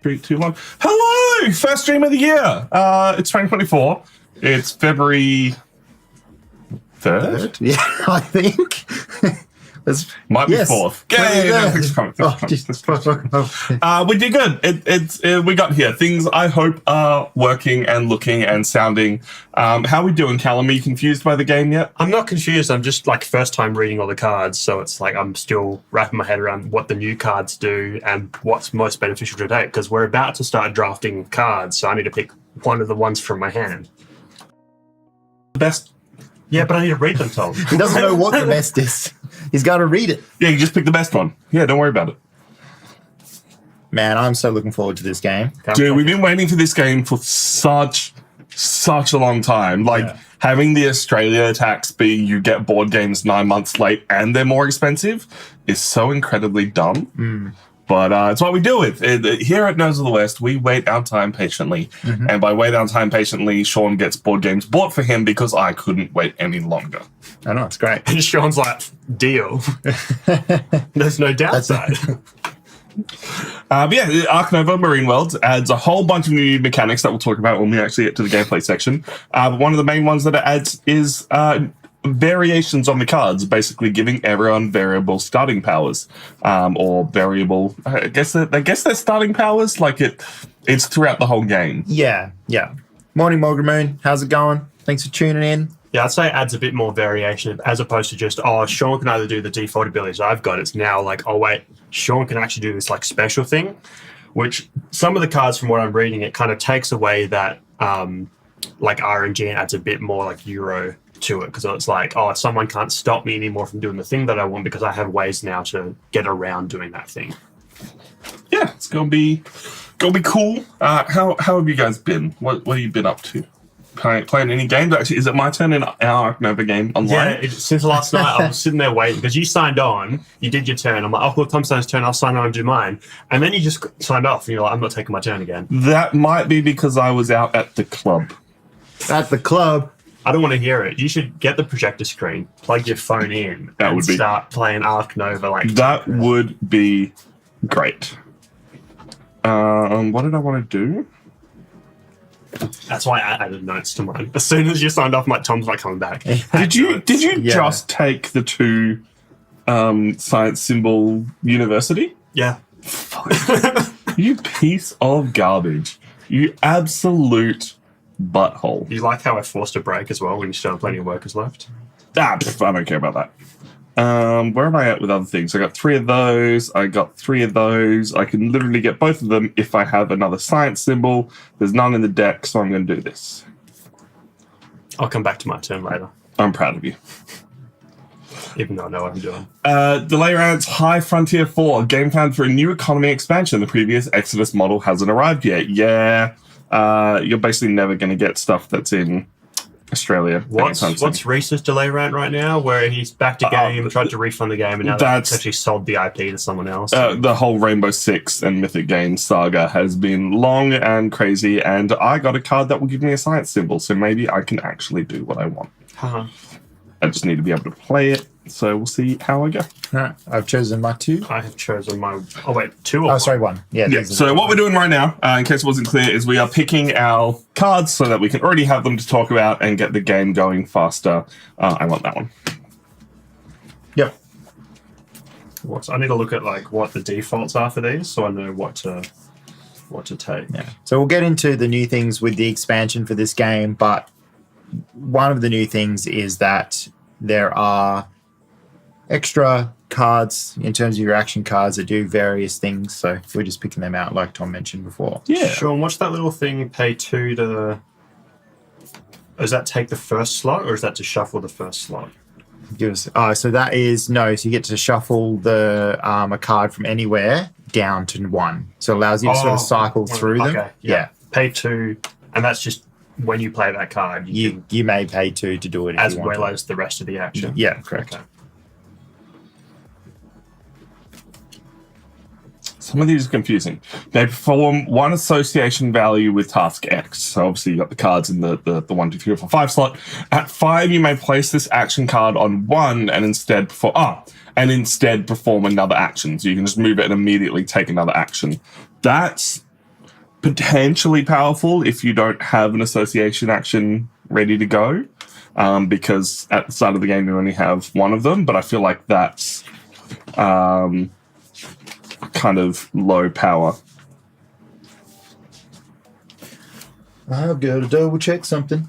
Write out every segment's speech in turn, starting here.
3, 2, 1. Hello! First stream of the year. It's 2024. It's February 3rd. Yeah, I think. Might be 4th. Yeah. We did good. We got here. Things I hope are working and looking and sounding. How are we doing, Callum? Are you confused by the game yet? I'm not confused. I'm just like first time reading all the cards, so it's like I'm still wrapping my head around what the new cards do and what's most beneficial to take, because we're about to start drafting cards, so I need to pick one of the ones from my hand. The best. Yeah, but I need to read them, Tom. He doesn't know what the best is. He's got to read it. Yeah, you just pick the best one. Yeah, don't worry about it. Man, I'm so looking forward to this game. Dude, we've been waiting for this game for such a long time. Like, having the Australia tax be you get board games 9 months late and they're more expensive is so incredibly dumb. But it's what we deal with. Here at Nose of the West, we wait our time patiently. And by wait our time patiently, Sean gets board games bought for him because I couldn't wait any longer. I know, it's great. And Sean's like, deal. There's no downside. But yeah, Ark Nova Marine Worlds adds a whole bunch of new mechanics that we'll talk about when we actually get to the gameplay section. One of the main ones that it adds is variations on the cards, basically giving everyone variable starting powers, or variable. I guess they're starting powers. Like it's throughout the whole game. Yeah. Morning, Morgan Moon. How's it going? Thanks for tuning in. Yeah, I'd say it adds a bit more variation as opposed to just, Sean can either do the default abilities I've got. It's now like, wait, Sean can actually do this like special thing, which some of the cards from what I'm reading, it kind of takes away that like RNG and adds a bit more like Euro to it, because it's like, someone can't stop me anymore from doing the thing that I want because I have ways now to get around doing that thing. Yeah, it's gonna be cool. How have you guys been? What have you been up to? Playing any games? Actually, is it my turn in our Ark Nova game online? Yeah, since last night I was sitting there waiting because you signed on, you did your turn. I'm like, cool, Tom's turn, I'll sign on and do mine. And then you just signed off and you're like, I'm not taking my turn again. That might be because I was out at the club. At the club? I don't want to hear it. You should get the projector screen, plug your phone in, and start playing Ark Nova. That would be great. What did I want to do? That's why I added notes to mine. As soon as you signed off, Tom's like coming back. Did you just take the 2 science symbol university? Yeah. You piece of garbage. You absolute butthole. You like how I forced a break as well when you still have plenty of workers left? I don't care about that. Where am I at with other things? I got 3 of those. I got 3 of those. I can literally get both of them if I have another science symbol. There's none in the deck, so I'm going to do this. I'll come back to my turn later. I'm proud of you. Even though I know what I'm doing. Delay Rants High Frontier 4. Game found for a new economy expansion. The previous Exodus model hasn't arrived yet. Yeah. You're basically never going to get stuff that's in Australia. What's Reese's delay rant right now, where he's backed a game, tried to refund the game, and now that's actually sold the IP to someone else? The whole Rainbow Six and Mythic Games saga has been long and crazy, and I got a card that will give me a science symbol, so maybe I can actually do what I want. I just need to be able to play it, so we'll see how I go. All right, I've chosen my 2. I have chosen my... 2 or 1? Sorry, 1. Yeah. So what we're doing right now, in case it wasn't clear, is we are picking our cards so that we can already have them to talk about and get the game going faster. I want that one. Yep. I need to look at like what the defaults are for these, so I know what to take. Yeah. So we'll get into the new things with the expansion for this game, but one of the new things is that there are extra cards in terms of your action cards that do various things. So we're just picking them out like Tom mentioned before. Yeah. Sean, what's that little thing, pay 2 to... Does that take the first slot, or is that to shuffle the first slot? So that is... No, so you get to shuffle a card from anywhere down to 1. So it allows you to sort of cycle through them. Okay, yeah. Pay 2, and that's just when you play that card. You may pay 2 to do it as well as the rest of the action. Yeah, correct. Okay. Some of these are confusing. They perform 1 association value with task X. So obviously you got the cards in the 1, 2, 3, 4, 5 slot. At 5, you may place this action card on 1 and instead perform another action. So you can just move it and immediately take another action. That's potentially powerful if you don't have an association action ready to go, because at the start of the game you only have one of them, but I feel like that's kind of low power. I've got to double check something.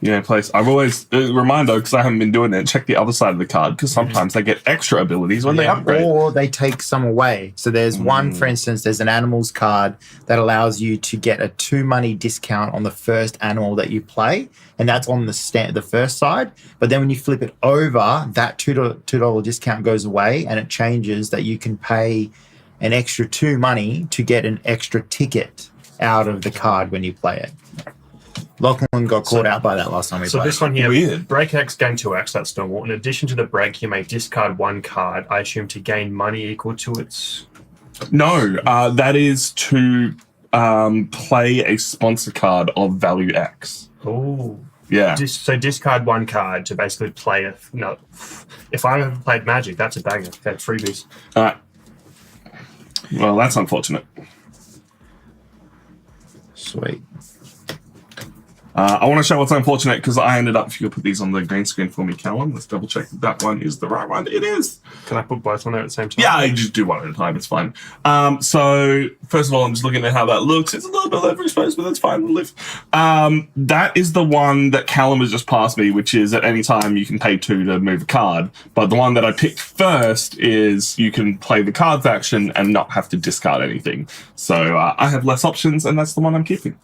Yeah, place. I've always reminder because I haven't been doing it. Check the other side of the card because sometimes they get extra abilities when they upgrade, or they take some away. So there's one, for instance, there's an animals card that allows you to get a 2 money discount on the first animal that you play, and that's on the first side. But then when you flip it over, that $2 discount goes away, and it changes that you can pay an extra 2 money to get an extra ticket out of the card when you play it. Lachlan got caught out by that last time we played. So this one here, Weird. break X, gain 2x, that's normal. In addition to the break, you may discard 1 card, I assume to gain money equal to its... No, that is to play a sponsor card of value X. Oh. Yeah. So discard 1 card to basically play it. No. If I ever played Magic, that's a banger. Okay, freebies. Well, that's unfortunate. Sweet. I want to show what's unfortunate because I ended up, if you could put these on the green screen for me, Callum, let's double check that one is the right one. It is. Can I put both on there at the same time? Yeah, I just do one at a time. It's fine. So, first of all, I'm just looking at how that looks. It's a little bit overexposed, but that's fine. We'll live. That is the one that Callum has just passed me, which is at any time you can pay 2 to move a card. But the one that I picked first is you can play the cards action and not have to discard anything. So, I have less options, and that's the one I'm keeping.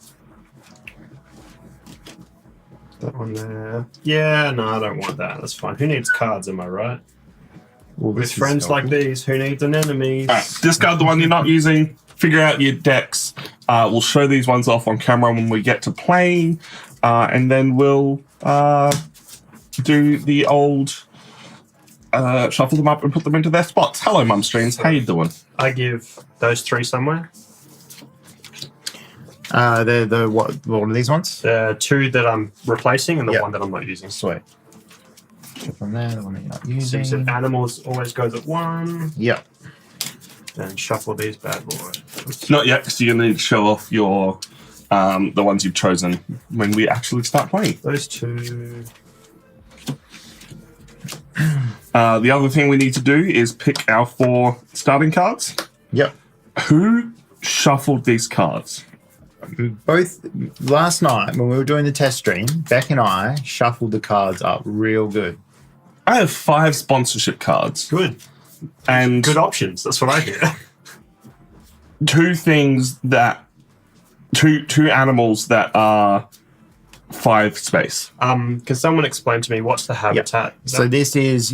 That one there. Yeah, no, I don't want that. That's fine. Who needs cards, am I right? Well, With friends like these, who needs an enemy? All right, discard the one you're not using. Figure out your decks. We'll show these ones off on camera when we get to playing, and then we'll do the old shuffle them up and put them into their spots. Hello, Mum Streams. How you doing? I give those 3 somewhere. What are these ones? The 2 that I'm replacing and the Yep. 1 that I'm not using. Sweet. From there, the one that you're not So you using. said animals always goes at 1. Yep. And shuffle these bad boys. Not yet, because you need to show off your the ones you've chosen when we actually start playing. Those 2. The other thing we need to do is pick our 4 starting cards. Yep. Who shuffled these cards? Both last night when we were doing the test stream, Beck and I shuffled the cards up real good. I have 5 sponsorship cards. Good. And Good options. That's what I hear. 2 things that two animals that are 5 space. Can someone explain to me what's the habitat? Is So that- this is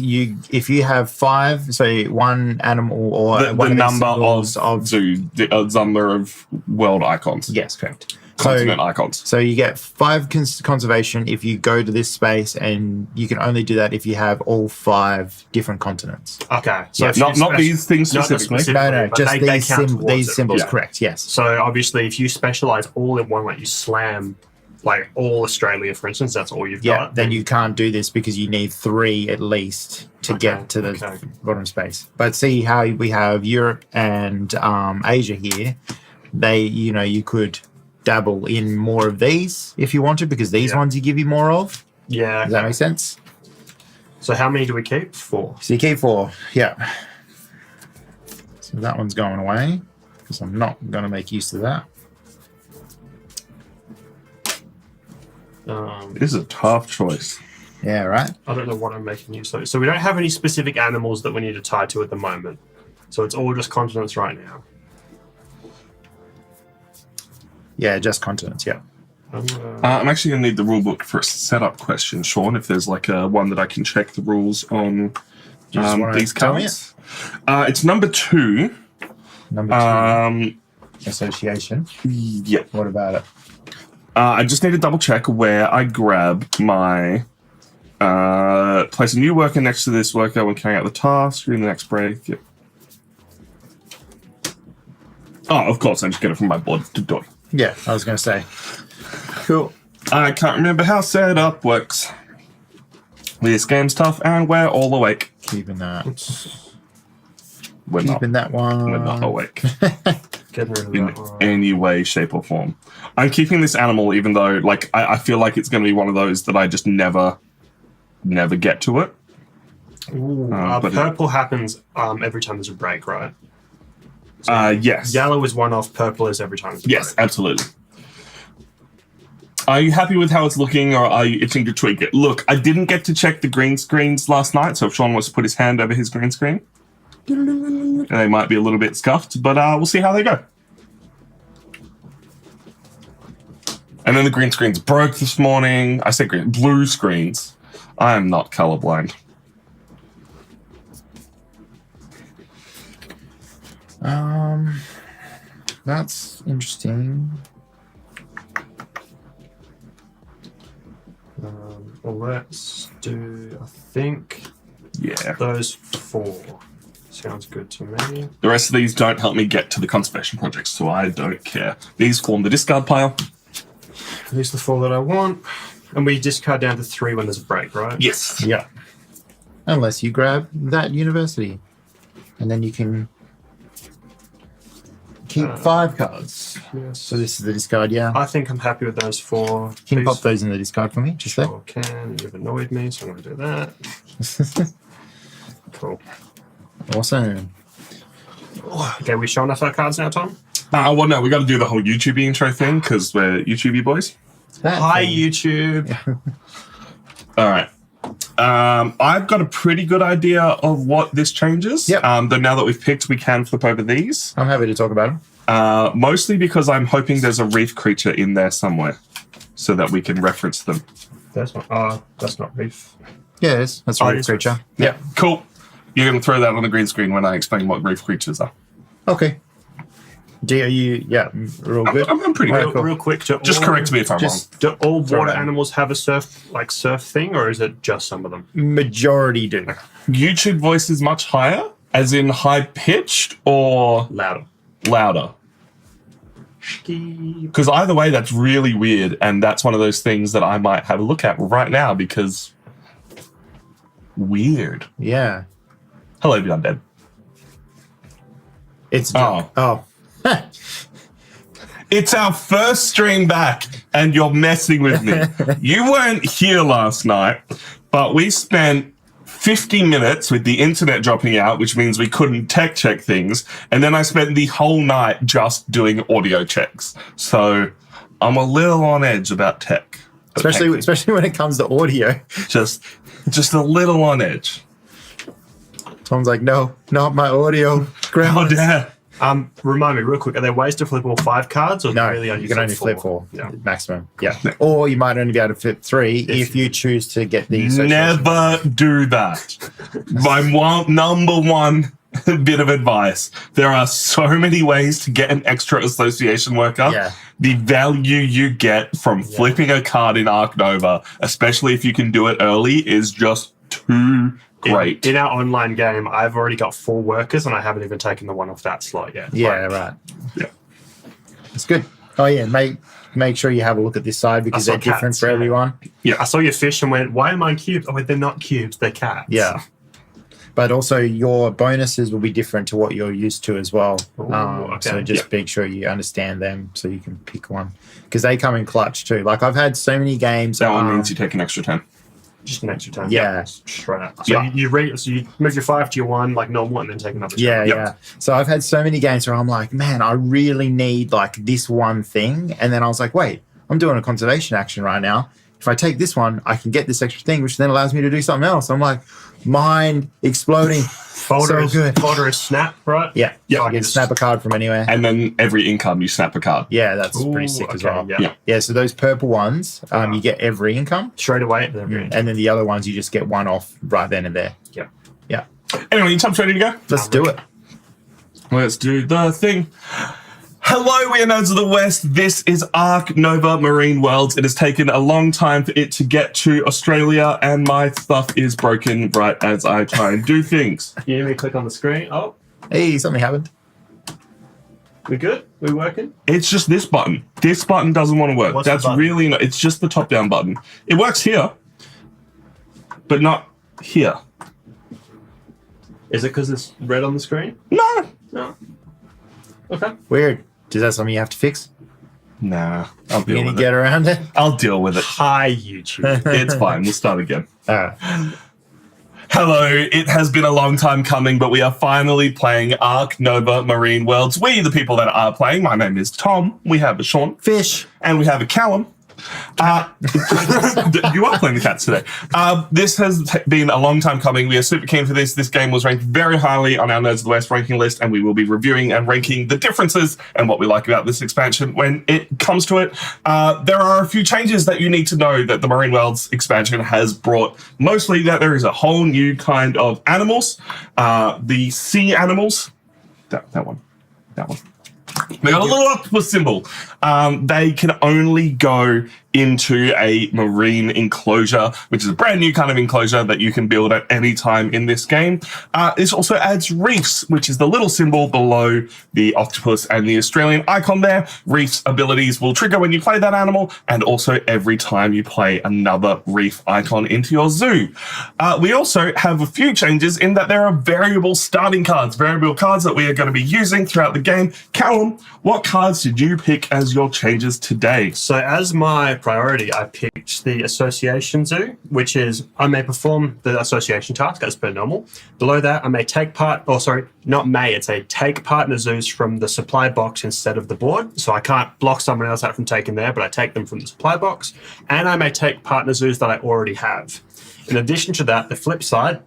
if you have 5, so one animal or The one number of symbols zoo, the number of world icons, yes, correct. continent icons. So you get 5 conservation if you go to this space, and you can only do that if you have all 5 different continents. okay. So Yeah, if you Not these things not specifically. No, but just they these, count towards these it. symbols, Yeah. correct, yes. So obviously, if you specialize all in one, like you slam, like all Australia, for instance, that's all you've Yeah, got. then you can't do this because you need 3 at least to get to the bottom space. But see how we have Europe and Asia here. You could dabble in more of these if you wanted, because these ones you give you more of. Yeah. Does that make sense? So how many do we keep? 4. So you keep 4, yeah. So that one's going away because I'm not going to make use of that. This is a tough choice. Yeah, right. I don't know what I'm making use of. So we don't have any specific animals that we need to tie to at the moment. So it's all just continents right now. Yeah, just continents, yeah. I'm actually going to need the rule book for a setup question, Sean, if there's like a one that I can check the rules on just wanna these tell me cards. It's number 2. Number 2, association. Yeah. What about it? I just need to double check where I grab my place a new worker next to this worker when carrying out the task during the next break. Yep. Oh, of course, I just get it from my board to do it. Yeah, I was going to say. Cool. I can't remember how setup works. This game's tough and we're all awake. Keeping that. We're not. Keeping that one. We're not awake. Getting rid of in that one. any way, shape, or form. I'm keeping this animal, even though, like, I feel like it's going to be one of those that I just never get to it. Ooh, but purple happens every time there's a break, right? Yes. Yellow is one off, purple is every time there's a Yes, break. absolutely. Are you happy with how it's looking, or are you itching to tweak it? Look, I didn't get to check the green screens last night, so if Sean wants to put his hand over his green screen, they might be a little bit scuffed, but we'll see how they go. And then the green screens broke this morning. I said blue screens. I am not colorblind. That's interesting. Well, let's do, I think, Yeah. those 4. Sounds good to me. The rest of these don't help me get to the conservation projects, so I don't care. These form the discard pile. These are the 4 that I want. And we discard down to 3 when there's a break, right? Yes. Yeah. Unless you grab that university. And then you can keep 5 cards. Yes. So this is the discard, yeah. I think I'm happy with those 4. Can you Please. pop those in the discard for me? Just there. Sure can. You've annoyed me, so I'm going to do that. Cool. Awesome. Okay, we showing off our cards now, Tom? Well, no, we got to do the whole YouTube intro thing because we're YouTube boys. Hi, YouTube. All right. I've got a pretty good idea of what this changes. Yep. Though now that we've picked, we can flip over these. I'm happy to talk about them. Mostly because I'm hoping there's a reef creature in there somewhere so that we can reference them. That's not reef. Yeah, it is. That's a Oh, reef it is creature. Yeah. Cool. You're going to throw that on the green screen when I explain what reef creatures are. Okay. Are you, yeah, we're all good? I'm pretty Right, good. cool. Real quick, Just correct me if I'm wrong. do all Sorry. water animals have a surf thing, or is it just some of them? Majority do. YouTube voice is much higher, as in high pitched or Louder. louder. Because either way, that's really weird, and that's one of those things that I might have a look at right now because weird. Yeah. Hello, Beyond Dead. It's Oh. oh. It's our first stream back, and you're messing with me. You weren't here last night, but we spent 50 minutes with the internet dropping out, which means we couldn't tech check things, and then I spent the whole night just doing audio checks. So I'm a little on edge about tech. But thank you. Especially when it comes to audio. just a little on edge. Tom's like, no, not my audio. Oh, yeah. Remind me real quick, are there ways to flip all 5 cards, or No, really you can only flip 4 Yeah. maximum. Yeah. Or you might only be able to flip 3 if you choose to get the association. Never do that. My number one bit of advice. There are so many ways to get an extra association worker. Yeah. The value you get from flipping a card in Ark Nova, especially if you can do it early, is just too great. In our online game, I've already got 4 workers, and I haven't even taken the one off that slot yet. Yeah, right. Yeah. It's good. Oh yeah, make sure you have a look at this side because I they're saw different cats, for yeah. everyone. I saw your fish and went, why am I cubes? Oh, wait, they're not cubes, they're cats. Yeah. But also your bonuses will be different to what you're used to as well. Ooh, So okay. just make sure you understand them so you can pick one. Because they come in clutch too. Like I've had so many games. That one means you take an extra 10. Just an extra time. Yeah. Straight up. So Yeah. you move your 5 to your 1 like normal, and then take another. Yeah, Yep. yeah. So I've had so many games where I'm like, man, I really need like this one thing. And then I was like, wait, I'm doing a conservation action right now. If I take this one, I can get this extra thing, which then allows me to do something else. I'm like, mind exploding. Folder is snap, right? Yeah. Yeah. You can snap a card from anywhere. And then every income, you snap a card. Yeah, that's Ooh, pretty sick as okay, well. Yeah. Yeah. Yeah, so those purple ones, you get every income. Straight away. They're very And then the other ones, you just get one off right then and there. Yeah. Yeah. Anyway, your time's ready to go? Let's do it. Let's do the thing. Hello, we are Nerds of the West. This is Ark Nova Marine Worlds. It has taken a long time for it to get to Australia, and my stuff is broken right as I try and do things. You need me to click on the screen? Oh, Hey, something happened. we good? We working? It's just this button. This button doesn't want to work. What's the That's button? really not. It's just the top-down button. It works here, but not here. Is it because it's red on the screen? No. No. Okay. Weird. Is that something you have to fix? Nah, I'll You deal gonna with get it. around it? I'll deal with it. Hi, YouTube. It's fine. We'll start again. Alright. Hello, it has been a long time coming, but we are finally playing Ark Nova Marine Worlds. We, the people that are playing, my name is Tom, we have a Sean, Fish. and we have a Callum. You are playing the cats today. This has been a long time coming. We are super keen for this. This game was ranked very highly on our Nerds of the West ranking list, and we will be reviewing and ranking the differences and what we like about this expansion when it comes to it. There are a few changes that you need to know that the Marine Worlds expansion has brought. Mostly that there is a whole new kind of animals. The sea animals. That one. They got a little octopus symbol. They can only go into a marine enclosure, which is a brand new kind of enclosure that you can build at any time in this game. This also adds reefs, which is the little symbol below the octopus and the Australian icon there. Reefs abilities will trigger when you play that animal, and also every time you play another reef icon into your zoo. We also have a few changes in that there are variable starting cards, variable cards that we are going to be using throughout the game. Callum, what cards did you pick as your changes today? So as my priority, I picked the Association Zoo, which is I may perform the association task as per normal. Below that, I may take part, it's a take partner zoos from the supply box instead of the board. So I can't block someone else out from taking there, but I take them from the supply box. And I may take partner zoos that I already have. In addition to that, the flip side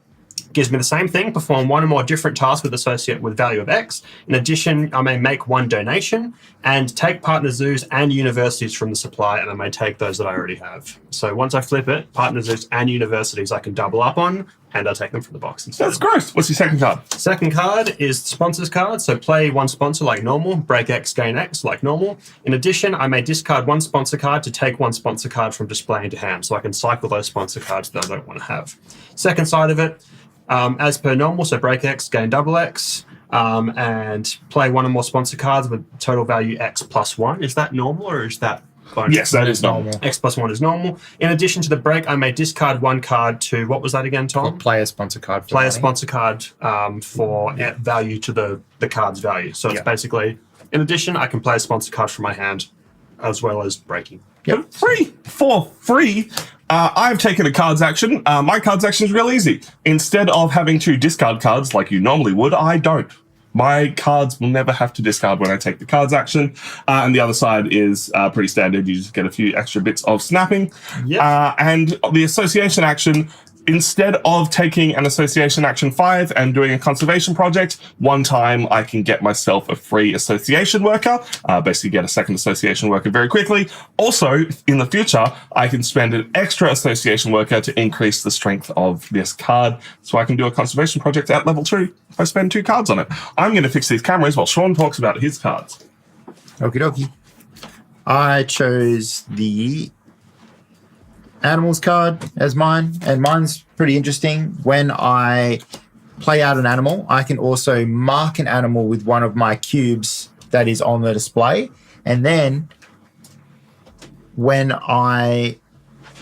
gives me the same thing, perform one or more different tasks with associate with value of X. In addition, I may make one donation and take partner zoos and universities from the supply, and I may take those that I already have. So once I flip it, partner zoos and universities I can double up on, and I'll take them from the box instead. That's gross. What's your second card? Second card is sponsors card. So play one sponsor like normal, break X, gain X like normal. In addition, I may discard one sponsor card to take one sponsor card from display into hand, so I can cycle those sponsor cards that I don't want to have. Second side of it, as per normal, so break X, gain double X, and play one or more sponsor cards with total value X plus 1. Is that normal or is that bonus? Yes, that is normal. X plus 1 is normal. In addition to the break, I may discard one card to, what was that again, Tom? Player sponsor card. Player sponsor card for value to the card's value. So it's basically, in addition, I can play a sponsor card from my hand as well as breaking. Yep. For free. I've taken a cards action. My cards action is real easy. Instead of having to discard cards like you normally would, I don't. My cards will never have to discard when I take the cards action. And the other side is pretty standard. You just get a few extra bits of snapping. Yep. And the association action, instead of taking an association action 5 and doing a conservation project, one time I can get myself a free association worker, basically get a second association worker very quickly. Also, in the future, I can spend an extra association worker to increase the strength of this card, so I can do a conservation project at level 2 if I spend 2 cards on it. I'm going to fix these cameras while Sean talks about his cards. Okie dokie. I chose the animals card as mine, and mine's pretty interesting. When I play out an animal, I can also mark an animal with one of my cubes that is on the display, and then when I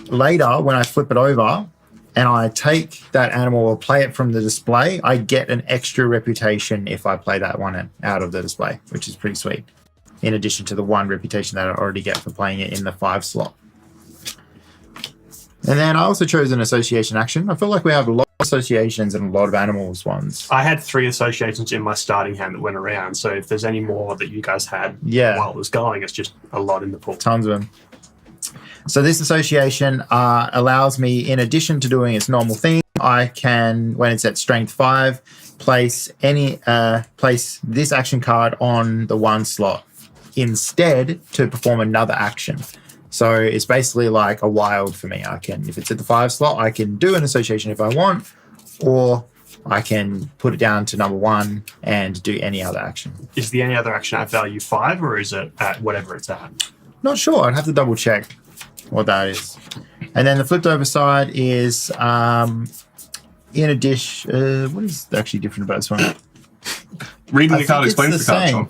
flip it over and I take that animal or play it from the display, I get an extra reputation if I play that one out of the display, which is pretty sweet, in addition to the 1 reputation that I already get for playing it in the 5 slot. And then I also chose an association action. I feel like we have a lot of associations and a lot of animals ones. I had 3 associations in my starting hand that went around. So if there's any more that you guys had while it was going, it's just a lot in the pool. Tons of them. So this association allows me, in addition to doing its normal thing, I can, when it's at strength 5, place this action card on the 1 slot instead to perform another action. So it's basically like a wild for me. I can, if it's at the 5 slot, I can do an association if I want, or I can put it down to number 1 and do any other action. Is the any other action at value 5, or is it at whatever it's at? Not sure. I'd have to double check what that is. And then the flipped over side is in addition. What is actually different about this one? Reading the card explains the card, Sean.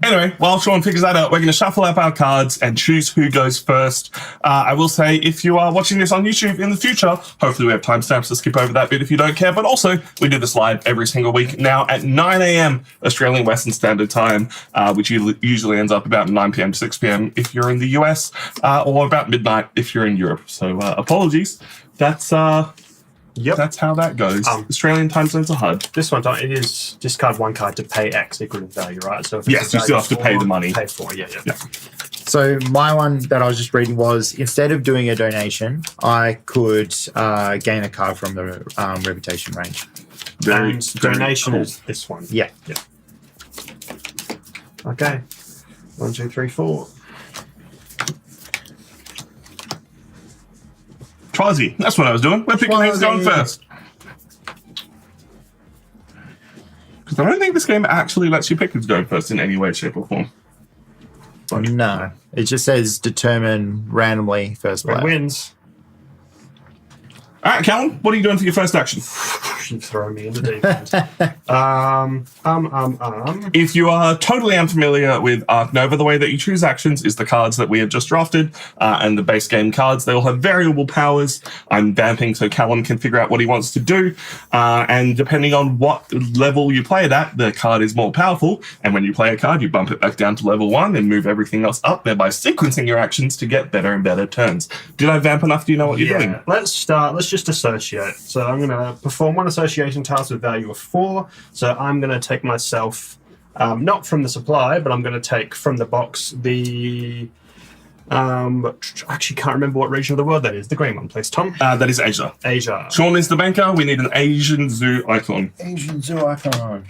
Anyway, while Sean figures that out, we're going to shuffle up our cards and choose who goes first. I will say, if you are watching this on YouTube in the future, hopefully we have timestamps to skip over that bit if you don't care. But also, we do this live every single week now at 9 a.m. Australian Western Standard Time, which usually ends up about 9 p.m. to 6 p.m. if you're in the US, or about midnight if you're in Europe. So apologies. That's that's how that goes. Australian time zones are hard. This one, it is discard one card to pay X equal to value, right? So if yes, you still have to pay the money. Pay for, yeah. So my one that I was just reading was, instead of doing a donation, I could gain a card from the reputation range. Very donation cool. Is this one. Yeah. Okay. 1, 2, 3, 4. Trozzy, that's what I was doing. We're picking who's going first. Because I don't think this game actually lets you pick who's going first in any way, shape, or form. No, it just says determine randomly first player. Wins. All right, Callum, what are you doing for your first action? You throw me in the deep end. If you are totally unfamiliar with Ark Nova, the way that you choose actions is the cards that we have just drafted, and the base game cards. They all have variable powers. I'm vamping so Callum can figure out what he wants to do, and depending on what level you play it at, the card is more powerful. And when you play a card, you bump it back down to level 1 and move everything else up, thereby sequencing your actions to get better and better turns. Did I vamp enough? Do you know what you're doing? Let's just associate. So I'm going to perform one association task with value of 4. So I'm going to take myself, not from the supply, but I'm going to take from the box the... I actually can't remember what region of the world that is. The green one, please, Tom. That is Asia. Asia. Sean is the banker. We need an Asian zoo icon. Asian zoo icon.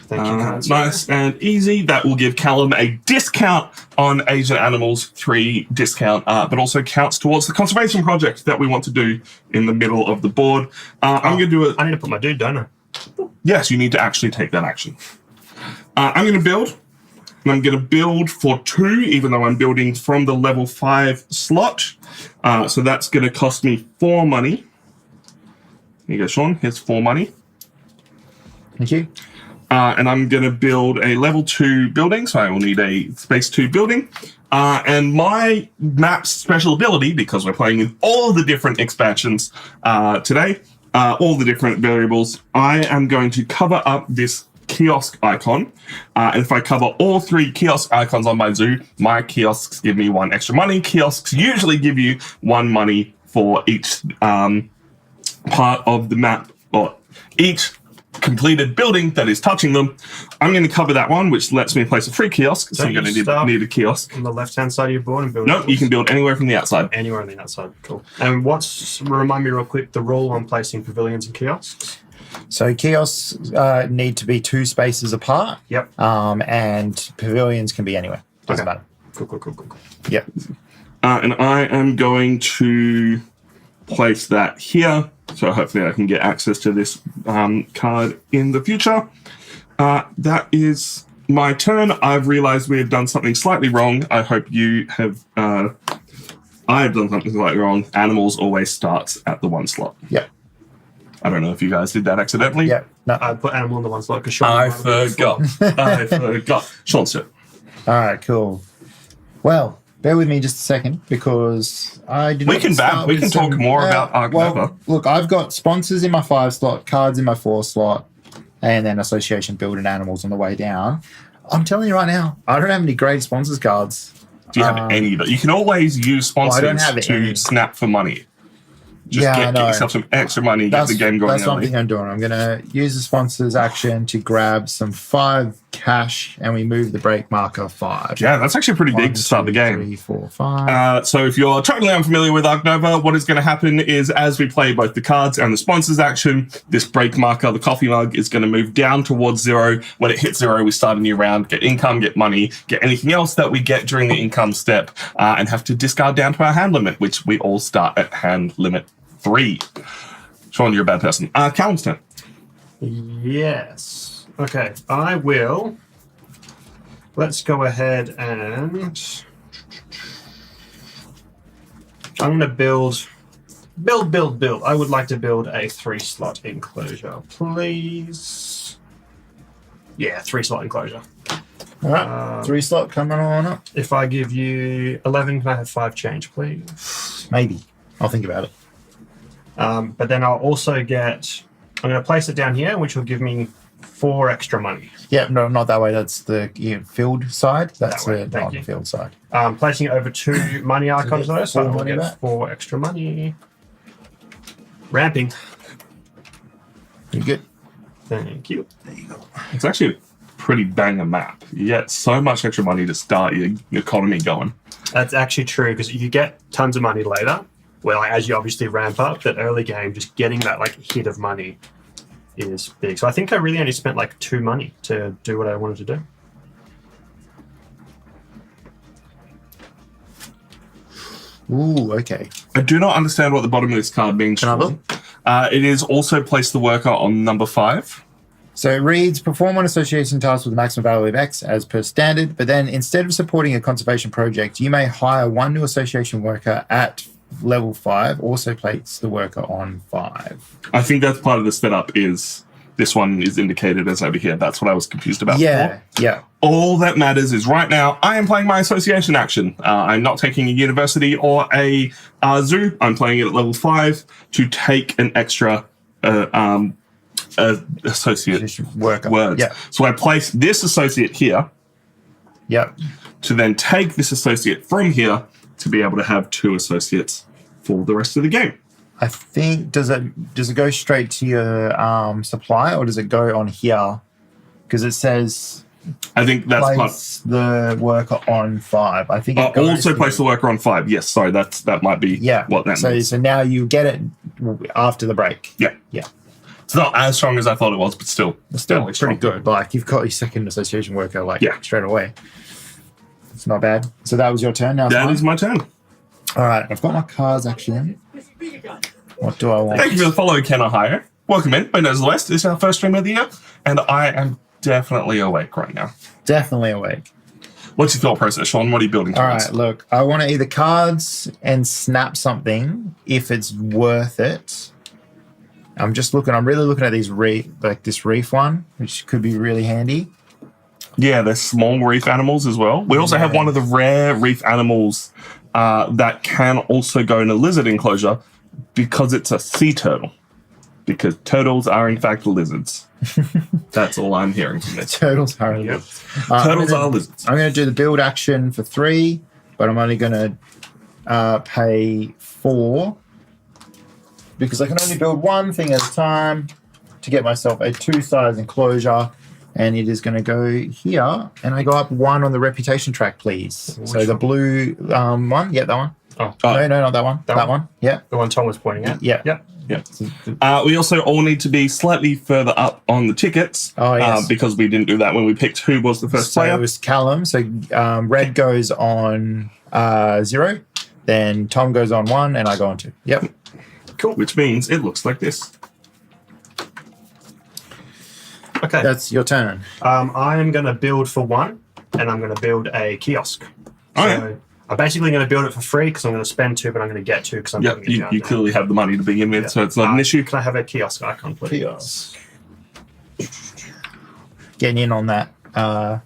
Thank you, nice and easy. That will give Callum a discount on Asian animals, 3 discount, but also counts towards the conservation project that we want to do in the middle of the board. I'm going to do it. I need to put my dude, don't I? Yes, you need to actually take that action. I'm going to build. And I'm going to build for 2, even though I'm building from the level 5 slot. So that's going to cost me 4 money. Here you go, Sean. Here's 4 money. Thank you. And I'm going to build a level 2 building, so I will need a space 2 building. And my map's special ability, because we're playing with all the different expansions today, all the different variables, I am going to cover up this kiosk icon. And if I cover all 3 kiosk icons on my zoo, my kiosks give me 1 extra money. Kiosks usually give you 1 money for each part of the map, or each completed building that is touching them. I'm going to cover that one, which lets me place a free kiosk. So I'm going to need a kiosk. On the left-hand side of your board and build. No, you can build anywhere from the outside. Anywhere on the outside. Cool. And remind me real quick, the rule on placing pavilions and kiosks? So kiosks need to be 2 spaces apart. Yep. And pavilions can be anywhere. Doesn't matter. Cool. Yep. And I am going to place that here. So hopefully I can get access to this card in the future. That is my turn. I've realized we have done something slightly wrong. I hope you have... I've done something slightly wrong. Animals always starts at the 1 slot. Yep. I don't know if you guys did that accidentally. Yep. No. I put animal in the 1 slot because Sean... I forgot. I forgot. Sean's it. All right, cool. Well... Bear with me just a second, because I did. We can talk more about Ark Nova. Look, I've got sponsors in my 5 slot, cards in my 4 slot, and then association building animals on the way down. I'm telling you right now, I don't have any great sponsors cards. Do you have any? But you can always use sponsors to snap for money. Just get yourself some extra money, get the game going. That's one thing I'm doing. I'm going to use the sponsors action to grab some 5 cash, and we move the break marker 5. Yeah, that's actually pretty big to start the game. 3, 4, 5. So if you're totally unfamiliar with Ark Nova, what is going to happen is, as we play both the cards and the sponsors action, this break marker, the coffee mug, is going to move down towards 0. When it hits 0, we start a new round, get income, get money, get anything else that we get during the income step, and have to discard down to our hand limit, which we all start at hand limit 3. Sean, you're a bad person. Callum's turn. Yes. Okay, I will. Let's go ahead and I'm going to build. I would like to build a 3-slot enclosure, please. Yeah, 3-slot enclosure. All right, 3-slot coming on up. If I give you 11, can I have 5 change, please? Maybe. I'll think about it. But then I'll also get... I'm going to place it down here, which will give me 4 extra money. Yeah, no, not that way. That's the field side. That's That way, the thank you. non-field side. Placing it over 2 money icons though, so 4 I'll money get back. 4 extra money. Ramping. You good? Thank you. There you go. It's actually a pretty banger map. You get so much extra money to start your economy going. That's actually true because you get tons of money later. Where like, as you obviously ramp up, that early game, just getting that like hit of money is big. So I think I really only spent like 2 money to do what I wanted to do. Ooh, okay. I do not understand what the bottom of this card means. Can I Sean. It is also place the worker on number 5. So it reads, perform one association task with a maximum value of X as per standard, but then instead of supporting a conservation project, you may hire 1 new association worker at level 5, also place the worker on 5. I think that's part of the setup is this one is indicated as over here. That's what I was confused about Yeah, before. yeah. All that matters is right now, I am playing my association action. I'm not taking a university or a zoo. I'm playing it at level 5 to take an extra associate Worker. words. Yeah. So I place this associate here Yep. to then take this associate from here to be able to have 2 associates for the rest of the game. I think does it go straight to your supply or does it go on here? Because it says I think that's part. place the worker on 5. I think it goes Also to- place the worker on 5. Yes, sorry, that might be what that means. So now you get it after the break. Yeah. Yeah. It's not as strong as I thought it was, but still. It's still fairly pretty strong. good. Like you've got your second association worker Yeah. straight away. It's not bad. So that was your turn now. That is my turn. All right. I've got my cards actually in. What do I want? Thank you for the follow, Ken Hire. Welcome in. My name is West. This is our first stream of the year, and I am definitely awake right now. Definitely awake. What's your thought process, Sean? What are you building All towards? right. Look, I want to either cards and snap something if it's worth it. I'm just looking. I'm really looking at these this reef one, which could be really handy. Yeah, there's small reef animals as well. We also have one of the rare reef animals that can also go in a lizard enclosure because it's a sea turtle. Because turtles are in fact lizards. That's all I'm hearing from this. Turtles are Yep. Turtles are lizards. I'm going to do the build action for 3, but I'm only going to pay 4 because I can only build one thing at a time to get myself a 2-size enclosure, and it is going to go here, and I go up 1 on the reputation track, please. So the blue one, yeah, that one. Oh, No, not that one. That one. Yeah, the one Tom was pointing at. yeah. Yep. Yeah. We also all need to be slightly further up on the tickets because we didn't do that when we picked who was the first So player. it was Callum. So red goes on 0, then Tom goes on 1, and I go on 2. Yep. Cool. Which means it looks like this. Okay. That's your turn. I am going to build for 1, and I'm going to build a kiosk. Oh, So yeah. I'm basically going to build it for free because I'm going to spend 2, but I'm going to get 2 because I'm Yep, putting it down you now. clearly have the money to begin with, so it's not an issue. Can I have a kiosk icon, please? Getting in on that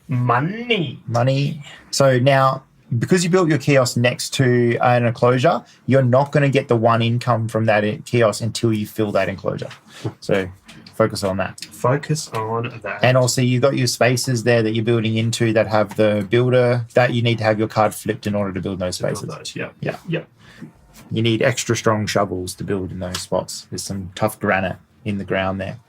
Money. money. So now, because you built your kiosk next to an enclosure, you're not going to get the 1 income from that kiosk until you fill that enclosure. So focus on that. Focus on that. And also, you've got your spaces there that you're building into that have the builder that you need to have your card flipped in order to build those Build spaces. those. Yep. Yeah. Yep. You need extra strong shovels to build in those spots. There's some tough granite in the ground there.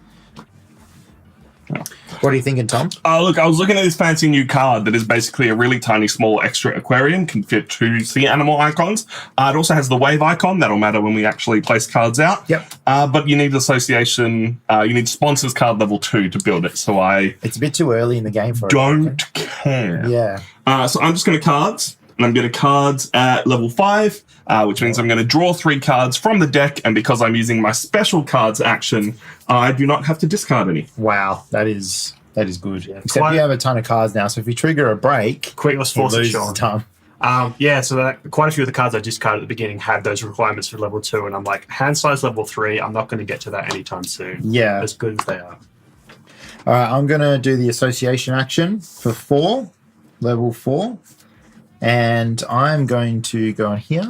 What are you thinking, Tom? Look, I was looking at this fancy new card that is basically a really tiny, small extra aquarium, can fit 2 sea animal icons. It also has the wave icon. That'll matter when we actually place cards out. Yep. But you need association, you need sponsors card level 2 to build it. So I It's a bit too early in the game for it. don't care. Yeah. So I'm just going to cards, and I'm going to cards at level 5, which means I'm going to draw 3 cards from the deck, and because I'm using my special cards action, I do not have to discard any. Wow, that is good. Except Quite- you have a ton of cards now, so if you trigger a break, Quick, let's you force it, lose Sean. Tom. So quite a few of the cards I discarded at the beginning had those requirements for level 2, and I'm like, hand size level 3, I'm not going to get to that anytime soon. Yeah. As good as they are. All right, I'm going to do the association action for 4, level 4. And I'm going to go in here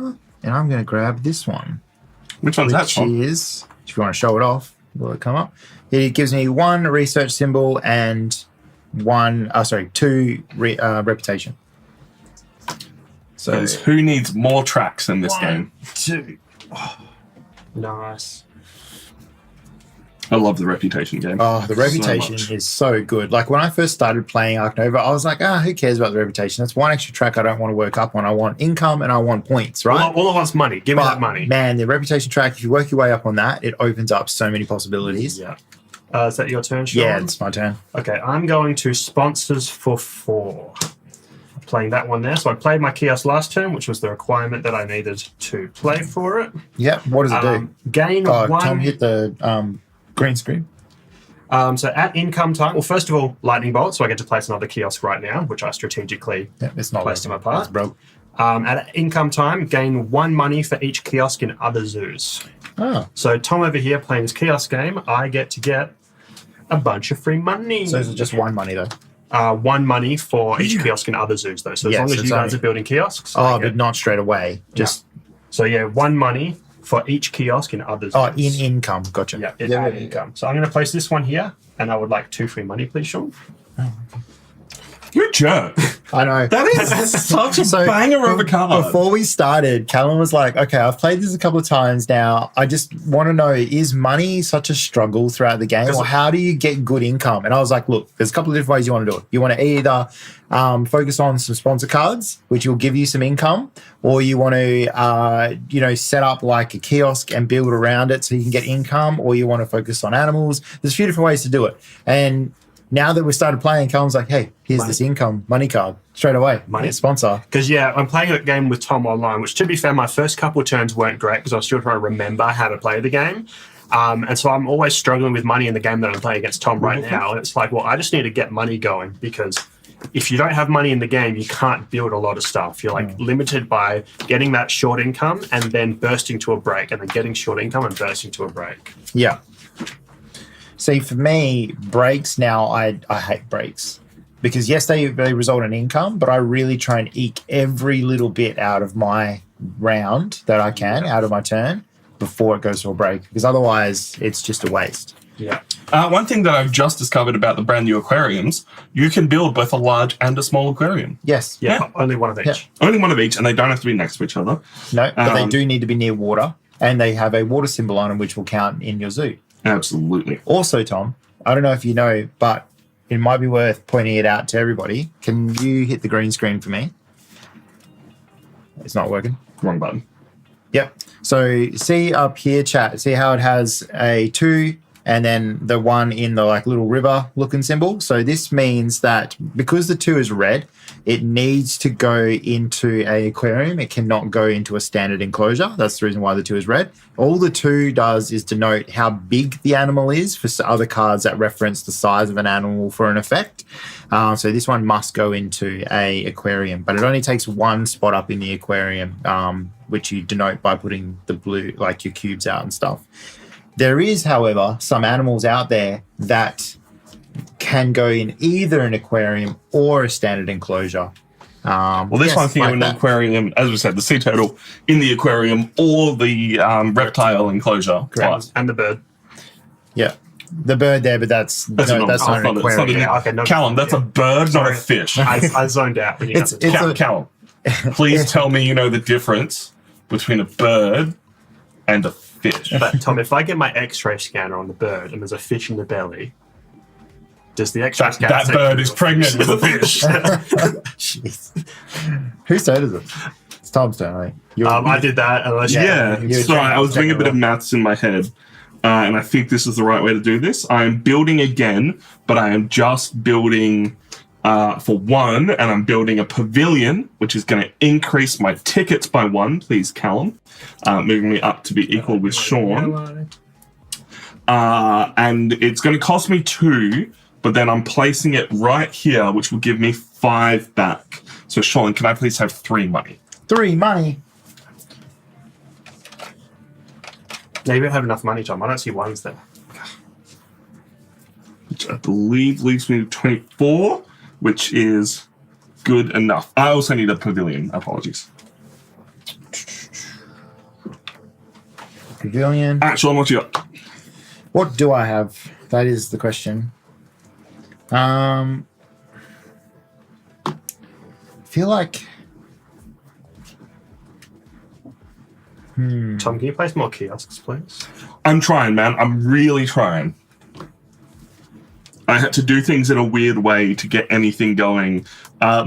and I'm going to grab this one. Which one's that Which from? is, if you want to show it off, will it come up? It gives me 1 research symbol and 2 reputation. So Because who needs more tracks in this 1, game? 2. Nice. I love the reputation game. Oh, the reputation much. is so good. Like when I first started playing Ark Nova, I was like, who cares about the reputation? That's 1 extra track I don't want to work up on. I want income and I want points, right? All I want's money. Give me But, that money. man, the reputation track, if you work your way up on that, it opens up so many possibilities. Yeah. Is that your turn, Sean? Yeah, it's my turn. Okay, I'm going to sponsors for 4. Playing that one there. So I played my kiosk last turn, which was the requirement that I needed to play for it. Yep. What does it do? Gain Oh, 1. Tom hit the green screen. So at income time, well, first of all, lightning bolt. So I get to place another kiosk right now, which I strategically Yep, it's not placed in my working. It's part. broke. At income time, gain 1 money for each kiosk in other zoos. Oh, So Tom over here playing his kiosk game, I get a bunch of free money. so it's just 1 money though. 1 money for each kiosk in other zoos, though. So as Yeah, long so as it's you guys only- are building kiosks, Oh, I but get- not straight away. Just 1 money for each kiosk in other zoos. oh, in income. Gotcha. Yeah, in income. So I'm going to place this one here, and I would like 2 free money, please, Sean. You're a jerk. I know. That is such a So, banger of a card. Before we started, Callum was like, okay, I've played this a couple of times now. I just want to know, is money such a struggle throughout the game? Or how do you get good income? And I was like, look, there's a couple of different ways you want to do it. You want to either focus on some sponsor cards, which will give you some income, or you want to, set up like a kiosk and build around it so you can get income, or you want to focus on animals. There's a few different ways to do it. And now that we started playing, Callum's like, hey, here's this income money card straight away. Money? Sponsor. Because, yeah, I'm playing a game with Tom online, which, to be fair, my first couple of turns weren't great because I was still trying to remember how to play the game. And so I'm always struggling with money in the game that I'm playing against Tom right now. And it's like, well, I just need to get money going because if you don't have money in the game, you can't build a lot of stuff. You're like limited by getting that short income and then bursting to a break and then getting short income and bursting to a break. Yeah. See, for me, breaks now, I hate breaks. Because, yes, they result in income, but I really try and eke every little bit out of my round that I can, out of my turn, before it goes to a break. Because otherwise, it's just a waste. Yeah. One thing that I've just discovered about the brand new aquariums, you can build both a large and a small aquarium. Yes. Yeah, only one of each. Yeah. Only one of each, and they don't have to be next to each other. No, but they do need to be near water. And they have a water symbol on them, which will count in your zoo. Absolutely. Also, Tom, I don't know if you know, but it might be worth pointing it out to everybody. Can you hit the green screen for me? It's not working. Wrong button. Yep. So see up here, chat. See how it has a 2 and then the 1 in the like little river looking symbol. So this means that because the 2 is red, it needs to go into a aquarium. It cannot go into a standard enclosure. That's the reason why the 2 is red. All the 2 does is denote how big the animal is for other cards that reference the size of an animal for an effect. So this one must go into a aquarium, but it only takes 1 spot up in the aquarium, which you denote by putting the blue, like your cubes out and stuff. There is, however, some animals out there that can go in either an aquarium or a standard enclosure. Well, this one can go in the aquarium, as we said, the sea turtle in the aquarium or the reptile enclosure. Correct. And the bird. Yeah. The bird there, but that's not an aquarium. Yeah, okay, no, Callum, that's a bird, not a fish. I zoned out when you got the top. Callum, please tell me you know the difference between a bird and a fish. But Tom, if I get my X-ray scanner on the bird and there's a fish in the belly, does the X-ray scanner That say bird is pregnant with a fish. Jeez. Whose turn is it? It's Tom's turn, I think. I did that. Unless Yeah, you're sorry, I was doing a bit of checking maths in my head, and I think this is the right way to do this. I am building again, but I am just building for 1, and I'm building a pavilion, which is going to increase my tickets by 1, please, Callum, moving me up to be equal with Sean. And it's going to cost me 2, but then I'm placing it right here, which will give me 5 back. So, Sean, can I please have 3 money? 3 money. No, you don't have enough money, Tom. I don't see 1s there. which I believe leaves me to 24, which is good enough. I also need a pavilion. Apologies. Pavilion. Actually, what you got? What do I have? That is the question. Feel like. Tom, can you place more kiosks, please? I'm trying, man. I'm really trying. I had to do things in a weird way to get anything going,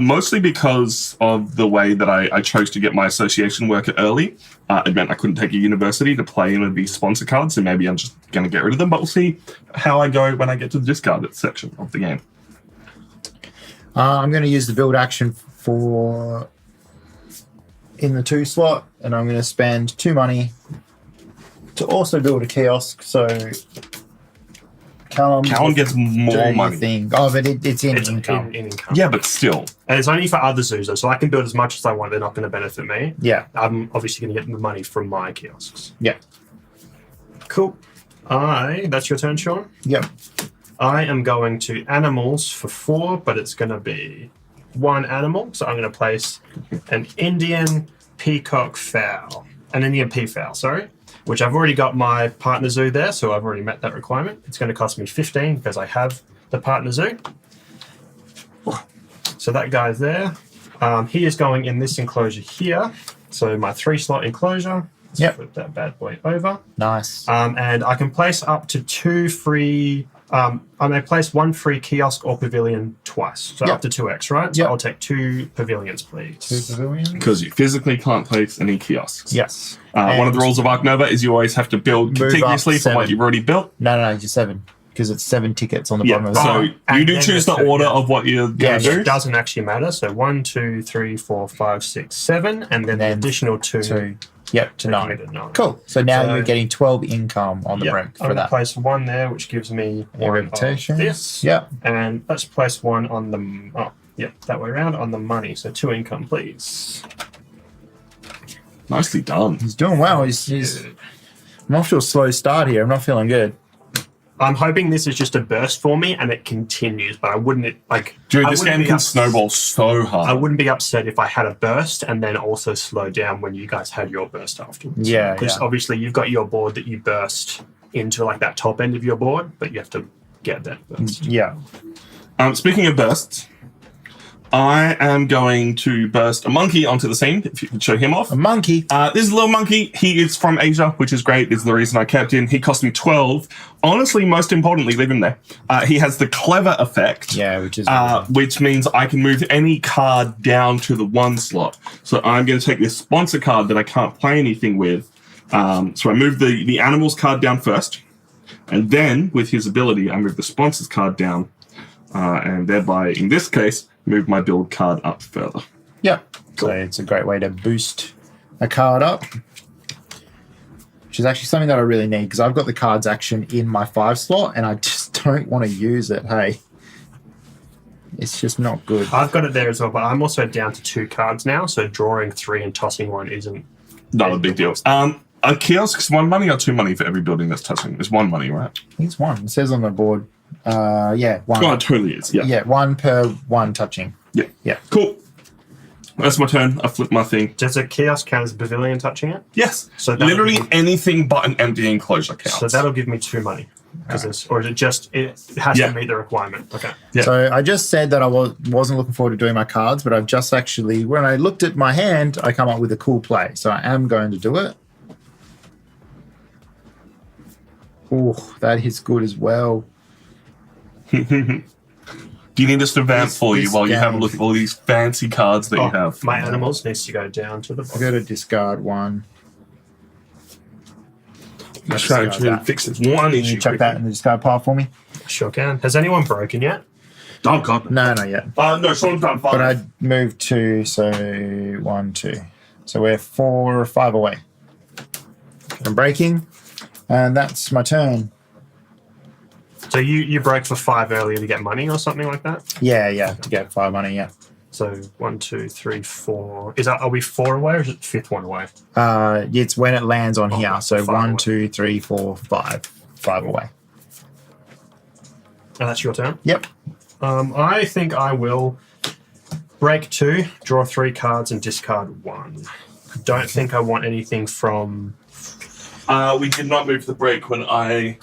mostly because of the way that I chose to get my association worker early. It meant I couldn't take a university to play any of these sponsor cards, so maybe I'm just going to get rid of them, but we'll see how I go when I get to the discarded section of the game. I'm going to use the build action for in the 2 slot, and I'm going to spend 2 money to also build a kiosk, so Callum gets more money. Oh, but it's in It's income. in income. Yeah, but still. And it's only for other zoos, though, so I can build as much as I want. They're not going to benefit me. Yeah. I'm obviously going to get the money from my kiosks. Yeah. Cool. That's your turn, Sean. Yep. I am going to animals for 4, but it's going to be 1 animal. So I'm going to place an Indian peacock fowl, an Indian peafowl, sorry, which I've already got my partner zoo there, so I've already met that requirement. It's going to cost me 15 because I have the partner zoo. So that guy's there. He is going in this enclosure here. So my 3-slot enclosure. Let's Yep. flip that bad boy over. Nice. And I can place up to 2 free. I may place 1 free kiosk or pavilion twice. So Yep. up to 2x, right? So Yep. I'll take 2 pavilions, 2 please. pavilions. Because you physically can't place any kiosks. Yes. One of the And- rules of Ark Nova is you always have to build Move up contiguously from what 7. you've already built. No, just 7, because it's 7 tickets on the Yeah, bottom of the so slot. you And do then choose the the two, order yeah. of what you're going to Yeah, do. It doesn't actually matter. So 1, 2, 3, 4, 5, 6, 7, and then the then additional 2. 2. Yep, to taking 9. me to 9. Cool. So now So- you're getting 12 income on the Yeah, brink I'm for going to that. place 1 there, which gives me Your 1 reputation. of this. Yep. And let's place 1 on the. That way around on the money. So 2 income, please. Nicely done. He's doing well. I'm off to a slow start here. I'm not feeling good. I'm hoping this is just a burst for me and it continues, but I wouldn't like. Dude, I this wouldn't game be can ups- snowball so hard. I wouldn't be upset if I had a burst and then also slow down when you guys had your burst afterwards. Yeah, Because yeah. obviously you've got your board that you burst into like that top end of your board, but you have to get that burst. Yeah. Speaking of bursts, I am going to burst a monkey onto the scene, if you can show him off. A monkey. This is a little monkey. He is from Asia, which is great. This is the reason I kept him. He cost me 12. Honestly, most importantly, leave him there. He has the clever effect. Yeah, which is Which means I can move any card down to the 1 slot. So I'm going to take this sponsor card that I can't play anything with. So I move the animals card down first. And then, with his ability, I move the sponsors card down. And thereby, in this case, move my build card up further. Yep. So it's a great way to boost a card up, which is actually something that I really need because I've got the cards action in my 5 slot and I just don't want to use it. Hey, it's just not good. I've got it there as well, but I'm also down to 2 cards now, so drawing 3 and tossing 1 isn't Not a big deal. A kiosk is 1 money or 2 money for every building that's touching? It's 1 money, right? I think it's 1. It says on the board. Yeah, 1. Oh, it totally is. Yeah. Yeah, 1 per 1 touching. Yeah. Yeah. Cool. That's my turn. I flip my thing. Does a kiosk count as a pavilion touching it? Yes. So that'll literally be- anything but an empty enclosure counts. So that'll give me 2 money. Or is it just, it has Yeah. to meet the requirement? Okay. Yeah. So I just said that I wasn't looking forward to doing my cards, but I've just actually, when I looked at my hand, I come up with a cool play. So I am going to do it. Oh, that is good as well. Do you need us to vamp for you this while you have a game- look at all these fancy cards that you have? My animals needs to go down to the I bottom. got to discard 1. Let's try discard to that. fix this one Can issue. you chuck that in the discard pile for me? Sure can. Has anyone broken yet? Oh, God. No, not yet. No, Sean's done fine. But I moved 2, so 1, 2. So we're 4 or 5 away from breaking, and that's my turn. So you broke for 5 earlier to get money or something like that? Yeah, to get 5 money, yeah. So 1, 2, 3, 4. Are we 4 away or is it the 5th one away? It's when it lands on here. So 5 1, away. 2, 3, 4, 5. 5 away. And that's your turn? Yep. I think I will break 2, draw 3 cards, and discard 1. I don't think I want anything from... We did not move the break when I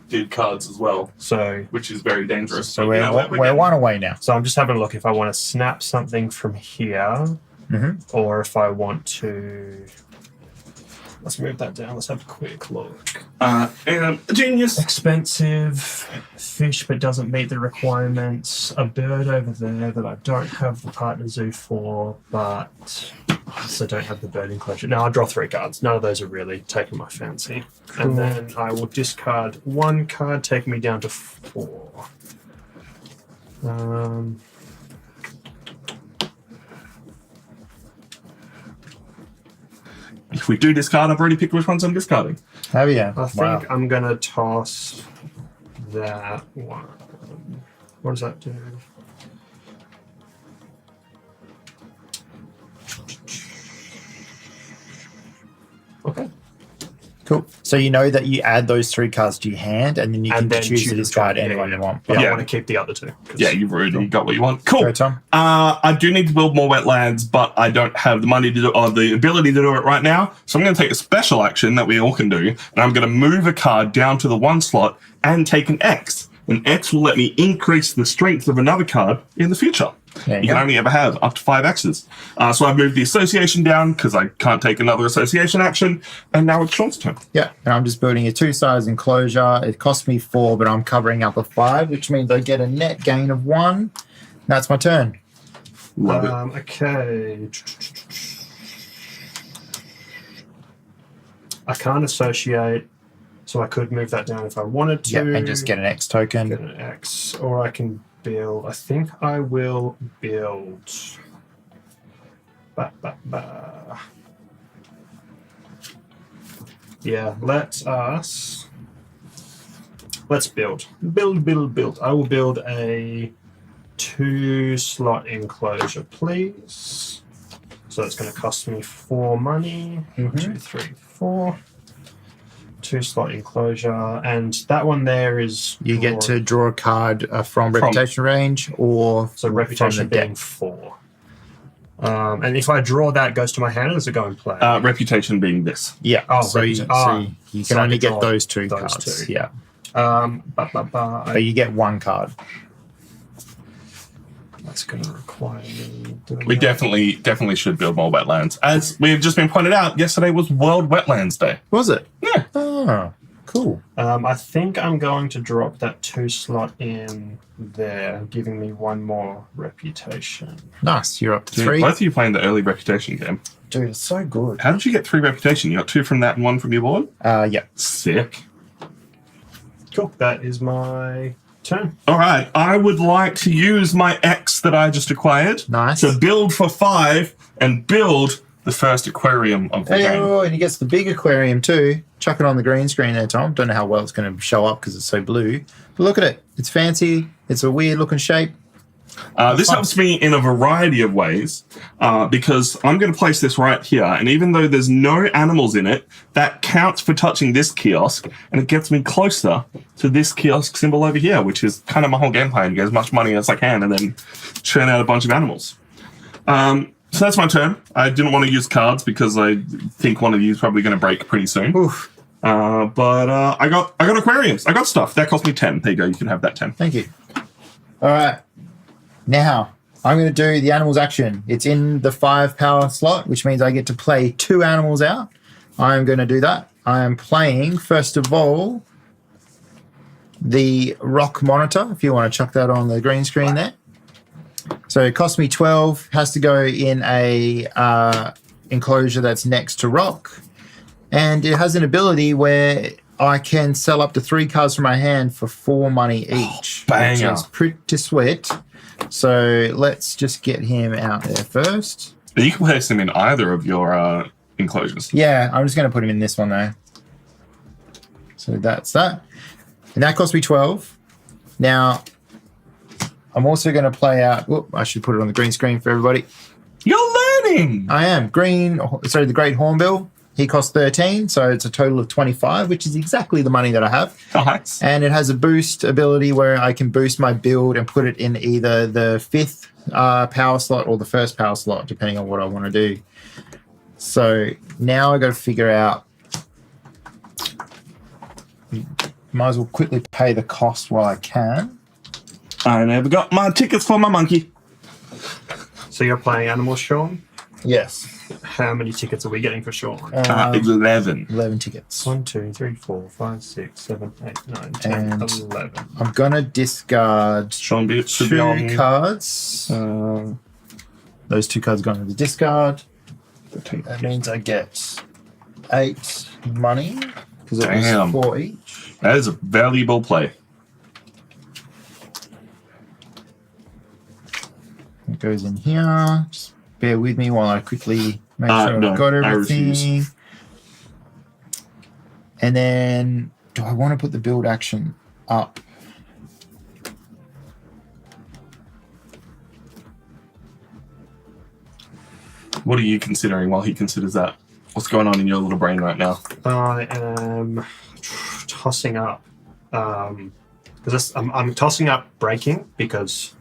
did cards as well, So which is very dangerous. So But, we're one away now. I'm just having a look if I want to snap something from here, or if I want to... Let's move that down. Let's have a quick look. And a genius. Expensive fish, but doesn't meet the requirements. A bird over there that I don't have the partner zoo for, but I also don't have the bird enclosure. Now I'll draw 3 cards. None of those are really taking my fancy. Cool. And then I will discard 1 card, taking me down to 4. If we do discard, I've already picked which ones I'm discarding. Have you? I think I'm going to toss that one. What does that do? Okay. Cool. So you know that you add those 3 cards to your hand, and then you can choose to discard anyone you want. But Yeah. I want to keep the other 2. Yeah, you've already got what you want. Cool. Go, Tom. I do need to build more wetlands, but I don't have the money to do or the ability to do it right now. So I'm going to take a special action that we all can do, and I'm going to move a card down to the 1 slot and take an X. An X will let me increase the strength of another card in the future. There You can only ever have up to 5 X's. So I've moved the association down because I can't take another association action, and now it's Sean's turn. Yeah, and I'm just building a 2-size enclosure. It cost me 4, but I'm covering up a 5, which means I get a net gain of 1. That's my turn. Love it. Okay. I can't associate, so I could move that down if I wanted to. Yeah, and just get an X token. Get an X, or I can build. I think I will build. Yeah, let's build. Build. I will build a 2-slot enclosure, please. So it's going to cost me 4 money. 1, 2, 3, 4. 2-slot enclosure, and that one there is You get to draw a card from reputation range, or so reputation from the being deck. 4. And if I draw that, it goes to my hand, or does it go in play? Reputation being this. Yeah. Oh, so you can so I only can get draw those 2 those cards. 2. Yeah. But you get 1 card. that's going to require me doing We that. definitely should build more wetlands. As we have just been pointed out, yesterday was World Wetlands Day. Was it? Yeah. Oh, cool. I think I'm going to drop that 2-slot in there, giving me 1 more reputation. Nice. You're up to Dude, 3. both of you playing the early reputation game. Dude, it's so good. How did you get 3 reputation? You got 2 from that and 1 from your board? Yeah. Sick. Cool. That is my turn. All right. I would like to use my X that I just acquired Nice. to build for 5 and build the first aquarium of the game. Oh, and he gets the big aquarium too. Chuck it on the green screen there, Tom. Don't know how well it's going to show up because it's so blue. But look at it. It's fancy. It's a weird looking shape. This helps me in a variety of ways because I'm going to place this right here. And even though there's no animals in it, that counts for touching this kiosk. And it gets me closer to this kiosk symbol over here, which is kind of my whole game plan. Get as much money as I can and then churn out a bunch of animals. So that's my turn. I didn't want to use cards because I think one of you is probably going to break pretty soon. Oof. But I got aquariums. I got stuff. That cost me 10. There you go. You can have that 10. Thank you. All right. Now, I'm going to do the animals action. It's in the 5 power slot, which means I get to play 2 animals out. I'm going to do that. I am playing, first of all, the rock monitor, if you want to chuck that on the green screen there. So it cost me 12, has to go in a enclosure that's next to rock. And it has an ability where I can sell up to 3 cards from my hand for 4 money each. Banger. Which is pretty sweet. So let's just get him out there first. You can place him in either of your enclosures. Yeah, I'm just going to put him in this one though. So that's that. And that cost me 12. Now, I'm also going to play out... Whoop, I should put it on the green screen for everybody. You're learning! I am. The Great Hornbill. He costs 13, so it's a total of 25, which is exactly the money that I have. Nice. And it has a boost ability where I can boost my build and put it in either the 5th power slot or the 1st power slot, depending on what I want to do. So now I got to figure out. Might as well quickly pay the cost while I can. I never got my tickets for my monkey. So you're playing animals, Sean? Yes. How many tickets are we getting for Sean? 11. 11 tickets. 1, 2, 3, 4, 5, 6, 7, 8, 9, 10, And 11. I'm going to discard Sean should be on 2 cards. Those 2 cards going to the discard. That means I get 8 money because it Damn. was 4 each. That is a valuable play. It goes in here. Just bear with me while I quickly make sure No, I've got I everything. refuse. And then, do I want to put the build action up? What are you considering while he considers that? What's going on in your little brain right now? I am tossing up. Because I'm tossing up breaking because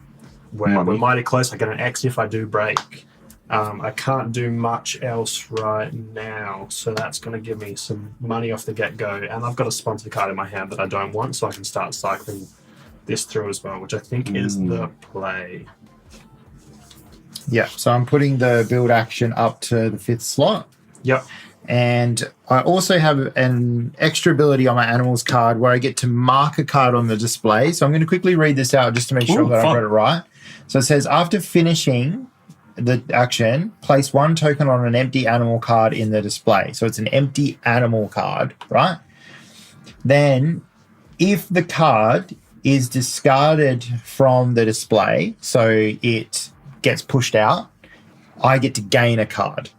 we're mighty close. I get an X if I do break. I can't do much else right now, so that's going to give me some money off the get-go. And I've got a sponsor card in my hand that I don't want, so I can start cycling this through as well, which I think is the play. Yeah, so I'm putting the build action up to the 5th slot. Yep. And I also have an extra ability on my animals card where I get to mark a card on the display. So I'm going to quickly read this out just to make sure that I've got it right. So it says, after finishing the action, place 1 token on an empty animal card in the display. So it's an empty animal card, right? Then if the card is discarded from the display, so it gets pushed out, I get to gain a card.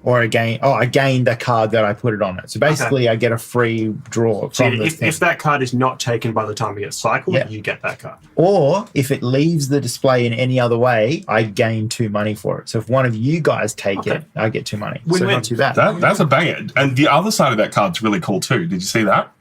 I gained the card that I put it on it. So basically, I get a free draw from the thing. If that card is not taken by the time it gets cycled, you get that card. Or if it leaves the display in any other way, I gain 2 money for it. So if one of you guys take it, I get 2 money. So not too bad. That's a banger. And the other side of that card's really cool too. Did you see that?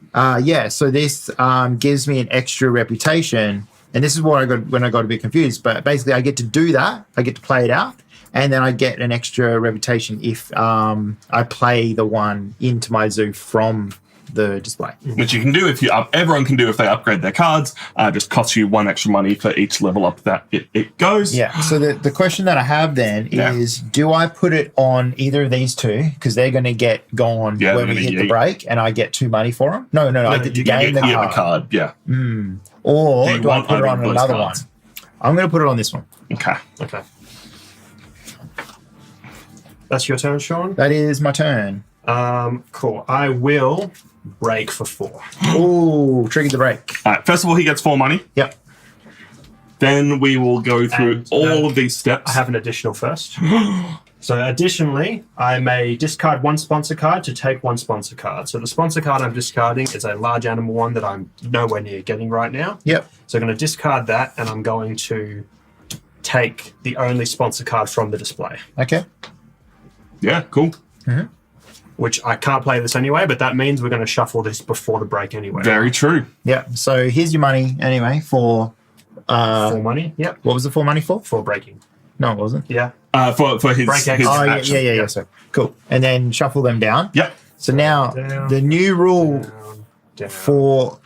Yeah. So this gives me an extra reputation, and this is what I got when I got a bit confused. But basically, I get to do that. I get to play it out. And then I get an extra reputation if I play the one into my zoo from the display. Which you can do if everyone can do if they upgrade their cards. Just costs you 1 extra money for each level up that it goes. Yeah. So the question that I have then is, do I put it on either of these 2? Because they're going to get gone when we hit the break, and I get 2 money for them. No. I get to gain the card. Yeah. Or do I put it on another one? I'm going to put it on this one. Okay. That's your turn, Sean? That is my turn. Cool. I will break for 4. Ooh, triggered the break. All right. First of all, he gets 4 money. Yep. Then we will go through all of these steps. I have an additional first. So additionally, I may discard 1 sponsor card to take 1 sponsor card. So the sponsor card I'm discarding is a large animal one that I'm nowhere near getting right now. Yep. So I'm going to discard that, and I'm going to take the only sponsor card from the display. Okay. Yeah, cool. Which I can't play this anyway, but that means we're going to shuffle this before the break anyway. Very true. Yeah. So here's your money anyway for 4 money. Yep. What was the 4 money for? For breaking. No, it wasn't. Yeah. For his Break action. action. Yeah. So cool. And then shuffle them down. Yep. So now the new rule for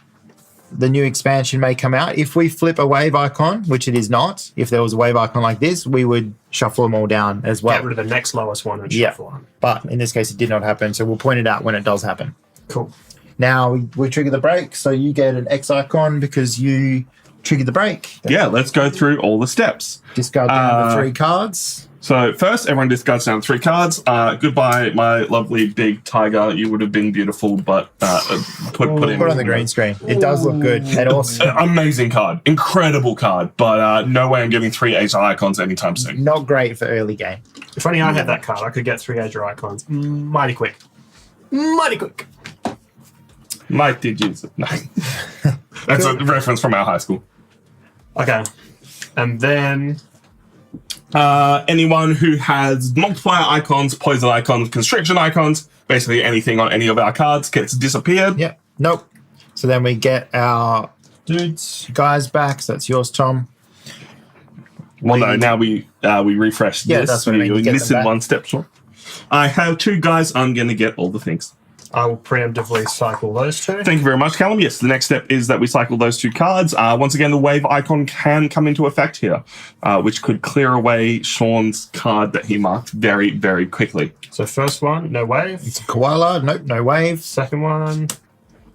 the new expansion may come out. If we flip a wave icon, which it is not, if there was a wave icon like this, we would shuffle them all down as well. Get rid of the next lowest one and shuffle on. But in this case, it did not happen. So we'll point it out when it does happen. Cool. Now we trigger the break. So you get an X icon because you triggered the break. Yeah, let's go through all the steps. Discard down to 3 cards. So first, everyone discards down 3 cards. Goodbye, my lovely big tiger. You would have been beautiful, but put it on the green screen. It does look good. And also, amazing card, incredible card, but no way I'm getting 3 Asia icons anytime soon. not great for early game. If only I had that card, I could get 3 Asia icons mighty quick. Mike, did you? No. That's a reference from our high school. Okay. And then Anyone who has multiplier icons, poison icons, constriction icons, basically anything on any of our cards gets disappeared. Yep. Nope. So then we get our guys back. So that's yours, Tom. Well, no, now we refresh Yeah, this. that's what I mean. You You're get them missing back. one step short. I have 2 guys. I'm going to get all the things. I will preemptively cycle those 2. Thank you very much, Callum. Yes, the next step is that we cycle those 2 cards. Once again, the wave icon can come into effect here, which could clear away Sean's card that he marked very, very quickly. So first one, no wave. It's a koala. Nope. No wave. Second one,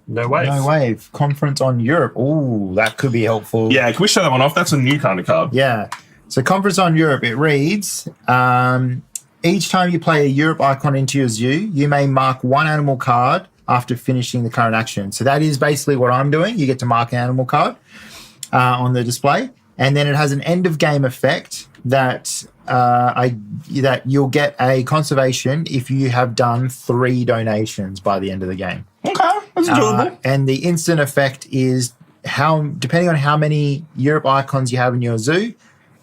no wave. No wave. Conference on Europe. Ooh, that could be helpful. Yeah, can we show that one off? That's a new kind of card. Yeah. So Conference on Europe, it reads, each time you play a Europe icon into your zoo, you may mark 1 animal card after finishing the current action. So that is basically what I'm doing. You get to mark an animal card on the display. And then it has an end of game effect that that you'll get a conservation if you have done 3 donations by the end of the game. Okay, that's doable. And the instant effect is depending on how many Europe icons you have in your zoo,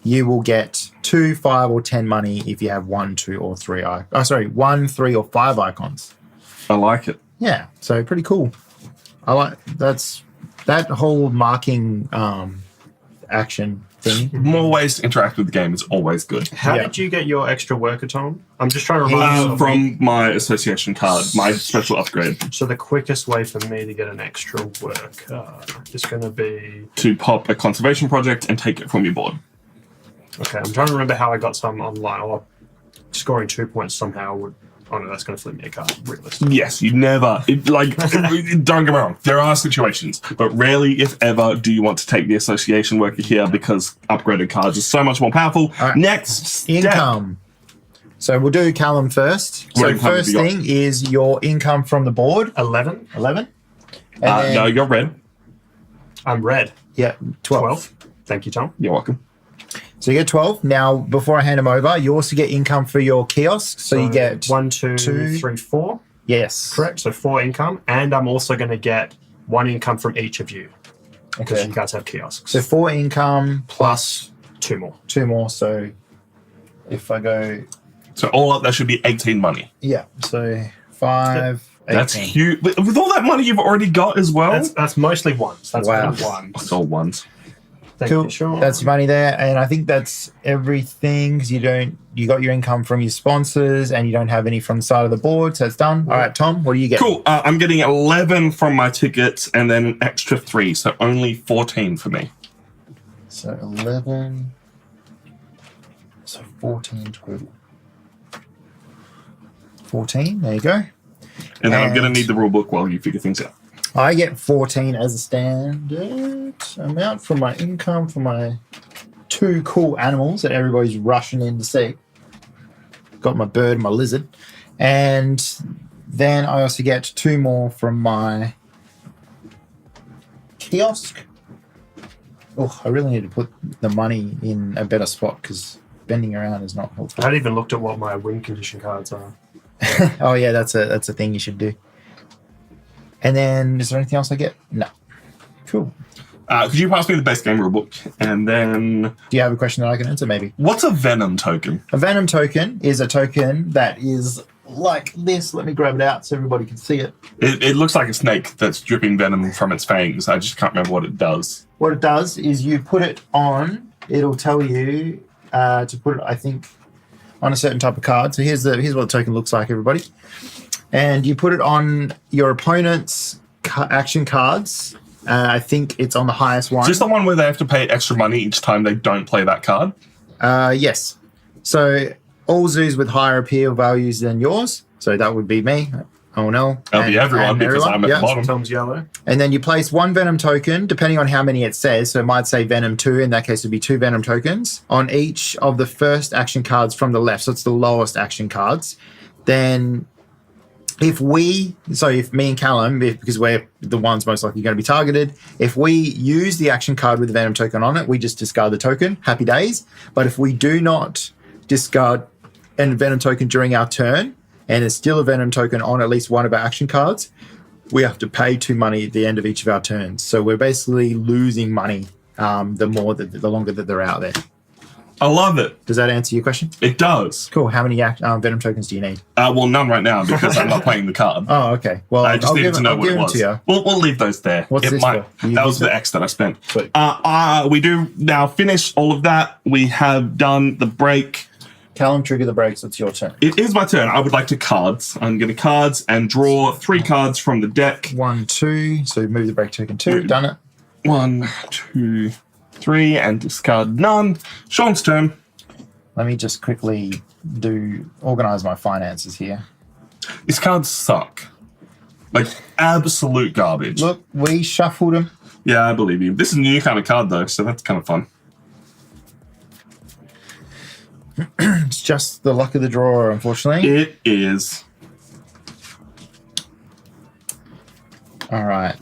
you will get 2, 5, or 10 money if you have 1, 2, or 3. 1, 3, or 5 icons. I like it. Yeah, so pretty cool. I like that whole marking action thing. More ways to interact with the game is always good. How Yeah. did you get your extra worker, Tom? I'm just trying to remember. From my association card, my special upgrade, So the quickest way for me to get an extra worker is going to be... to pop a conservation project and take it from your board. Okay, I'm trying to remember how I got some online. Or scoring 2 points somehow would... Oh no, that's going to flip me a card. Realistic. Yes, you never, don't get me wrong, there are situations, but rarely, if ever, do you want to take the association worker here because upgraded cards are so much more powerful. All right. Next step. Income. So we'll do Callum first. What So income have first you got? thing is your income from the board. 11. 11. And then, No, you're red. I'm red. yeah, 12. 12. Thank you, Tom. You're welcome. So you get 12. Now, before I hand them over, you also get income for your kiosk. So you get 1, 2, 3, 4. Yes. Correct. So 4 income. And I'm also going to get 1 income from each of you. Because Okay. you guys have kiosks. So 4 income Plus 2 more. 2 more. So if I go, So all up, that should be 18 money. yeah. So 5. That's 18. huge. With all that money you've already got as well. That's mostly ones. That's Wow. one. It's all ones. Thank Cool. you, Sean. That's your money there, and I think that's everything. 'Cause you got your income from your sponsors, and you don't have any from the side of the board, so it's done. All right, Tom, what do you get? Cool. I'm getting 11 from my tickets and then an extra 3, so only 14 for me. So 11. So 14 total. 14. There you go. And then I'm going to And- need the rule book while you figure things out. I get 14 as a standard amount from my income for my 2 cool animals that everybody's rushing in to see. Got my bird and my lizard. And then I also get 2 more from my kiosk. Oh, I really need to put the money in a better spot because bending around is not I helpful. haven't even looked at what my win condition cards are. Oh yeah, that's a thing you should do. And then is there anything else I get? No. Cool. Could you pass me the base game rule book? And then, Do you have a question that I can answer? Maybe. what's a Venom token? A Venom token is a token that is like this. Let me grab it out so everybody can see it. It looks like a snake that's dripping venom from its fangs. I just can't remember what it does. What it does is you put it on. It'll tell you to put it, I think, on a certain type of card. So here's what the token looks like, everybody. And you put it on your opponent's action cards. I think it's on the highest one. Is this the one where they have to pay extra money each time they don't play that card? Yes. So all zoos with higher appeal values than yours. So that would be me. Oh no. That'll be everyone because I'm at the bottom. Tom's yellow. And then you place 1 Venom token, depending on how many it says. So it might say Venom 2. In that case, it would be 2 Venom tokens on each of the first action cards from the left. So it's the lowest action cards. Then if me and Callum, because we're the ones most likely going to be targeted, if we use the action card with the Venom token on it, we just discard the token. Happy days. But if we do not discard a Venom token during our turn, and it's still a Venom token on at least one of our action cards, we have to pay 2 money at the end of each of our turns. So we're basically losing money the longer that they're out there. I love it. Does that answer your question? It does. Cool. How many Venom tokens do you need? Well, none right now because I'm not playing the card. Oh, okay. Well, I just needed to know what it was. We'll leave those there. What's this for? That was the X that I spent. Sweet. We do now finish all of that. We have done the break. Callum, trigger the breaks. It's your turn. It is my turn. I would like to cards. I'm going to cards and draw 3 cards from the deck. 1, 2. So move the break token 2. Done it. 1, 2, 3, and discard none. Sean's turn. Let me just quickly organize my finances here. These cards suck. Like, absolute garbage. Look, we shuffled them. Yeah, I believe you. This is a new kind of card, though, so that's kind of fun. It's just the luck of the draw, unfortunately. It is. All right.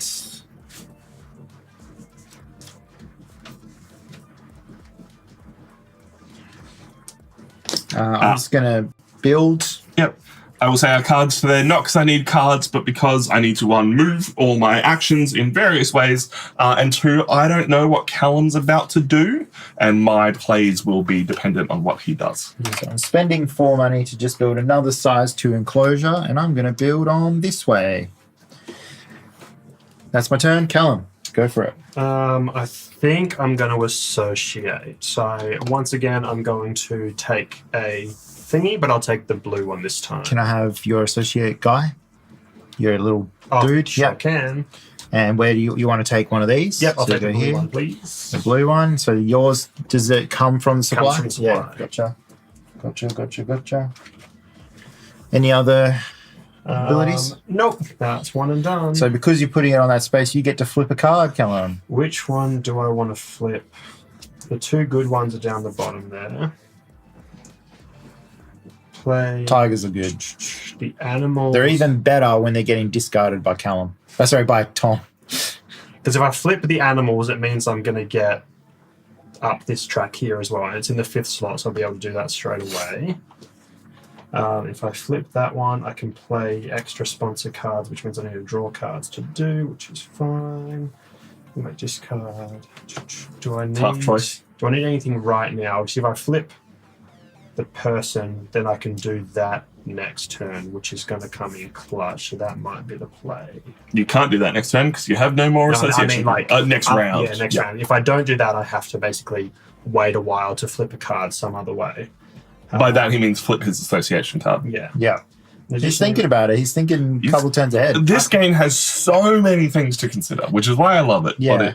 I'm just going to build. Yep. I will say our cards today, not because I need cards, but because I need to, 1, move all my actions in various ways, and 2, I don't know what Callum's about to do, and my plays will be dependent on what he does. So I'm spending 4 money to just build another size 2 enclosure, and I'm going to build on this way. That's my turn. Callum, go for it. I think I'm going to associate. So once again, I'm going to take a thingy, but I'll take the blue one this time. Can I have your associate guy? Your little dude? Sure can. And where do you want to take one of these? Yep, I'll So take the go blue here. one, please. The blue one. So yours, does it come from the supply? Comes from supply. Yeah, gotcha. Any other abilities? Nope, that's one and done. So because you're putting it on that space, you get to flip a card, Callum. Which one do I want to flip? The 2 good ones are down the bottom there. Play Tigers are good. the animals. They're even better when they're getting discarded by Callum. Sorry, by Tom. Because if I flip the animals, it means I'm going to get up this track here as well. And it's in the 5th slot, so I'll be able to do that straight away. If I flip that one, I can play extra sponsor cards, which means I need to draw cards to do, which is fine. I might discard. Do I need... Tough choice. Do I need anything right now? See, if I flip the person, then I can do that next turn, which is going to come in clutch, so that might be the play. You can't do that next turn because you have no more association. I mean, next round. Yeah, next round. If I don't do that, I have to basically wait a while to flip a card some other way. By that, he means flip his association card. Yeah. Yeah. He's thinking about it. He's thinking a couple turns ahead. This game has so many things to consider, which is why I love it. Yeah. But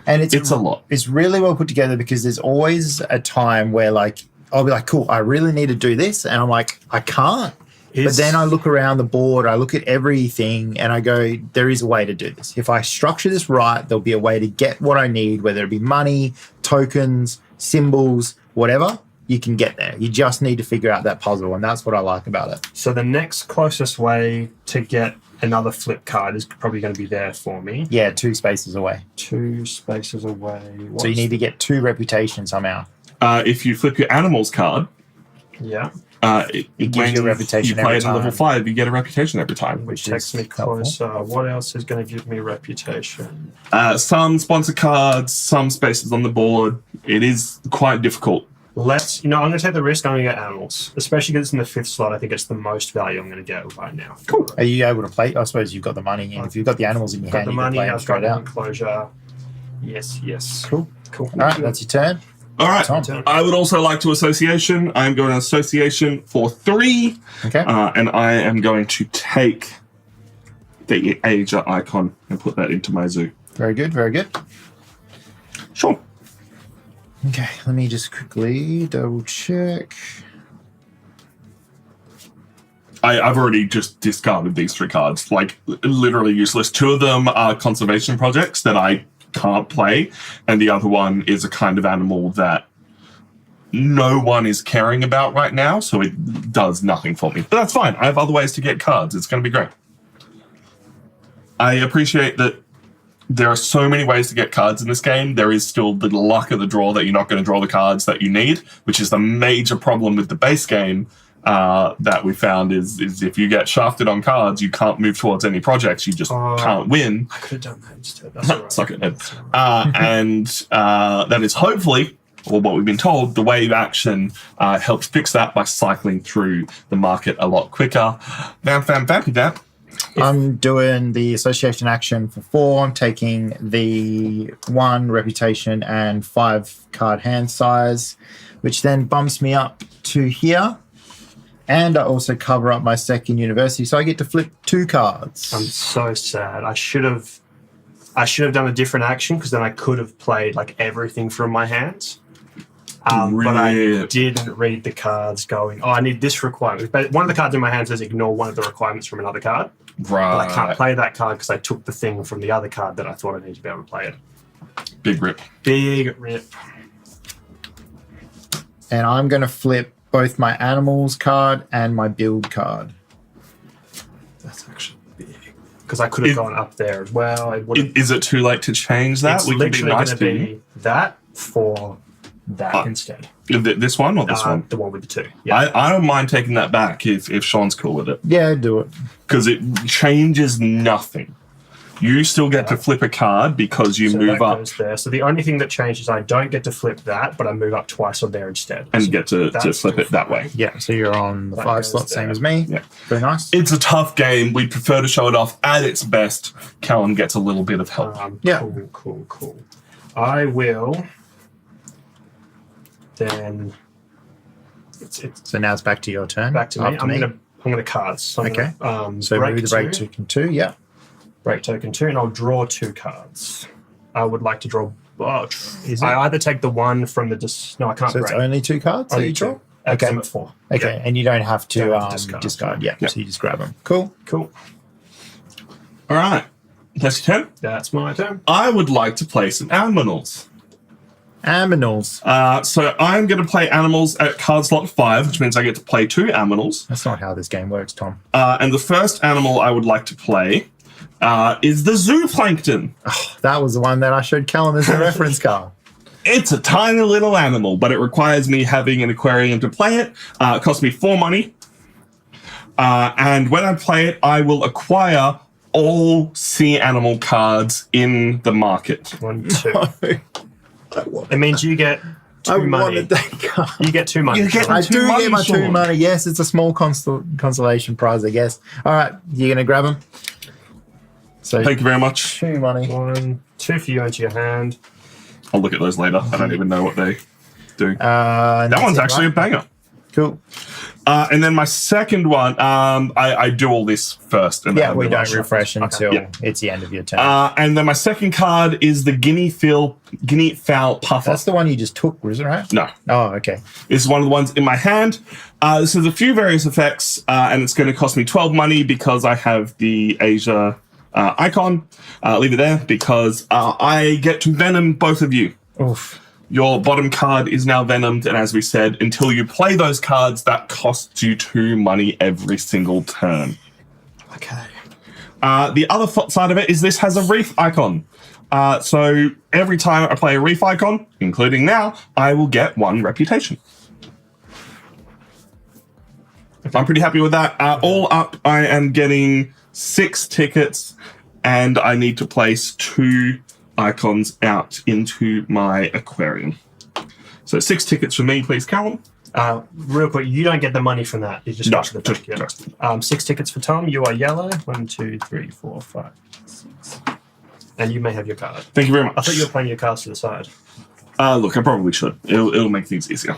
it's a lot. It's really well put together because there's always a time where, like, I'll be like, cool, I really need to do this. And I'm like, I can't. But then I look around the board, I look at everything, and I go, there is a way to do this. If I structure this right, there'll be a way to get what I need, whether it be money, tokens, symbols, whatever. You can get there. You just need to figure out that puzzle, and that's what I like about it. So the next closest way to get another flip card is probably going to be there for me. Yeah, 2 spaces away. 2 spaces away. So you need to get 2 reputation somehow. If you flip your animals card, Yeah. It gives you a reputation you play every it at level time. 5, you get a reputation every time. Which is takes me closer. What else is going to give me reputation? Some sponsor cards, some spaces on the board. It is quite difficult. I'm going to take the risk. I'm going to get animals, especially because it's in the 5th slot. I think it's the most value I'm going to get right now. Cool. Are you able to play? I suppose you've got the money, and if you've got the animals in your I've got hand, the you can money. play them I've got straight the out. enclosure. Yes. Cool. Cool. All right, that's your turn. All right. Tom. I would also like to association. I'm going to association for 3. Okay. And I am going to take the Asia icon and put that into my zoo. Very good. Very good. Sure. Okay, let me just quickly double check. I've already just discarded these 3 cards. Like, literally useless. 2 of them are conservation projects that I can't play, and the other one is a kind of animal that no one is caring about right now, so it does nothing for me. But that's fine. I have other ways to get cards. It's going to be great. I appreciate that there are so many ways to get cards in this game. There is still the luck of the draw that you're not going to draw the cards that you need, which is the major problem with the base game that we found is if you get shafted on cards, you can't move towards any projects. You just can't win. I could have done that instead. That's all right. Suck it, Ed. And that is hopefully or what we've been told, the wave action helps fix that by cycling through the market a lot quicker. Vamp. I'm doing the association action for 4. I'm taking the 1 reputation and 5 card hand size, which then bumps me up to here. And I also cover up my second university, so I get to flip 2 cards. I'm so sad. I should have done a different action because then I could have played like everything from my hands. But I didn't read the cards going, I need this requirement. But one of the cards in my hand says ignore one of the requirements from another card. Right. But I can't play that card because I took the thing from the other card that I thought I needed to be able to play it. Big rip. Big rip. And I'm going to flip both my animals card and my build card. That's actually big. Because I could have gone up there as well. Is it too late to change that? It's literally going to be that for that instead. This one or this one? The one with the 2. Yeah. I don't mind taking that back if Sean's cool with it. Yeah, do it. Because it changes nothing. You still get to flip a card because you move that up. Goes there. So the only thing that changes, I don't get to flip that, but I move up twice on there instead. And so get to flip it that way. Yeah, so you're on the 5 slot, same as me. Yeah. Very nice. It's a tough game. We prefer to show it off at its best. Callum gets a little bit of help. Yeah. Cool. I will then... It's So now it's back to your turn. back to me. After I'm gonna cards. So I'm Okay. gonna, So move the break token 2, yeah. break token 2, and I'll draw 2 cards. I would like to draw. Is it? I either take the one from the no, I can't. So it's break. only 2 cards that Only you draw? 2. Okay. Okay. I'm at 4. Okay, Yeah. and you don't have to, Don't have to discard. Yeah, Yeah. so you just grab them. Cool. Cool. All right. That's your turn. That's my turn. I would like to play some animals. Aminals. So I'm going to play animals at card slot 5, which means I get to play 2 animals. That's not how this game works, Tom. And the first animal I would like to play is the zooplankton. That was the one that I showed Callum as a reference card. It's a tiny little animal, but it requires me having an aquarium to play it. It costs me 4 money. And when I play it, I will acquire all sea animal cards in the market. 1, 2. It means you get 2 I money. wanted that card. You get 2 money. You get I 2 do money, get my 2 Sean. money. Yes, it's a small consolation prize, I guess. All right, you're going to grab them? So Thank you very much. 2 money. 1, 2 for you into your hand. I'll look at those later. I don't even know what they do. That That one's actually a banger. Cool. And then my second one, I do all this first. And Yeah, then we I don't shuffle. refresh until Yeah. it's the end of your turn. And then my second card is the guinea fowl puffer. That's the one you just took, was it right? No, Oh, okay. this is one of the ones in my hand. This has a few various effects, and it's going to cost me 12 money because I have the Asia icon. Leave it there because I get to venom both of you. Oof. Your bottom card is now venomed, and as we said, until you play those cards, that costs you 2 money every single turn. Okay. The other side of it is this has a reef icon. So every time I play a reef icon, including now, I will get 1 reputation. I'm pretty happy with that. All up, I am getting 6 tickets, and I need to place 2 icons out into my aquarium. So 6 tickets for me, please, Callum. Real quick, you don't get the money from that. You just No, go to the bank. Yeah. 6 tickets for Tom. You are yellow. 1, 2, 3, 4, 5, 6. And you may have your card. Thank you very much. I thought you were playing your cards to the side. Look, I probably should. It'll make things easier.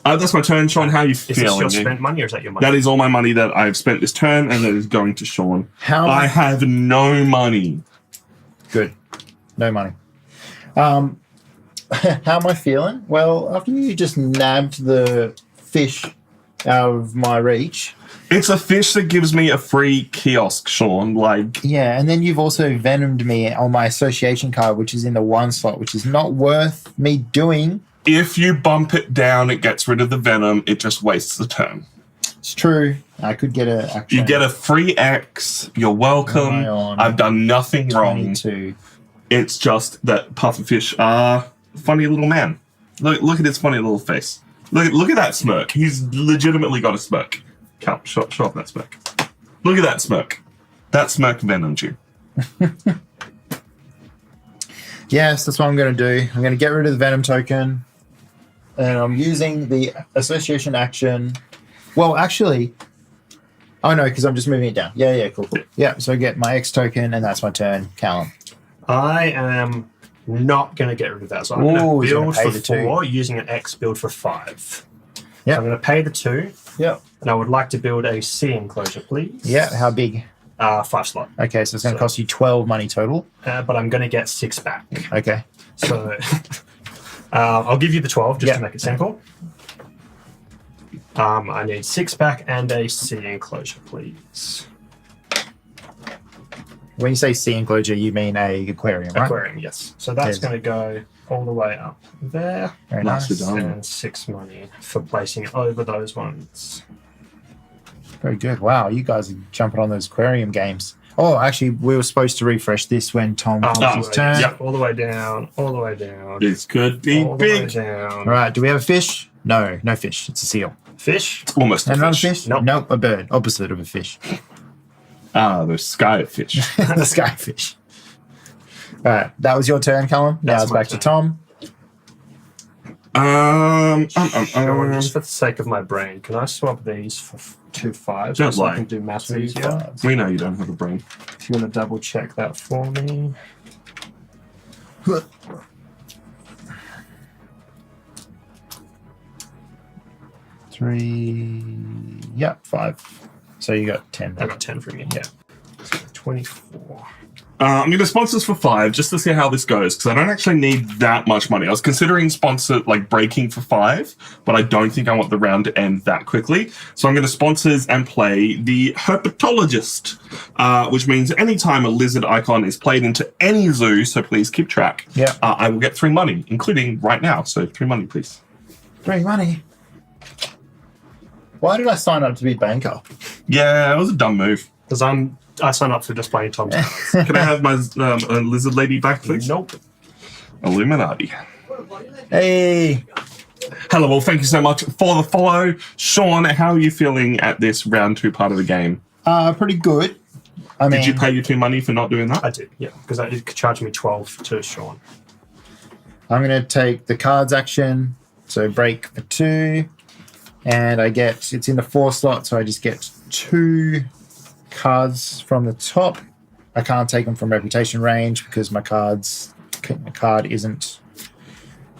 That's my turn, Sean. How are you Is this feeling? your spent money or is that your money? That is all my money that I've spent this turn, and that is going to Sean. I have no money. Good. No money. How am I feeling? Well, after you just nabbed the fish out of my reach. It's a fish that gives me a free kiosk, Sean. Like, Yeah, and then you've also venomed me on my association card, which is in the 1 slot, which is not worth me doing. if you bump it down, it gets rid of the venom. It just wastes the turn. It's true. I could get a action. You get a free X. You're welcome. Am I on I've done nothing wrong. 22. It's just that pufferfish are a funny little man. Look at his funny little face. Look at that smirk. He's legitimately got a smirk. Come, show off that smirk. Look at that smirk. That smirk venomed you. Yes, that's what I'm going to do. I'm going to get rid of the venom token. And I'm using the association action. Well, actually, oh no, because I'm just moving it down. Yeah, cool. Yeah, so I get my X token, and that's my turn. Callum. I am not going to get rid of that. So I'm Ooh, going he's to gonna build pay for the 2. 4 using an X build for 5. Yep. So I'm going to pay the 2, Yep. and I would like to build a C enclosure, please. Yeah, how big? 5 slot. Okay, so it's going to cost you 12 money total. But I'm going to get 6 back. Okay. So I'll give you the 12 just to make it simple. I need 6 back and a C enclosure, please. When you say sea enclosure, you mean a aquarium, right? Aquarium, yes. So that's going to go all the way up there. Very nice. And 6 money for placing it over those ones. Very good. Wow, you guys are jumping on those aquarium games. Oh, actually, we were supposed to refresh this when Tom finished his turn. Yeah, all the way down, all the way down. This could be all the way big. down. All right, do we have a fish? No, no fish. It's a seal. Fish? Almost a And another fish. fish? Nope. Nope, a bird. Opposite of a fish. The sky fish. The skyfish. All right, that was your turn, Callum. Now That's it's my back to turn. Tom. Sure, just for the sake of my brain, can I swap these for 2 5s Don't so I lie. can do math 2 easier? 5s. We know you don't have a brain. If you want to double check that for me. Three. Yeah, 5. So you got 10. I got 10 from you, yeah. So 24. I'm going to sponsor this for 5 just to see how this goes because I don't actually need that much money. I was considering sponsor like breaking for 5, but I don't think I want the round to end that quickly. So I'm going to sponsors and play the Herpetologist, which means anytime a lizard icon is played into any zoo, so please keep track. Yeah. I will get 3 money, including right now. So 3 money, please. 3 money. Why did I sign up to be banker? Yeah, it was a dumb move. Because I signed up for just playing Tom's cards. Can I have my lizard lady back, please? Nope. Illuminati. Hey. Hello, well, thank you so much for the follow. Sean, how are you feeling at this round 2 part of the game? Pretty good. I mean, Did you pay your 2 money for not doing that? I did, yeah. Because it charged me 12 to Sean. I'm going to take the cards action. So break for 2. And I get, it's in the 4 slot, so I just get 2 cards from the top. I can't take them from reputation range because my card isn't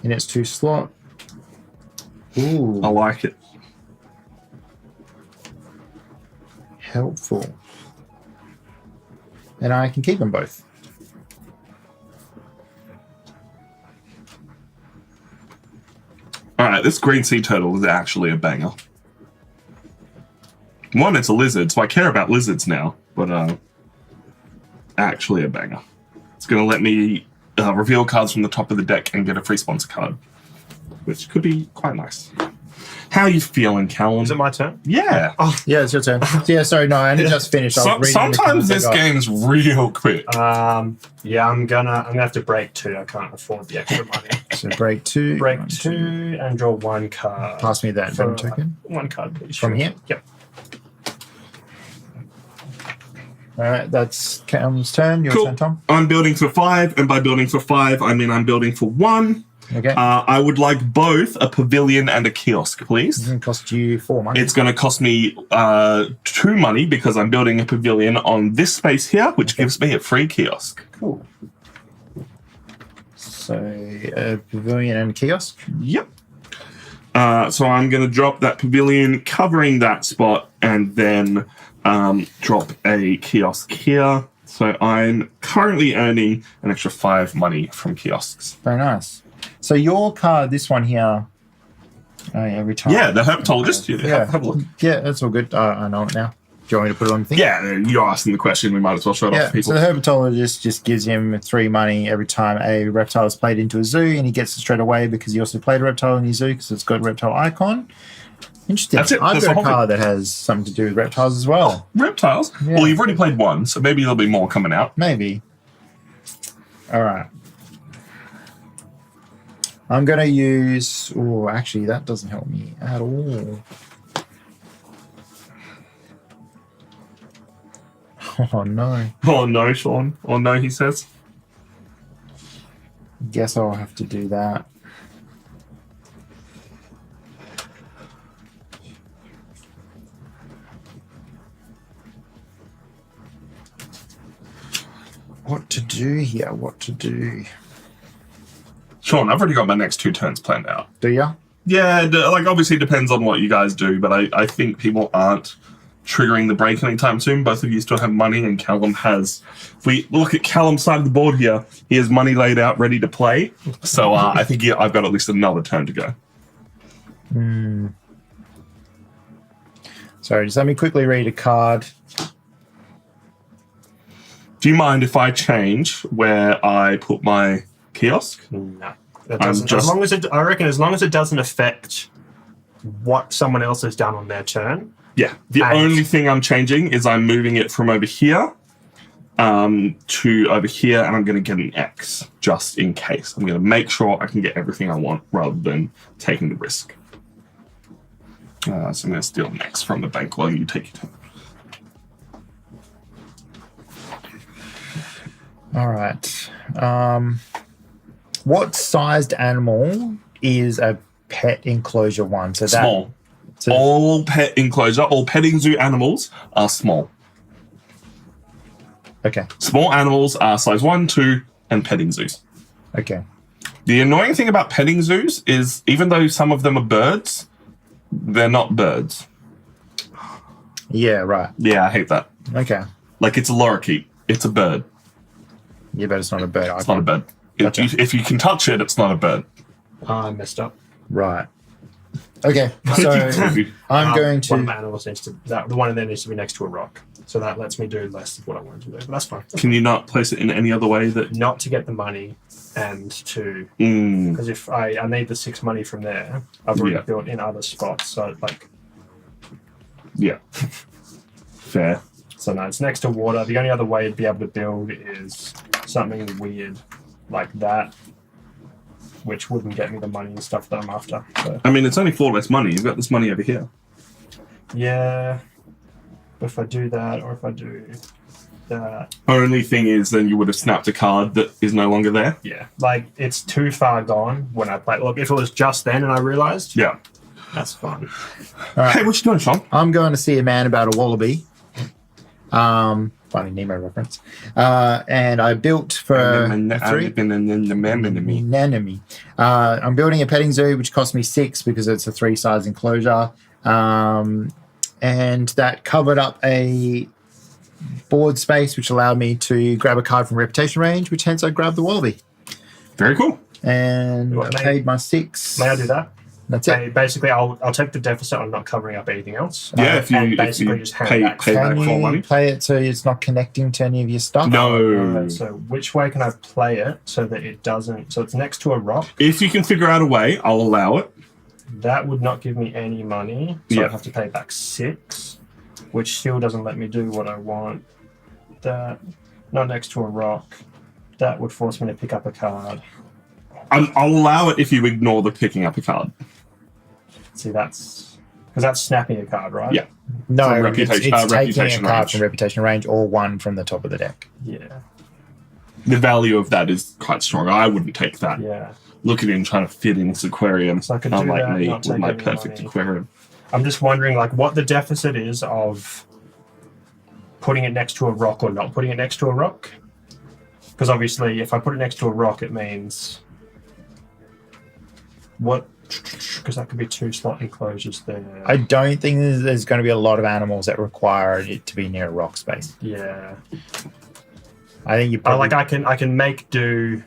in its 2 slot. Ooh, I like it. helpful. And I can keep them both. All right, this green sea turtle is actually a banger. One, it's a lizard, so I care about lizards now, but actually a banger. It's going to let me reveal cards from the top of the deck and get a free sponsor card, which could be quite nice. How are you feeling, Callum? Is it my turn? Yeah. Yeah, it's your turn. Yeah, sorry, no, I only just finished. I was reading the Sometimes cards I this got. game's real quick. Yeah, I'm gonna have to break 2. I can't afford the extra money. So break 2. Break 1, 2 and draw 1 card. Pass me that for venom token. 1 card, please. From Sure. here? Yep. All right, that's Cam's turn. Your Cool. turn, Tom. I'm building for 5, and by building for 5, I mean I'm building for 1. Okay. I would like both a pavilion and a kiosk, please. It's going to cost you 4 money. It's going to cost me 2 money because I'm building a pavilion on this space here, which gives me a free kiosk. Cool. So a pavilion and a kiosk. Yep. So I'm going to drop that pavilion covering that spot and then drop a kiosk here. So I'm currently earning an extra 5 money from kiosks. Very nice. So your card, this one here. Oh yeah, retire. Yeah, the herpetologist. Yeah. Have a look. Yeah, that's all good. I know it now. Do you want me to put it on the thing? Yeah, you're asking the question. We might as well show it off Yeah, to people. so the herpetologist just gives him 3 money every time a reptile is played into a zoo, and he gets it straight away because he also played a reptile in his zoo because it's got a reptile icon. Interesting. That's it. I've That's got the a whole card that has something to do with reptiles as well. Reptiles? Yeah. Well, you've already played 1, so maybe there'll be more coming out. Maybe. All right. I'm going to use... Oh, actually, that doesn't help me at all. Oh, no. Oh no, Sean. Oh no, he says. Guess I'll have to do that. what to do here. What to do? Sean, I've already got my next 2 turns planned out. Do ya? Yeah, like obviously it depends on what you guys do, but I think people aren't triggering the break anytime soon. Both of you still have money, and Callum has. If we look at Callum's side of the board here, he has money laid out ready to play. So I think I've got at least another turn to go. Sorry, just let me quickly read a card. Do you mind if I change where I put my kiosk? No, that doesn't. I reckon as long as it doesn't affect what someone else has done on their turn. Yeah. The only thing I'm changing is I'm moving it from over here to over here, and I'm going to get an X just in case. I'm going to make sure I can get everything I want rather than taking the risk. So I'm going to steal an X from the bank while you take your turn. All right. What sized animal is a pet enclosure one? So Small. All pet enclosure, all petting zoo animals are small. Okay. Small animals are size 1, 2, and petting zoos. Okay. The annoying thing about petting zoos is even though some of them are birds, they're not birds. Yeah, right. Yeah, I hate that. Okay. Like it's a lorikeet. It's a bird. Yeah, but it's not a bird. It's not a bird. Gotcha. If you can touch it, it's not a bird. I messed up. Right. Okay, so I'm going to... One of my animals needs to... the one in there needs to be next to a rock. So that lets me do less of what I wanted to do. But that's fine. Can you not place it in any other way that... Not to get the money and to... Mm. Because if I need the 6 money from there, I've already built in other spots. So, like... Yeah. Fair. So, no, it's next to water. The only other way to be able to build is something weird like that, which wouldn't get me the money and stuff that I'm after. So. I mean, it's only 4 less money. You've got this money over here. Yeah. If I do that, or if I do that... Only thing is, then you would have snapped a card that is no longer there. Yeah. Like, it's too far gone when I play. Look, if it was just then and I realised... Yeah. That's fun. All right. Hey, what you doing, Sean? I'm going to see a man about a wallaby. Funny Nemo reference. And I built for three. Nanami. I'm building a petting zoo, which cost me 6 because it's a 3-size enclosure. And that covered up a board space, which allowed me to grab a card from reputation range, which hence I grabbed the wallaby. Very cool. And I paid my 6. May I do that? That's it. Basically, I'll take the deficit on not covering up anything else. Yeah, if you just hand pay back. back Can full you money. play it so it's not connecting to any of your stuff? No. So which way can I play it so that it doesn't... So it's next to a rock. If you can figure out a way, I'll allow it. That would not give me any money. So I have to pay back 6, which still doesn't let me do what I want. That, not next to a rock. That would force me to pick up a card. I'll allow it if you ignore the picking up a card. See, that's... Because that's snapping a card, right? Yeah. No, From it's taking reputation a card range. from reputation range or one from the top of the deck. Yeah. The value of that is quite strong. I wouldn't take that. Yeah. Look at him trying to fit in this aquarium. So I could do unlike that, me not with take my any perfect money. aquarium. I'm just wondering, like, what the deficit is of putting it next to a rock or not putting it next to a rock. Because obviously, if I put it next to a rock, it means... What... Because that could be 2 slot enclosures there. I don't think there's going to be a lot of animals that require it to be near a rock space. Yeah. I think you probably... I can make do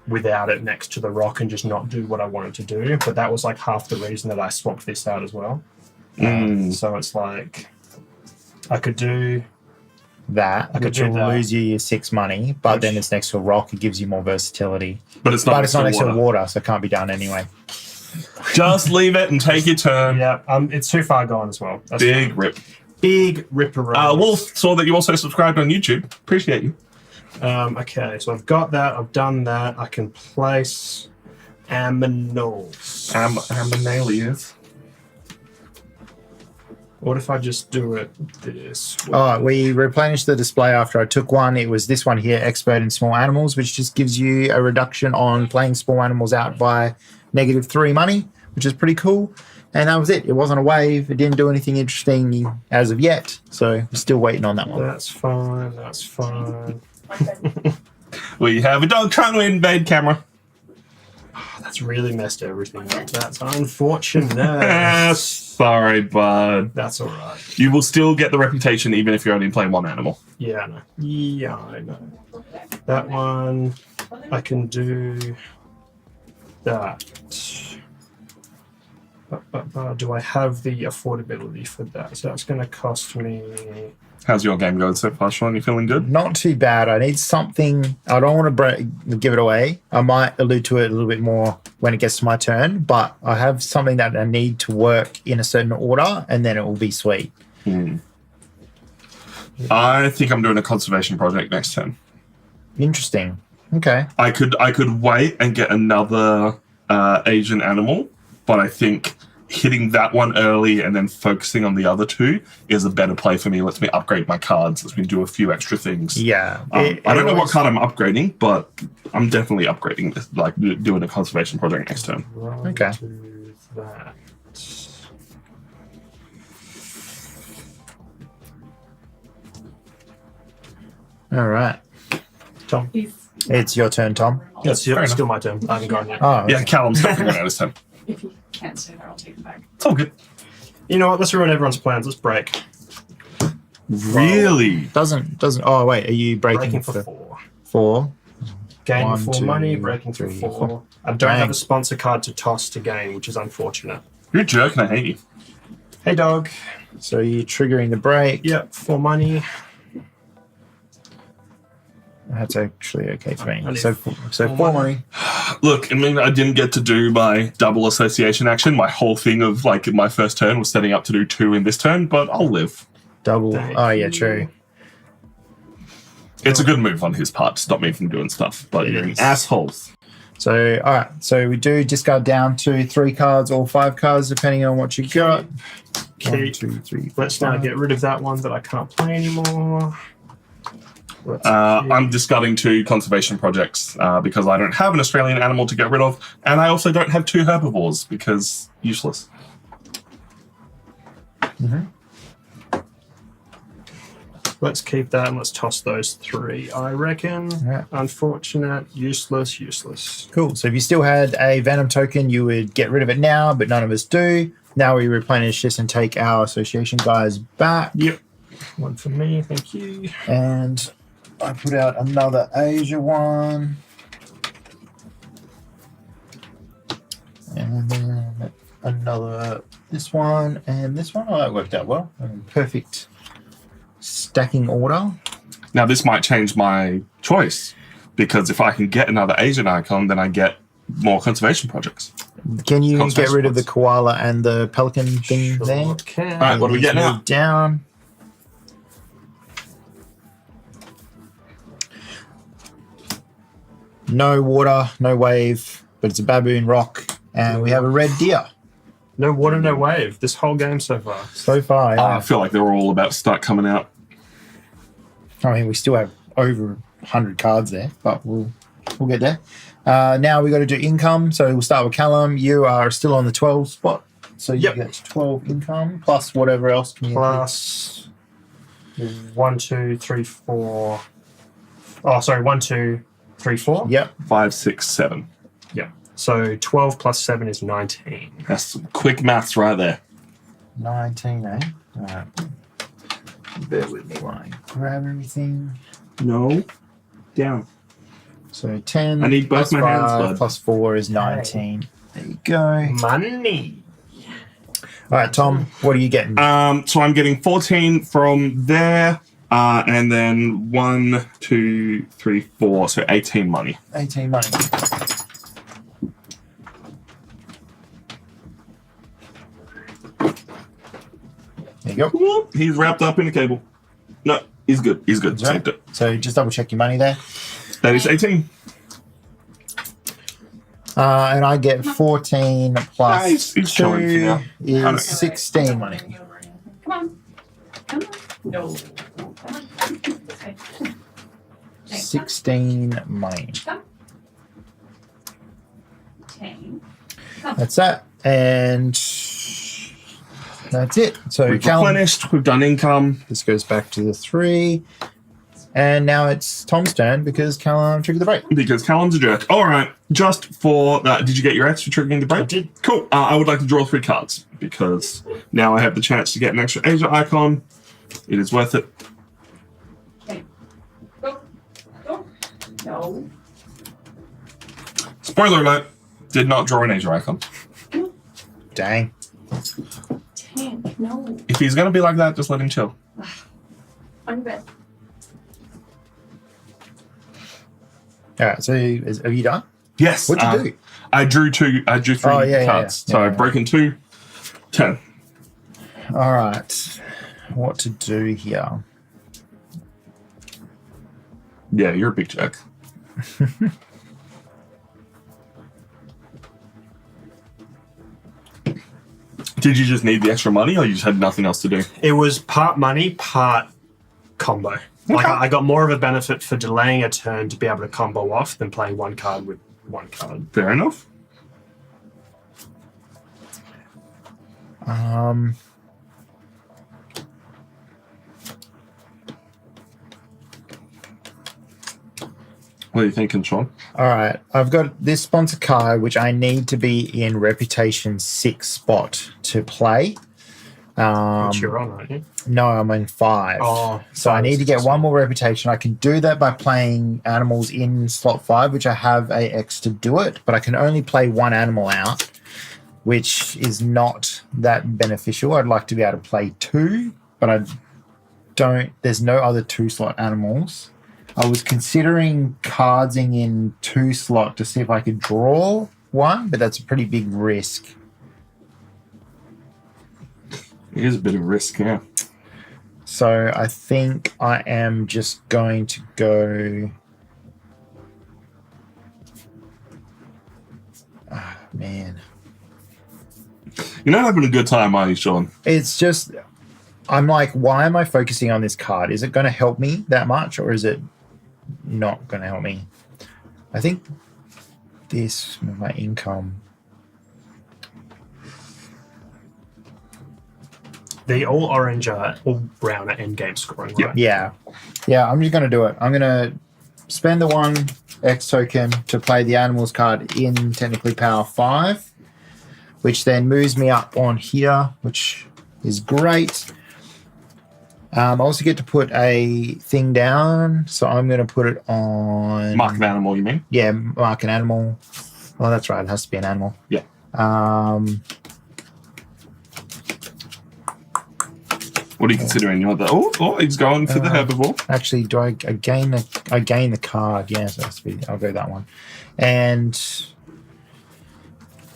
without it next to the rock and just not do what I wanted to do. But that was like half the reason that I swapped this out as well. So it's like... I could do... that, which will lose you your 6 money, but then it's next to a rock. It gives you more versatility. But it's not next to water, so it can't be done anyway. Just leave it and take your turn. Yeah, it's too far gone as well. That's Big fine. rip. Big rip around. Wolf saw that you also subscribed on YouTube. Appreciate you. Okay, so I've got that. I've done that. I can place aminals. Aminalias. What if I just do it this way? Oh, we replenished the display after I took one. It was this one here, Expert in Small Animals, which just gives you a reduction on playing small animals out by -3 money, which is pretty cool. And that was it. It wasn't a wave. It didn't do anything interesting as of yet. So we're still waiting on that one. That's fine. That's fine. We have a dog trying to invade camera. That's really messed everything up. That's unfortunate. Sorry, bud. That's all right. You will still get the reputation even if you're only playing one animal. Yeah, I know. Yeah, I know. That one, I can do that. Do I have the affordability for that? So that's going to cost me... How's your game going so far, Sean? You feeling good? Not too bad. I need something. I don't want to give it away. I might allude to it a little bit more when it gets to my turn, but I have something that I need to work in a certain order, and then it will be sweet. I think I'm doing a conservation project next turn. Interesting. Okay. I could wait and get another Asian animal, but I think hitting that one early and then focusing on the other two is a better play for me. Lets me upgrade my cards. Lets me do a few extra things. Yeah. I don't know what card I'm upgrading, but I'm definitely upgrading this, like doing a conservation project next turn. Okay. Do that. All right. Tom. It's your turn, Tom. It's still my turn. I haven't gone yet. Oh, Yeah, Callum's not figuring out his turn. If you can't stay there, I'll take them back. It's all good. You know what? Let's ruin everyone's plans. Let's break. Really? Doesn't. Oh wait, are you breaking, Breaking for 4. 4? Gaining 1, 4 2, money, breaking for 3, 4. 4. I don't Dang. have a sponsor card to toss to gain, which is unfortunate. You're a jerk and I hate you. Hey, dog. So you're triggering the break. Yep, 4 money. That's actually okay for I me. need So 4 money. Look, I mean, I didn't get to do my double association action. My whole thing of like my first turn was setting up to do 2 in this turn, but I'll live. Double. Thank Oh yeah, you. true. It's a good move on his part to stop me from doing stuff, but It you're is. assholes. So all right. So we do discard down to 3 cards or 5 cards depending on what you got. 1, Okay. 2, 3. Let's now get rid of that one that I can't play anymore. Let's I'm discarding 2 conservation projects because I don't have an Australian animal to get rid of, and I also don't have 2 herbivores because useless. Let's keep that and let's toss those 3. I reckon. Yeah. Unfortunate, useless, useless. Cool. So if you still had a Venom token, you would get rid of it now, but none of us do. Now we replenish this and take our association guys back. Yep. 1 for me, thank you. And I put out another Asia one. And then another this one and this one. Oh, that worked out well. Perfect stacking order. Now, this might change my choice because if I can get another Asian icon, then I get more conservation projects. Can you get Conservation rid of the points. koala and the pelican thing Sure there? can. All right, what do we get now? Move down. No water, no wave, but it's a baboon rock, and we have a red deer. No water, no wave. This whole game so far. So far, yeah. I feel like they're all about to start coming out. I mean, we still have over 100 cards there, but we'll get there. Now we got to do income. So we'll start with Callum. You are still on the 12 spot, so you Yep. get 12 income plus whatever else. Can you Plus 1, 2, 3, 4. Oh, sorry, 1, 2, 3, 4. Yep. 5, 6, 7. Yeah. So 12 plus 7 is 19. That's some quick maths right there. 19, eh? All right. Bear with me while I grab everything. No. Down. So 10 I need both plus my hands, 5 bud. plus 4 is 19. There you go. Money. All right, Tom, what are you getting? So I'm getting 14 from there, and then 1, 2, 3, 4, so 18 money. 18 money. There you go. Whoop, he's wrapped up in a cable. No, he's good. He's good. Right. Saved it. So just double check your money there. That is 18. And I get 14 plus Nice. He's showing for now. 2 is 16 money. Come on. Come on. No. Come on. Okay. 16 money. Come. 10. That's that. And that's it. So We've Callum, replenished. We've done income. this goes back to the 3. And now it's Tom's turn because Callum triggered the break. Because Callum's a jerk. All right, just for that, did you get your X for triggering the break? I did. Cool. I would like to draw 3 cards because now I have the chance to get an extra Asia icon. It is worth it. Okay. Go. Go. No. Spoiler alert, did not draw an Asia icon. Dang. Tank. No. If he's going to be like that, just let him chill. On bed. All right, so have you done? Yes. What'd you do? I drew 3 Oh, yeah, cards. yeah. So Yeah, I've broken 2, 10. All right. What to do here? Yeah, you're a big jerk. Did you just need the extra money or you just had nothing else to do? It was part money, part combo. Like Okay. I got more of a benefit for delaying a turn to be able to combo off than playing 1 card with 1 card. Fair enough. What are you thinking, Sean? All right, I've got this sponsor card, which I need to be in Reputation 6 spot to play. Which you're on, aren't you? No, I'm in 5. Oh, So I 5 need to is get just- one more Reputation. I can do that by playing animals in slot 5, which I have AX to do it, but I can only play 1 animal out, which is not that beneficial. I'd like to be able to play 2, but I don't. There's no other 2 slot animals. I was considering cardsing in 2 slot to see if I could draw 1, but that's a pretty big risk. It is a bit of a risk, yeah. So I think I am just going to go. Ah, man. You're not having a good time, are you, Sean? It's just, I'm like, why am I focusing on this card? Is it going to help me that much or is it not going to help me? I think this, my income. The all orange are all brown at end game scoring, right? Yeah. Yeah, I'm just going to do it. I'm going to spend the 1 X token to play the animals card in technically power 5, which then moves me up on here, which is great. I also get to put a thing down, so I'm going to put it on... Mark an animal, you mean? Yeah, mark an animal. Oh, that's right. It has to be an animal. Yeah. What are you considering? You want the... Oh, he's going for the herbivore. Actually, do I gain the card? Yes, it has to be. I'll go that one. And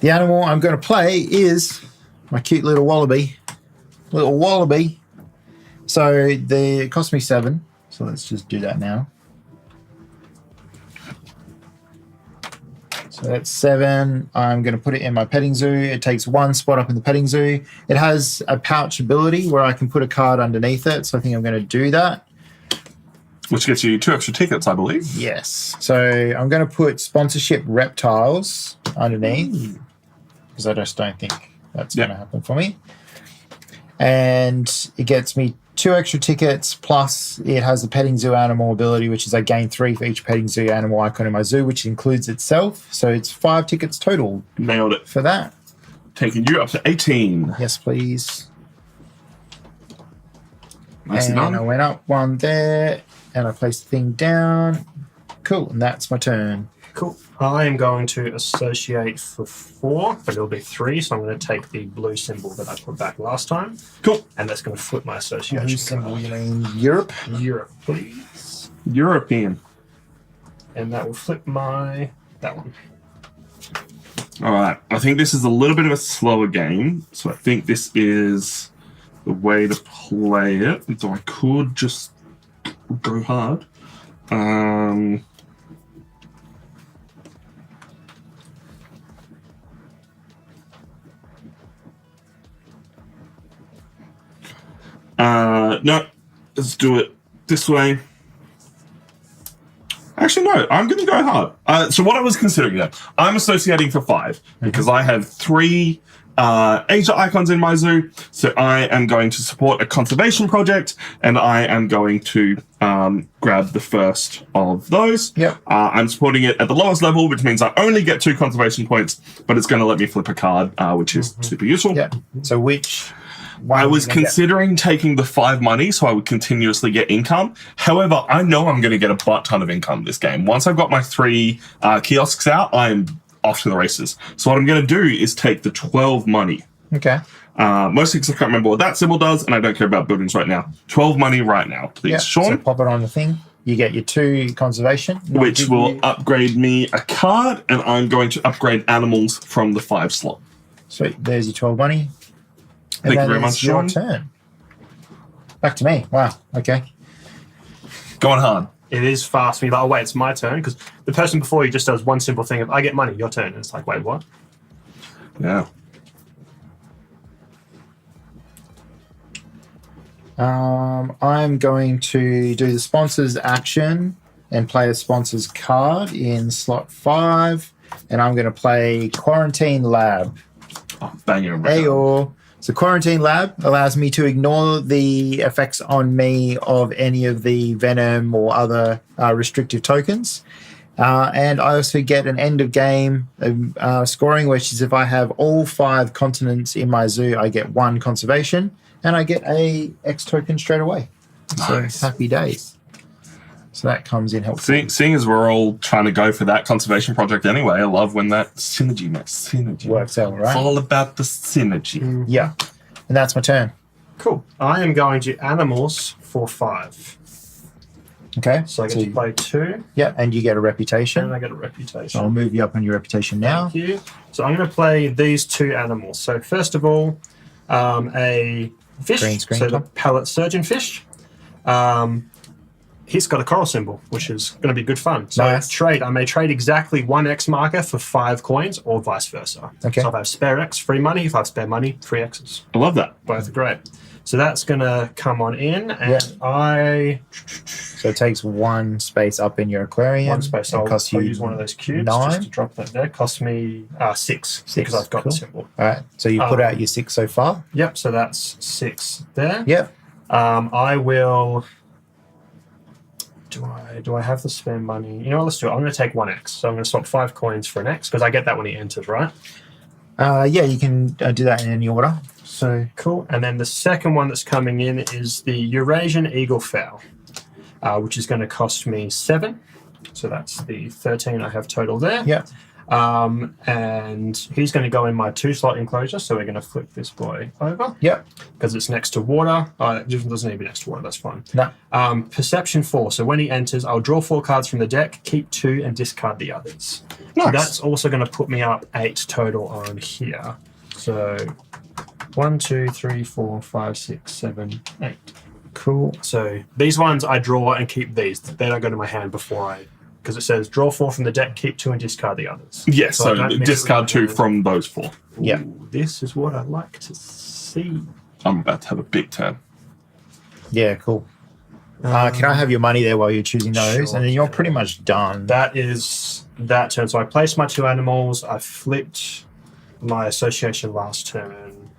the animal I'm going to play is my cute little wallaby. Little wallaby. So it cost me 7. So let's just do that now. So that's 7. I'm going to put it in my petting zoo. It takes 1 spot up in the petting zoo. It has a pouch ability where I can put a card underneath it. So I think I'm going to do that. Which gets you 2 extra tickets, I believe. Yes. So I'm going to put sponsorship reptiles underneath because I just don't think that's going to happen for me. And it gets me 2 extra tickets, plus it has the petting zoo animal ability, which is I gain 3 for each petting zoo animal icon in my zoo, which includes itself. So it's 5 tickets total Nailed it. for that. Taking you up to 18. Yes, please. Nicely And I done. went up 1 there, and I placed the thing down. Cool, and that's my turn. Cool. I am going to associate for 4, but it'll be 3, so I'm going to take the blue symbol that I put back last time, Cool. and that's going to flip my Blue association symbol, card. you mean Europe? Europe, please. European. And that will flip that one. All right. I think this is a little bit of a slower game, so I think this is the way to play it. And so I could just go hard. No, let's do it this way. Actually, no, I'm going to go hard. So what I was considering then, I'm associating for 5 because I have 3 Asia icons in my zoo. So I am going to support a conservation project, and I am going to grab the first of those. Yep. I'm supporting it at the lowest level, which means I only get 2 conservation points, but it's going to let me flip a card, which is super useful. Yeah. So which one I are you was gonna get? considering taking the 5 money so I would continuously get income. However, I know I'm going to get a butt ton of income this game. Once I've got my 3 kiosks out, I'm off to the races. So what I'm going to do is take the 12 money. Okay. Mostly because I can't remember what that symbol does, and I don't care about buildings right now. 12 money right now, please, Yeah. Sean. So pop it on the thing. You get your 2 conservation, Which will upgrade me a card, and I'm going to upgrade animals from the 5 slot. Sweet. There's your 12 money. Thank you very it's much, your Sean. turn. Back to me. Wow. Okay. Going hard. It is fast for me, but oh wait, it's my turn because the person before you just does one simple thing of I get money, your turn. And it's like, wait, what? Yeah. I'm going to do the sponsors action and play a sponsors card in slot 5, and I'm going to play Quarantine Lab. Oh, banging Ayor. So Quarantine Lab allows me to ignore the effects on me of any of the venom or other restrictive tokens. And I also get an end of game scoring, which is if I have all 5 continents in my zoo, I get 1 conservation, and I get a X token straight away. Nice. So happy days. So that comes in helpful. Seeing as we're all trying to go for that conservation project anyway, I love when that synergy Works out, It's right? all about the synergy. Yeah. And that's my turn. Cool. I am going to animals for 5. Okay. So I get to play 2, Yeah, and you get a and reputation. I get a reputation. I'll move you up on your reputation now. Thank you. So I'm going to play these 2 animals. So first of all, a fish. Green screen, So the Tom. pellet surgeon fish. He's got a coral symbol, which is going to be good fun. So Nice. trade. I may trade exactly 1 X marker for 5 coins, or vice versa. Okay. So if I have spare X, free money. If I have spare money, free X's. I love that. Both are great. So that's going to come on in, and Yeah. I So it takes 1 space up in your aquarium. one space. It I'll costs you use one of those cubes 9. just to drop that there. Cost me 6 because I've got Cool. the symbol. All right. So you put out your 6 so far. Yep. So that's 6 there. Yep. I will. Do I have the spare money? You know what? Let's do it. I'm going to take 1 X. So I'm going to swap 5 coins for an X because I get that when he enters, right? Yeah, you can do that in any order. So cool. And then the second one that's coming in is the Eurasian Eagle Fowl, which is going to cost me 7. So that's the 13 I have total there. Yep. And he's going to go in my 2-slot enclosure. So we're going to flip this boy over Yep. because it's next to water. It doesn't need to be next to water. That's fine. No. Perception 4. So when he enters, I'll draw 4 cards from the deck, keep 2, and discard the others. So Nice. that's also going to put me up 8 total on here. So 1, 2, 3, 4, 5, 6, 7, 8. Cool. So these ones I draw and keep these. They don't go to my hand before because it says draw 4 from the deck, keep 2, and discard the others. Yes, So I so don't mix it discard with 2 my- from those 4. Yeah. Ooh, this is what I like to see. I'm about to have a big turn. Yeah, cool. Can I have your money there while you're choosing those? Sure. And then you're pretty much done. That is that turn. So I placed my 2 animals. I flipped my association last turn.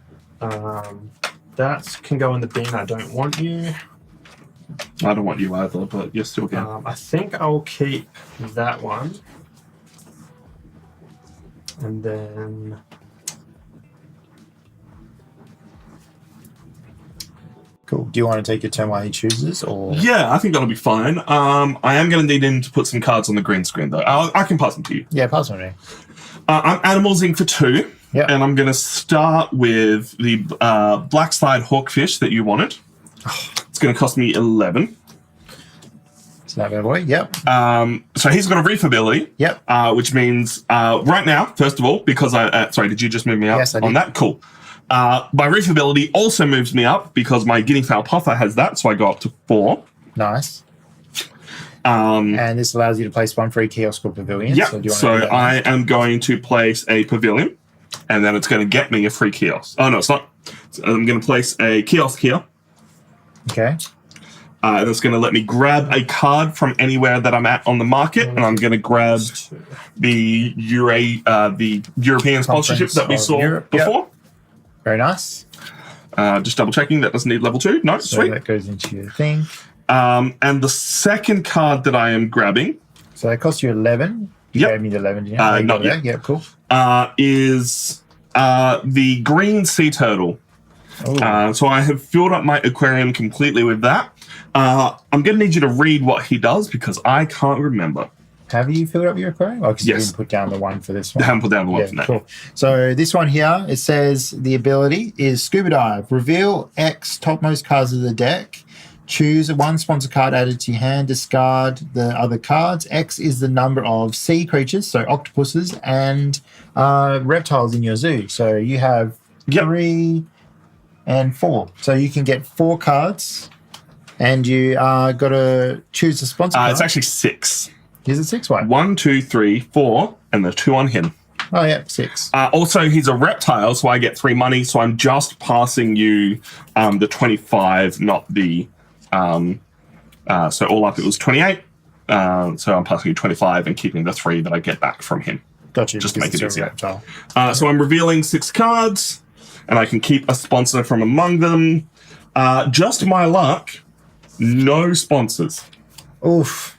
That can go in the bin. I don't want you. I don't want you either, but you're still good. I think I'll keep that one. And then Cool. Do you want to take your turn while he chooses, or? Yeah, I think that'll be fine. I am going to need him to put some cards on the green screen, though. I can pass them to you. Yeah, pass on me. I'm animalsing for 2, Yeah. and I'm going to start with the black-side hawkfish that you wanted. It's going to cost me 11. Is that bad boy? Yep. So he's got a reef ability, Yep. which means right now, first of all, because sorry, did you just move me up Yes, I did. on that? Cool. My reef ability also moves me up because my guinea fowl puffer has that, so I go up to 4. Nice. And this allows you to place 1 free kiosk or pavilion. Yeah, So, do you want so to do that? I am going to place a pavilion, and then it's going to get me a free kiosk. Oh, no, it's not. So I'm going to place a kiosk here. Okay. That's going to let me grab a card from anywhere that I'm at on the market, and I'm going to grab the European sponsorship that we of saw Europe, before. Very nice. Just double checking that doesn't need level 2. No, So sweet. that goes into your thing. And the second card that I am grabbing So that cost you 11. You Yep. gave me the 11, didn't you? Not yet. Yeah, cool. is the green sea turtle. Oh, So I have filled up my aquarium completely with that. I'm going to need you to read what he does because I can't remember. have you filled up your aquarium? Oh, because you Yes. didn't put down the one for this I one. haven't put down the one from Yeah, that. cool. So this one here, it says the ability is Scuba Dive. Reveal X topmost cards of the deck. Choose one sponsor card added to your hand. Discard the other cards. X is the number of sea creatures, so octopuses and reptiles in your zoo. So you have Yep. 3 and 4. So you can get 4 cards, and you got to choose a sponsor card. It's actually 6. Is it 6? Why? 1, 2, 3, 4, and the 2 on him. Oh, yeah, 6. Also, he's a reptile, so I get 3 money. So I'm just passing you the 25, not the. So all up, it was 28. So I'm passing you 25 and keeping the 3 that I get back from him. Got you. Just to because make it it's a easier. reptile. So I'm revealing 6 cards, and I can keep a sponsor from among them. Just my luck, no sponsors. Oof.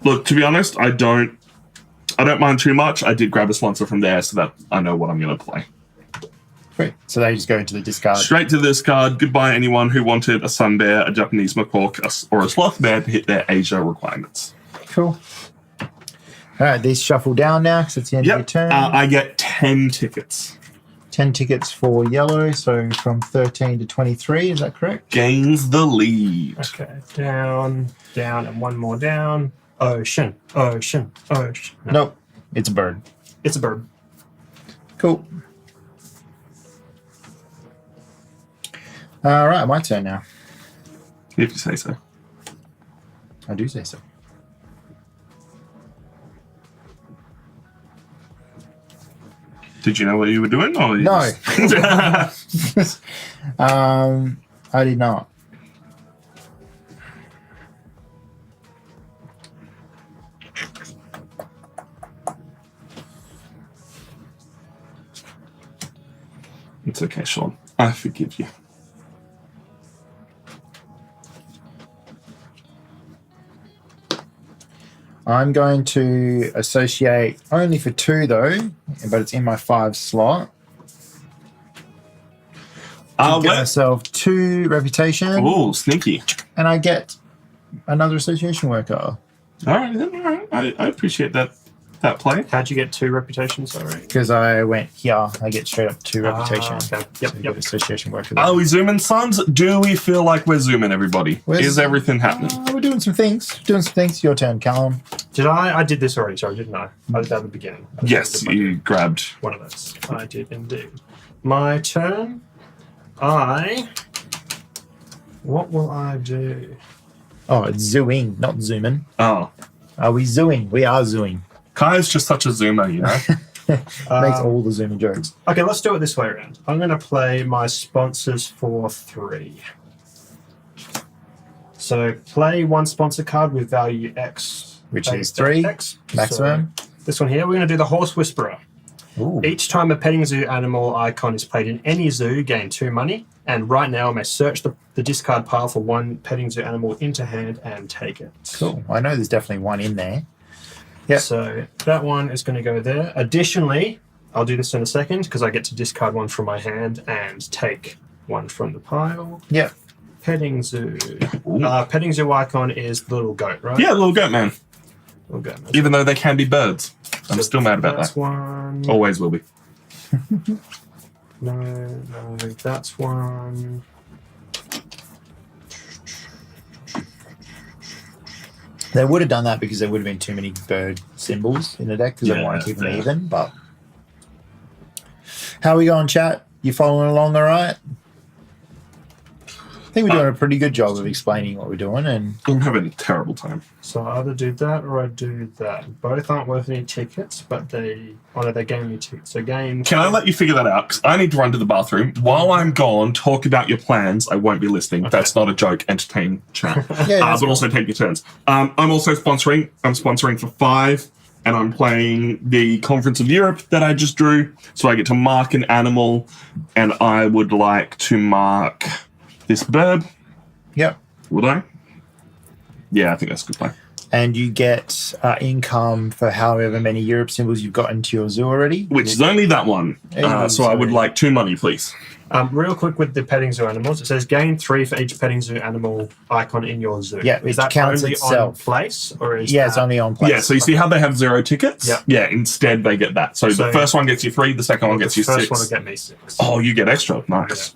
Look, to be honest, I don't mind too much. I did grab a sponsor from there so that I know what I'm going to play. Great. So they just go into the discard. Straight to this card. Goodbye, anyone who wanted a sun bear, a Japanese macaque, or a sloth bear to hit their Asia requirements. Cool. All right, these shuffle down now because it's the end of your Yep. turn. I get 10 tickets. 10 tickets for yellow, so from 13 to 23, is that correct? Gains the lead. Okay, down, and one more down. Ocean. No, Nope, it's a bird. it's a bird. Cool. All right, my turn now. If you say so. I do say so. Did you know what you were doing? Or you No. just- I did not. It's okay, Sean. I forgive you. I'm going to associate only for 2 though, but it's in my 5 slot. Get What? myself 2 reputation, Oh, sneaky. and I get another association worker. All right, then. All right. I appreciate that play. How'd you get 2 reputations? Sorry. Because I went here, I get straight up 2 reputation. Okay. So Yep. you get association worker. Are we zooming, sons? Do we feel like we're zooming, everybody? Where's- Is everything happening? We're doing some things. Your turn, Callum. Did I did this already, sorry, didn't I? I did that at the beginning. Yes, you grabbed. One of those. I did indeed. My turn. What will I do? Oh, it's zooing, not zooming. Oh. Are we zooing? We are zooing. Kai's just such a zoomer, you know? Makes all the zooming jokes. Okay, let's do it this way around. I'm going to play my sponsors for 3. So play 1 sponsor card with value X. Which base is 3 X. maximum. So this one here, we're going to do the Horse Whisperer. Ooh. Each time a petting zoo animal icon is played in any zoo, gain 2 money. And right now, I may search the discard pile for 1 petting zoo animal into hand and take it. Cool. I know there's definitely one in there. Yep. So that one is going to go there. Additionally, I'll do this in a second because I get to discard 1 from my hand and take 1 from the pile. Yep. Petting zoo. Ooh. Petting zoo icon is the little goat, right? Yeah, little goat man. Little goat. man. Even though they can be birds. I'm So still mad about that's that. one. Always will be. No, that's one. They would have done that because there would have been too many bird symbols in the deck because they want to keep them Yeah. even. But how are we going, chat? You following along all right? I think we're doing a pretty good job of explaining what we're doing. And I'm having a terrible time. So I either do that or I do that. Both aren't worth any tickets, but they gain me tickets. So game. Can I let you figure that out? Because I need to run to the bathroom. While I'm gone, talk about your plans. I won't be listening. Okay. That's not a joke. Entertain chat. yeah, But also take your turns. I'm also sponsoring. I'm sponsoring for 5, and I'm playing the Conference of Europe that I just drew. So I get to mark an animal, and I would like to mark this bird. yep. Would I? Yeah, I think that's a good play. And you get income for however many Europe symbols you've got into your zoo already. Which is only that one. So I would like 2 money, please. Real quick with the petting zoo animals, it says gain 3 for each petting zoo animal icon in your zoo. Yeah, is it that counts only itself. on place or is Yeah, that... it's only on place. Yeah, so you see how they have 0 tickets? Yeah. Yeah, instead they get that. So the So- first one gets you 3, the second one gets you the 6. first one will get me 6. Oh, you get extra. Nice.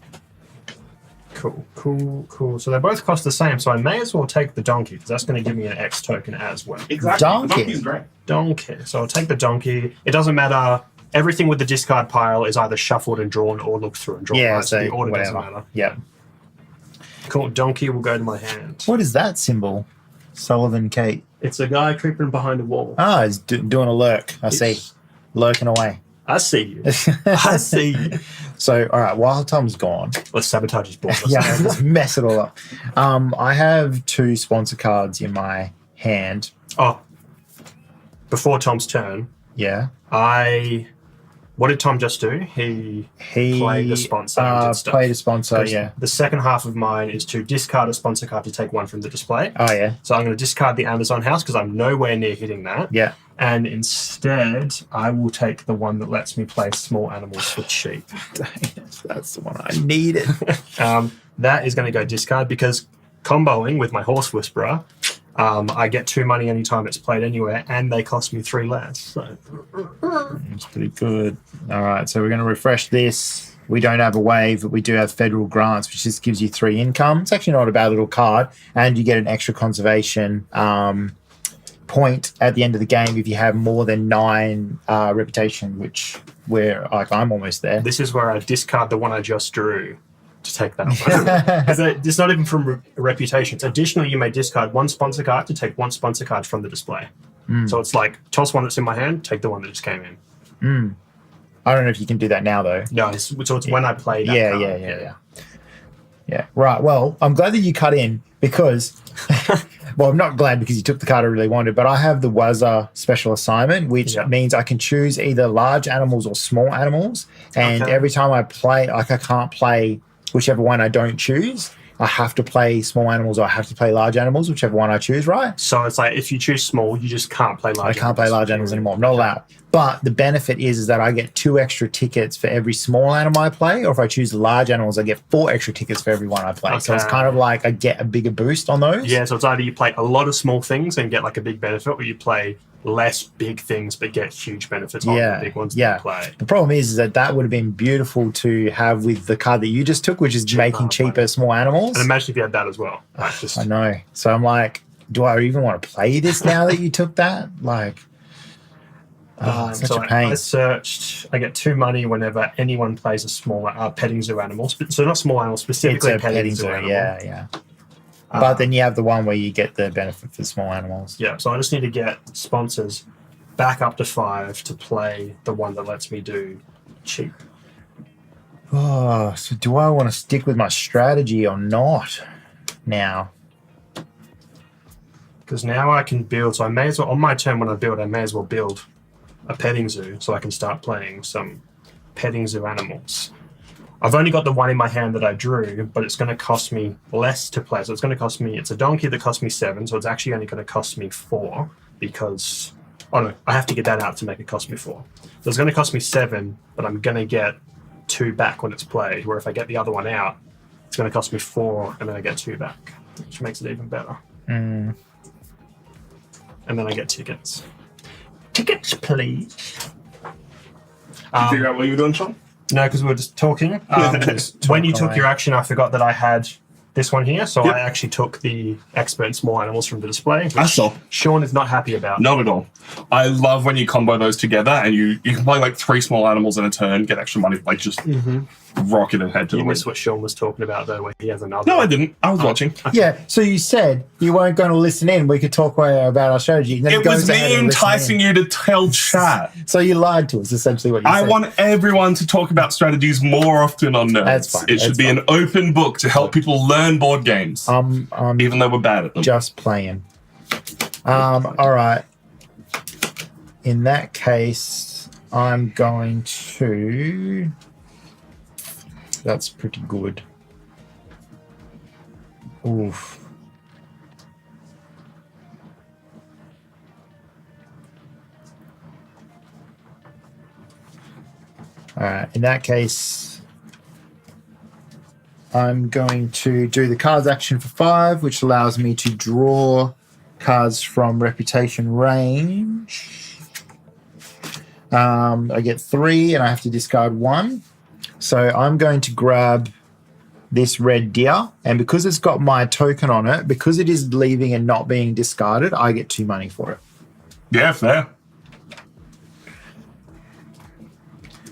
Cool. So they both cost the same, so I may as well take the donkey because that's going to give me an X token as well. Exactly. Donkey. The donkey's great. Donkey. So I'll take the donkey. It doesn't matter. Everything with the discard pile is either shuffled and drawn or looked through and drawn. Yeah, right? so the order whatever. doesn't matter. Yep. Cool. Donkey will go to my hand. What is that symbol? Sullivan Kate. It's a guy creeping behind a wall. Ah, he's doing a lurk. I see. Lurking away. I see you. I see you. So, all right, while Tom's gone, Let's sabotage his board. yeah, just mess it all up. I have 2 sponsor cards in my hand. Oh, before Tom's turn, Yeah. what did Tom just do? He played a sponsor and did stuff. Played a sponsor, yeah. The second half of mine is to discard a sponsor card to take 1 from the display. Oh, yeah. So I'm going to discard the Amazon house because I'm nowhere near hitting that. Yeah. And instead, I will take the one that lets me play small animals for cheap. That's the one I needed. That is going to go discard because comboing with my Horse Whisperer, I get 2 money anytime it's played anywhere, and they cost me 3 less. So It's pretty good. All right, so we're going to refresh this. We don't have a wave, but we do have federal grants, which just gives you 3 income. It's actually not a bad little card, and you get an extra conservation point at the end of the game if you have more than 9 reputation, which I'm almost there. this is where I discard the one I just drew to take that one. Because it's not even from reputations. Additionally, you may discard 1 sponsor card to take 1 sponsor card from the display. So it's like, toss one that's in my hand, take the one that just came in. I don't know if you can do that now, though. No, so it's when I play that card. Yeah. Right. Well, I'm glad that you cut in because, well, I'm not glad because you took the card I really wanted, but I have the Wazza special assignment, which means I can choose either large animals or small animals. And every time I play, I can't play whichever one I don't choose. I have to play small animals or I have to play large animals, whichever one I choose, right? So it's like if you choose small, you just can't play large I can't play large animals anymore. I'm not allowed. But the benefit is that I get 2 extra tickets for every small animal I play, or if I choose large animals, I get 4 extra tickets for every one I play. So it's kind of like I get a bigger boost on those. Yeah, so it's either you play a lot of small things and get like a big benefit, or you play less big things but get huge benefits on the big ones that you play. The problem is that would have been beautiful to have with the card that you just took, which is making cheaper small animals. And imagine if you had that as well. I know. So I'm like, do I even want to play this now that you took that? Like, such a pain. I searched. I get 2 money whenever anyone plays a small petting zoo animal. So not small animal, specifically it's a petting zoo animal. Yeah. But then you have the one where you get the benefit for small animals. Yeah, so I just need to get sponsors back up to 5 to play the one that lets me do cheap. Oh, so do I want to stick with my strategy or not now? Because now I can build, so I may as well, on my turn when I build, I may as well build a petting zoo so I can start playing some petting zoo animals. I've only got the one in my hand that I drew, but it's going to cost me less to play. So it's going to cost me, it's a donkey that cost me 7, so it's actually only going to cost me 4 because, oh no, I have to get that out to make it cost me 4. So it's going to cost me 7, but I'm going to get 2 back when it's played, where if I get the other one out, it's going to cost me 4 and then I get 2 back, which makes it even better. And then I get tickets. Tickets, please. Did you figure out what you were doing, Sean? No, because we were just talking. When you took your action, I forgot that I had this one here, so I actually took the expert in small animals from the display, which I saw. Sean is not happy about. Not at all. I love when you combo those together and you can play like 3 small animals in a turn, get extra money, like just rocket ahead to You the win. missed what Sean was talking about, though, where he has another. No, I didn't. I was watching. Yeah, so you said you weren't going to listen in. We could talk about our strategy. And then It was me enticing you to tell chat. So you lied to us, essentially what you I said. want everyone to talk about strategies more often on Nerds. That's fine. It should That's be fine. an open book to help people learn board games, I'm even though we're bad at them. just playing. All right. In that case, I'm going to... That's pretty good. Oof. All right. In that case, I'm going to do the cards action for 5, which allows me to draw cards from reputation range. I get 3 and I have to discard 1. So I'm going to grab this red deer, and because it's got my token on it, because it is leaving and not being discarded, I get 2 money for it. Yeah, fair.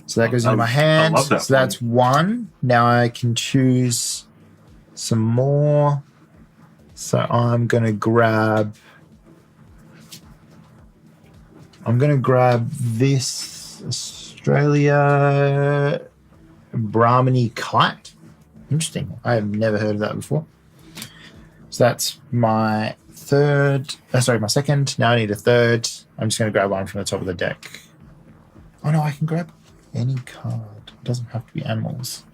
So that goes into my hand. I love that So that's 1. Now I can choose some more. So I'm going to grab this Australia Brahmini kite. Interesting. I have never heard of that before. So that's my my second. Now I need a third. I'm just going to grab one from the top of the deck. Oh no, I can grab any card. It doesn't have to be animals.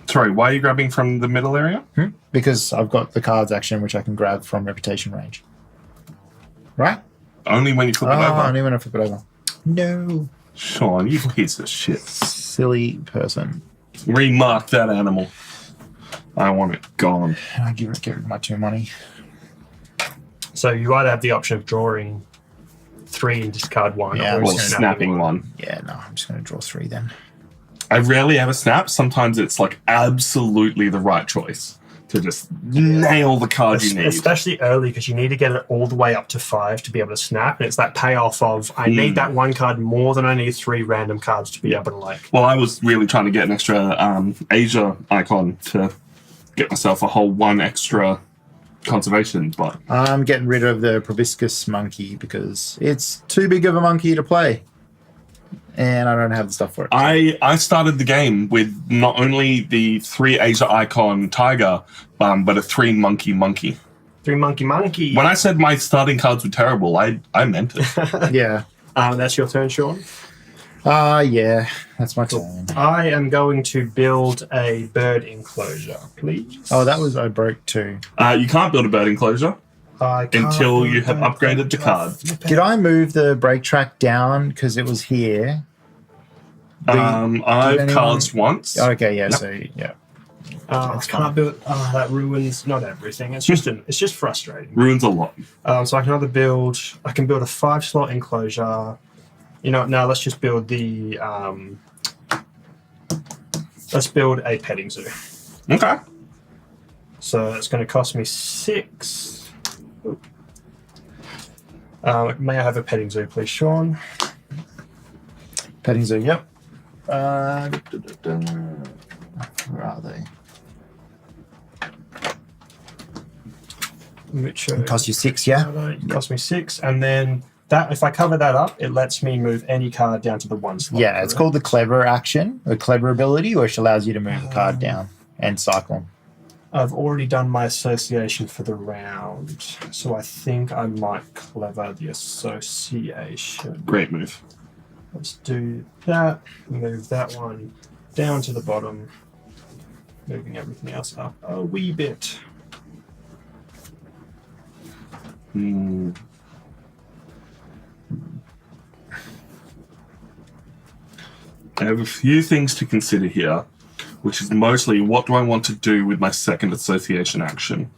Sorry, why are you grabbing from the middle area? Because I've got the cards action, which I can grab from reputation range. Right? Only when you flip it Oh, over. only when I flip it over. No. Sean, you piece of shit. Silly person. Remark that animal. I want it gone. And I get rid of my 2 money. So you either have the option of drawing 3 and discard 1, Yeah, or Or just snapping one. Yeah, no, I'm just going to draw 3 then. I rarely ever snap. Sometimes it's like absolutely the right choice to just nail the card you need. Especially early, because you need to get it all the way up to 5 to be able to snap. And it's that payoff of, I need that 1 card more than I need 3 random cards to be able to like. Well, I was really trying to get an extra Asia icon to get myself a whole 1 extra conservation, but I'm getting rid of the proboscis monkey because it's too big of a monkey to play. And I don't have the stuff for it. I started the game with not only the 3 Asia icon tiger, but a 3 monkey. 3 monkey. When I said my starting cards were terrible, I meant it. Yeah. That's your turn, Sean. Yeah. That's my turn. I am going to build a bird enclosure, please. Oh, I broke 2. You can't build a bird enclosure until you have upgraded the card. Did I move the break track down because it was here? I've anyone- cards once. Okay, yeah, Yep. so yeah. I can't build. That ruins not everything. It's just frustrating. Ruins a lot. So I can either build. I can build a 5-slot enclosure. You know, now let's just build the. Let's build a petting zoo. Okay. So it's going to cost me 6. May I have a petting zoo, please, Sean? Petting zoo, yep. Where are they? Which It costs you 6, yeah? it cost me 6, and then that if I cover that up, it lets me move any card down to the 1 slot. Yeah, it's called the clever action, the clever ability, which allows you to move the card down and cycle. I've already done my association for the round, so I think I might clever the association. Great move. Let's do that. Move that one down to the bottom, moving everything else up a wee bit. I have a few things to consider here, which is mostly what do I want to do with my second association action?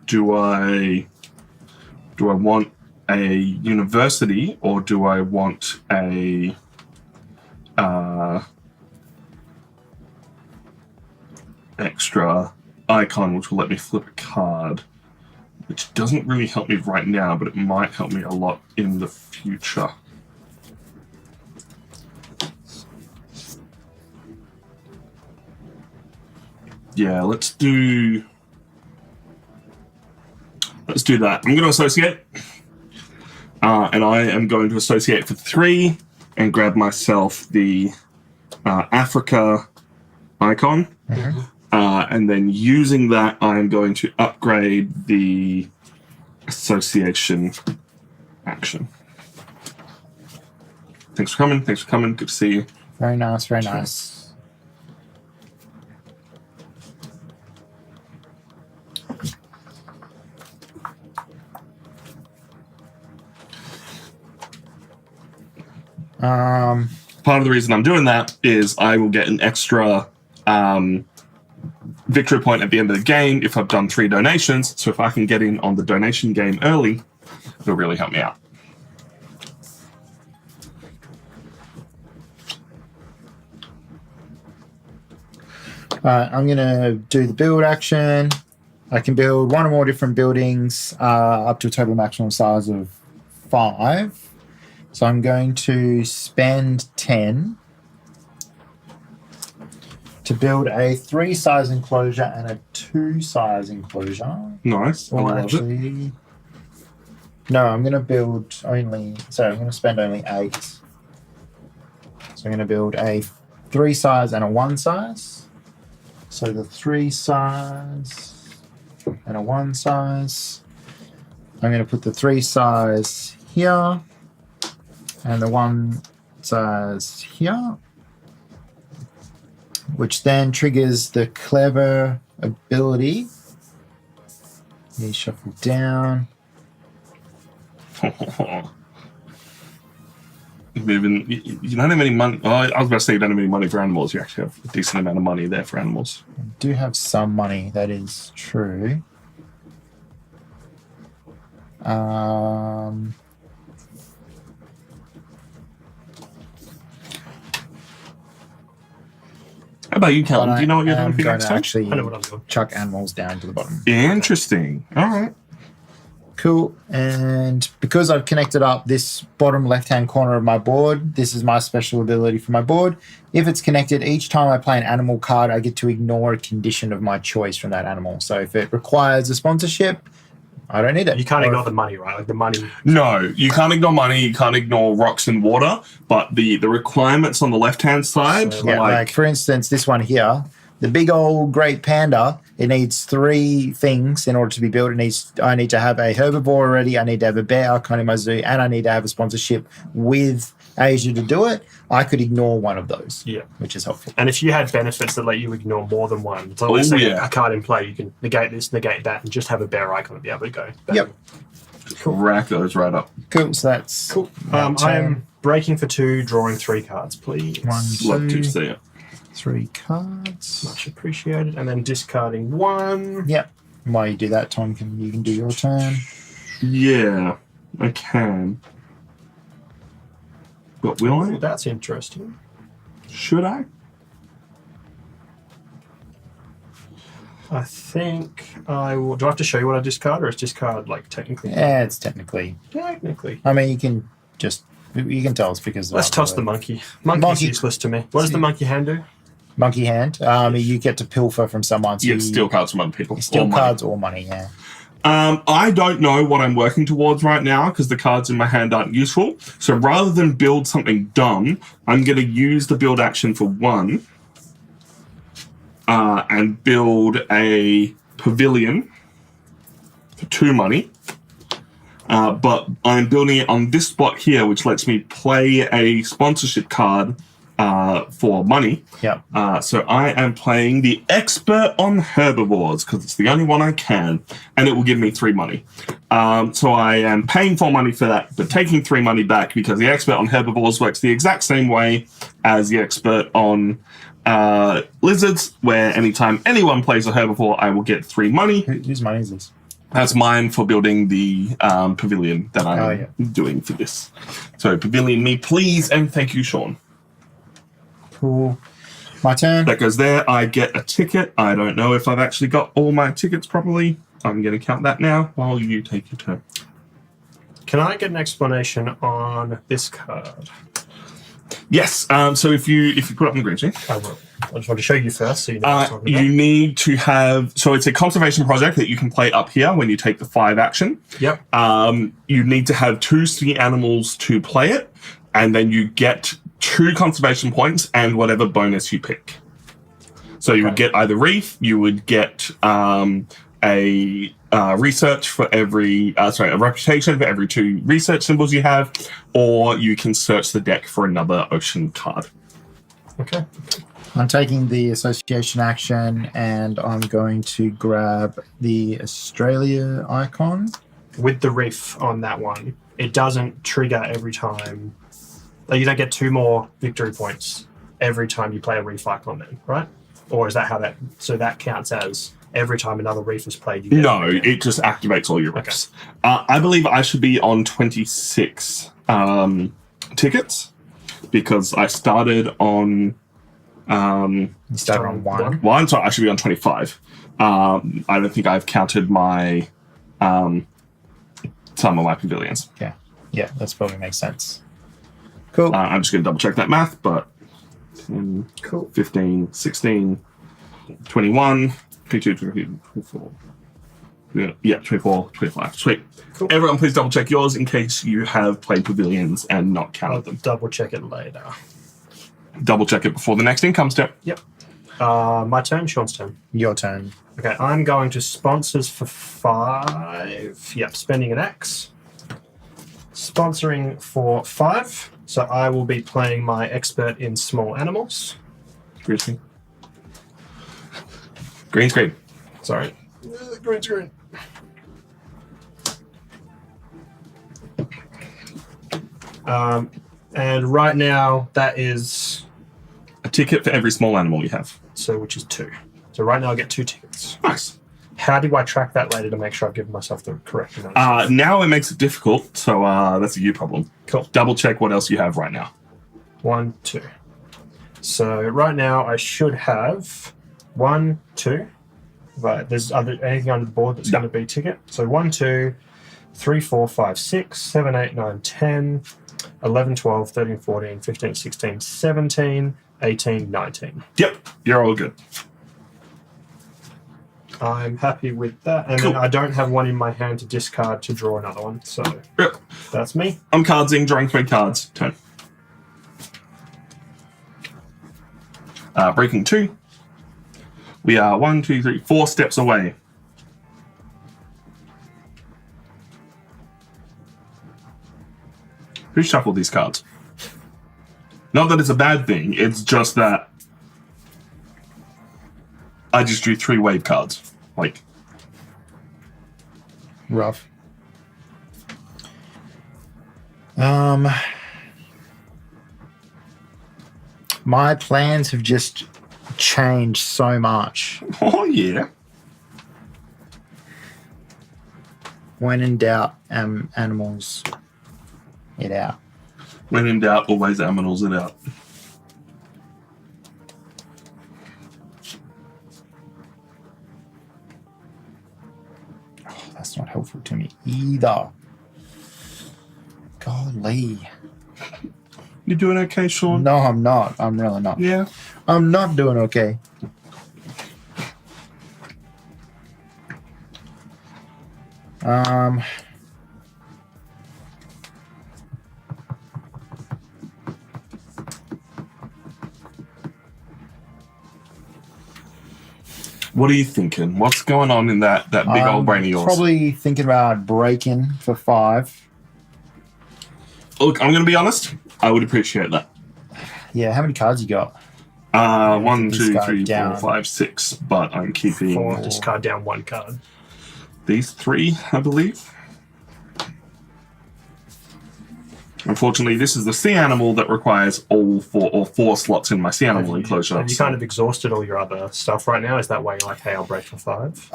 Do I want a university or do I want a extra icon which will let me flip a card, which doesn't really help me right now, but it might help me a lot in the future. Yeah, let's do that. I'm going to associate. And I am going to associate for 3 and grab myself the Africa icon. And then using that, I'm going to upgrade the association action. Thanks for coming. Thanks for coming. Good to see you. Very nice, very nice. Part of the reason I'm doing that is I will get an extra victory point at the end of the game if I've done 3 donations. So if I can get in on the donation game early, it'll really help me out. I'm going to do the build action. I can build 1 or more different buildings up to a total maximum size of 5. So I'm going to spend 10 to build a 3-size enclosure and a 2-size enclosure. Nice. I Or love it. actually, no, I'm going to build only. So I'm going to spend only 8. So I'm going to build a 3-size and a 1-size. So the 3-size and a 1-size. I'm going to put the 3-size here and the 1-size here, which then triggers the clever ability. You shuffle down. Moving, you don't have any money. Oh, I was about to say you don't have any money for animals. You actually have a decent amount of money there for animals. I do have some money, that is true. How about you, Callum? But Do you know what you're doing I'm for your going next to turn? actually I know what I'm doing. chuck animals down to the bottom. Interesting. All right. Cool. And because I've connected up this bottom left-hand corner of my board, this is my special ability for my board. If it's connected, each time I play an animal card, I get to ignore a condition of my choice from that animal. So if it requires a sponsorship, I don't need it. You can't Or ignore if- the money, right? Like the money. No, you can't ignore money. You can't ignore rocks and water. But the requirements on the left-hand side, So, Yeah, like for instance, this one here, the big old great panda, it needs 3 things in order to be built. I need to have a herbivore already, I need to have a bear icon in my zoo, and I need to have a sponsorship with Asia to do it. I could ignore one of those, Yeah. which is helpful. And if you had benefits that let you ignore more than one, so let's Oh, say yeah. a card in play, you can negate this, negate that, and just have a bear icon and be able to go. Bang. Yep. rack goes right up. Cool, so that's Cool. my I turn. am breaking for 2, drawing 3 cards, please. 1, Love 2, to see it. 3 cards. Much appreciated. And then discarding 1. Yep. While you do that, Tom, you can do your turn. Yeah, I can. But will Oh, I? that's interesting. Should I? I think I will. Do I have to show you what I discard, or is discard like technically? Yeah, it's technically. Technically. I mean, you can tell us because Let's toss the monkey. Monkey's Monkey. useless to me. What does the monkey hand do? monkey hand. You get to pilfer from someone. So Yeah, you steal cards from other people. steal Or money. cards or money. Yeah. I don't know what I'm working towards right now because the cards in my hand aren't useful. So rather than build something dumb, I'm going to use the build action for 1 and build a pavilion for 2 money. But I'm building it on this spot here, which lets me play a sponsorship card for money. Yep. So I am playing the Expert on Herbivores because it's the only one I can, and it will give me 3 money. So I am paying 4 money for that, but taking 3 money back because the Expert on Herbivores works the exact same way as the Expert on Lizards, where anytime anyone plays a herbivore, I will get 3 money. Whose money is this? That's mine for building the pavilion that I'm Oh, yeah. doing for this. So pavilion me, please, and thank you, Sean. Cool. My turn. That goes there. I get a ticket. I don't know if I've actually got all my tickets properly. I'm going to count that now while you take your turn. Can I get an explanation on this card? Yes. So if you put it on the green screen, I will. I just want to show you first, so you know what I'm talking you about. need to have. So it's a conservation project that you can play up here when you take the 5 action. Yep. You need to have 2 sea animals to play it, and then you get 2 conservation points and whatever bonus you pick. So you would get either reef, you would get a research for every, a reputation for every 2 research symbols you have, or you can search the deck for another ocean card. Okay. I'm taking the association action and I'm going to grab the Australia icon. With the reef on that one, it doesn't trigger every time. Like, you don't get 2 more victory points every time you play a reef icon then, right? Or is that how that... So that counts as every time another reef is played, you get... No, it just activates all your reefs. I believe I should be on 26 tickets because I started on... You start on 1. So I should be on 25. I don't think I've counted my some of my pavilions. Yeah, that's probably makes sense. Cool. I'm just going to double check that math, but 10, Cool. 15, 16, 21, 22, 23, 24. Yeah, 24, 25. Sweet. Cool. Everyone, please double check yours in case you have played pavilions and not I'll counted them. double check it later. Double check it before the next income step. Yep. My turn, Sean's turn. Your turn. Okay, I'm going to sponsors for 5. Yep, spending an X. Sponsoring for 5. So I will be playing my expert in small animals. Green screen. Green screen. Sorry. Green screen. And right now that is A ticket for every small animal you have. which is 2. So right now I get 2 tickets. Nice. How do I track that later to make sure I've given myself the correct amount? Now it makes it difficult, so that's a you problem. Cool. Double check what else you have right now. 1, 2. So right now I should have 1, 2. But there's anything on the board that's going to be ticket. So 1, 2, 3, 4, 5, 6, 7, 8, 9, 10, 11, 12, 13, 14, 15, 16, 17, 18, 19. Yep, you're all good. I'm happy with that. And Cool. then I don't have one in my hand to discard to draw another one. So Yep. that's me. I'm cardsing, drawing 3 cards. Turn. Breaking 2. We are 1, 2, 3, 4 steps away. Who shuffled these cards? Not that it's a bad thing, it's just that I just drew 3 wave cards. Like, Rough. My plans have just changed so much. oh yeah. When in doubt, animals it out. When in doubt, always aminals it out. Oh, that's not helpful to me either. Golly. You doing okay, Sean? No, I'm not. I'm really not. Yeah. I'm not doing okay. What are you thinking? What's going on in that big old brain of yours? Probably thinking about breaking for 5. Look, I'm going to be honest. I would appreciate that. Yeah, how many cards you got? 1, This 2, guy 3, 4, down. 5, 6. But I'm keeping 4, discard down 1 card. these 3, I believe. Unfortunately, this is the sea animal that requires all 4 slots in my sea animal enclosure. Have you kind of exhausted all your other stuff right now? Is that why you're like, hey, I'll break for 5?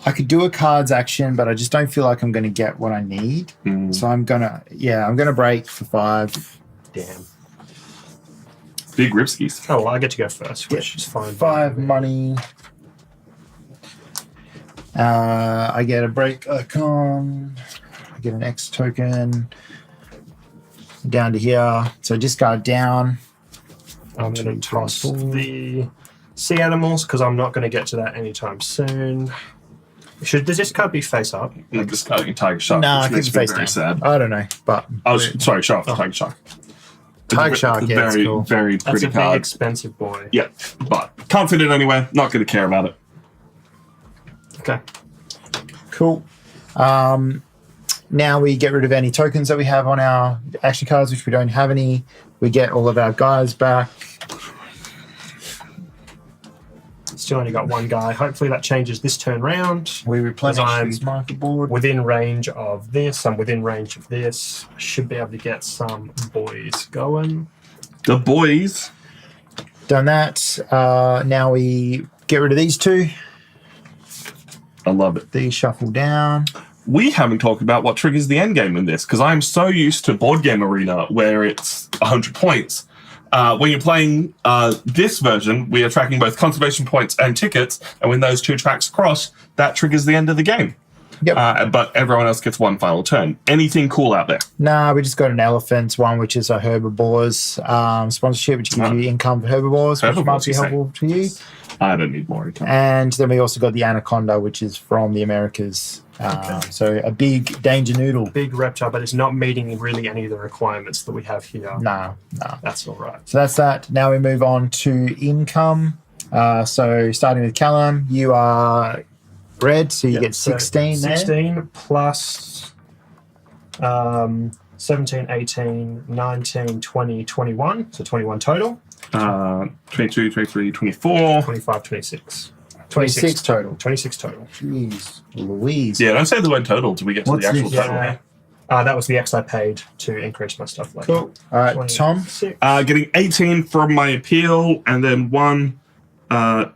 I could do a cards action, but I just don't feel like I'm going to get what I need. So I'm gonna break for 5. Damn. Big ripskis. Oh, well, I get to go first, which is fine. 5 money. I get a break icon. I get an X token. down to here. So discard down. I'm going to toss the sea animals because I'm not going to get to that anytime soon. Does this card be face up? I'm discarding a tiger shark, No, which I think makes it's me face very down. sad. I don't know, but Sorry, show off the tiger shark. Tiger shark, yeah, very, it's cool. very That's pretty a big card. expensive boy. Yeah, but can't fit it anywhere. Not going to care about it. Okay. Cool. Now we get rid of any tokens that we have on our action cards, which we don't have any. We get all of our guys back. Still only got one guy. Hopefully that changes this turn round. We replenish I'm this marker board. Within range of this. I'm within range of this. I should be able to get some boys going. The boys. Done that. Now we get rid of these two. I love it. These shuffle down. We haven't talked about what triggers the end game in this because I'm so used to Board Game Arena where it's 100 points. When you're playing this version, we are tracking both conservation points and tickets, and when those two tracks cross, that triggers the end of the game. Yep. But everyone else gets one final turn. Anything cool out there? Nah, we just got an elephants one, which is a herbivores sponsorship, which gives you income for herbivores, which might Herbivores, be you say? helpful to you. I don't need more income. And then we also got the anaconda, which is from the Americas. So a big danger noodle. Big reptile, but it's not meeting really any of the requirements that we have here. No. That's all right. So that's that. Now we move on to income. So starting with Callum, you are red, so you get 16 there. 16 plus 17, 18, 19, 20, 21. So 21 total. 22, 23, 24. 25, 26. 26 total. 26 total. Jeez Louise. Yeah, don't say the word total till we get to What's the actual this? total. Yeah. That was the X I paid to increase my stuff later. Cool. All right, Tom. 26. Getting 18 from my appeal, and then 1,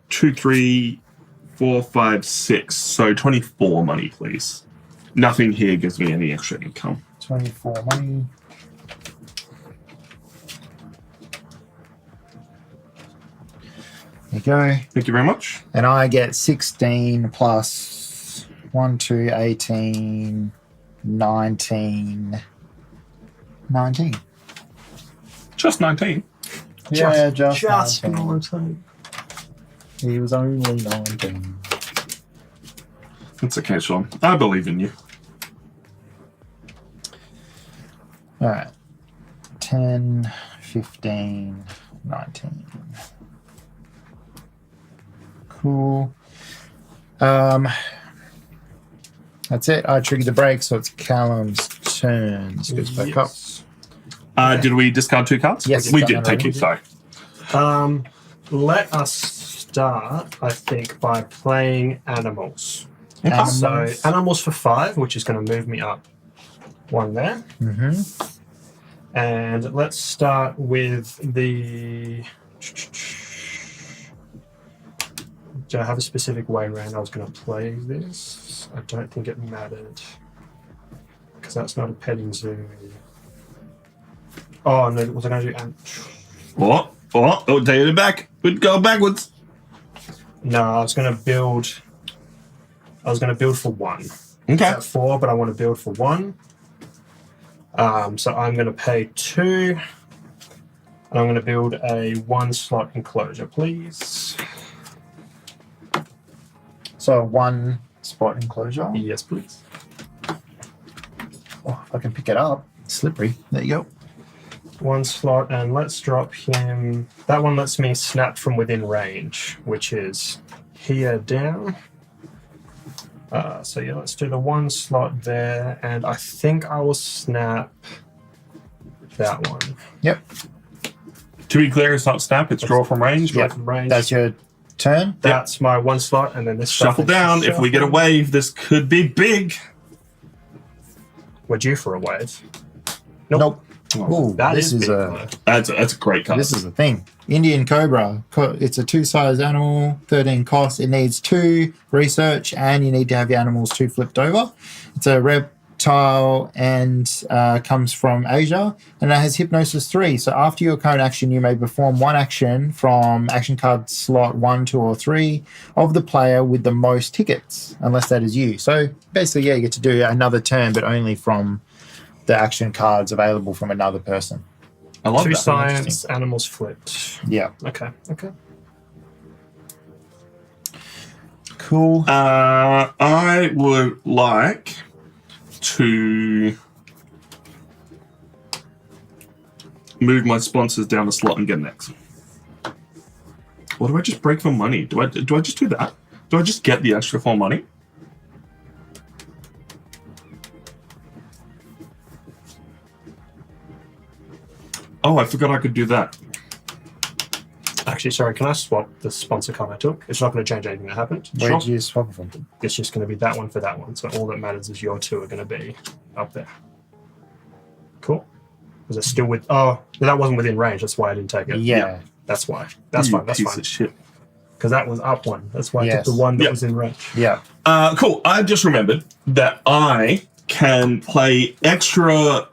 2, 3, 4, 5, 6. So 24 money, please. Nothing here gives me any extra income. 24 money. There you go. Thank you very much. And I get 16 plus 1, 2, 18, 19. 19. Just 19. Yeah, just 19. 19. He was only 19. It's okay, Sean. I believe in you. All right. 10, 15, 19. Cool. That's it. I triggered the break, so it's Callum's turn. This goes back up. Did we discard 2 cards? Yes. We did. Thank you. Sorry. Let us start, I think, by playing animals. Animals. So animals for 5, which is going to move me up 1 there. Mm-hmm. And let's start with the... Do I have a specific way around I was going to play this? I don't think it mattered. Because that's not a petting zoo. Oh, no, was I going to do... Oh, take it back. We'd go backwards. No, I was going to build for 1. Okay. At 4, but I want to build for 1. So I'm going to pay 2. And I'm going to build a 1-slot enclosure, please. So 1 spot enclosure. Yes, please. Oh, if I can pick it up. It's slippery. There you go. 1 slot, and let's drop him. That one lets me snap from within range, which is here down. So yeah, let's do the 1 slot there, and I think I will snap that one. Yep. To be clear, it's not snap. It's draw from range. Draw Yep. from range. That's your turn. That's my 1 slot, and then this stuff Shuffle is down. If we get a shuffle. wave, this could be big. We're due for a wave. Nope. Oh, Ooh, That this is is big, a though. that's a great card. this is a thing. Indian cobra. It's a 2-size animal, 13 cost. It needs 2 research, and you need to have your animals 2 flipped over. It's a reptile and comes from Asia, and it has hypnosis 3. So after your current action, you may perform 1 action from action card slot 1, 2, or 3 of the player with the most tickets, unless that is you. So basically, yeah, you get to do another turn, but only from the action cards available from another person. I love 2 that. science, animals flipped. Yeah. Okay. Cool. I would like to move my sponsors down a slot and get next. Or do I just break for money? Do I just do that? Do I just get the extra 4 money? Oh, I forgot I could do that. Actually, sorry, can I swap the sponsor card I took? It's not going to change anything that happened. Where Sure. did you swap it from? It's just going to be that one for that one. So all that matters is your 2 are going to be up there. Cool. Was it still with... Oh, that wasn't within range. That's why I didn't take it. Yeah. That's why. That's You fine. That's piece fine. of shit. Because that was up 1. That's why I Yes. took the one that Yep. was in range. Yeah. Cool. I just remembered that I can play extra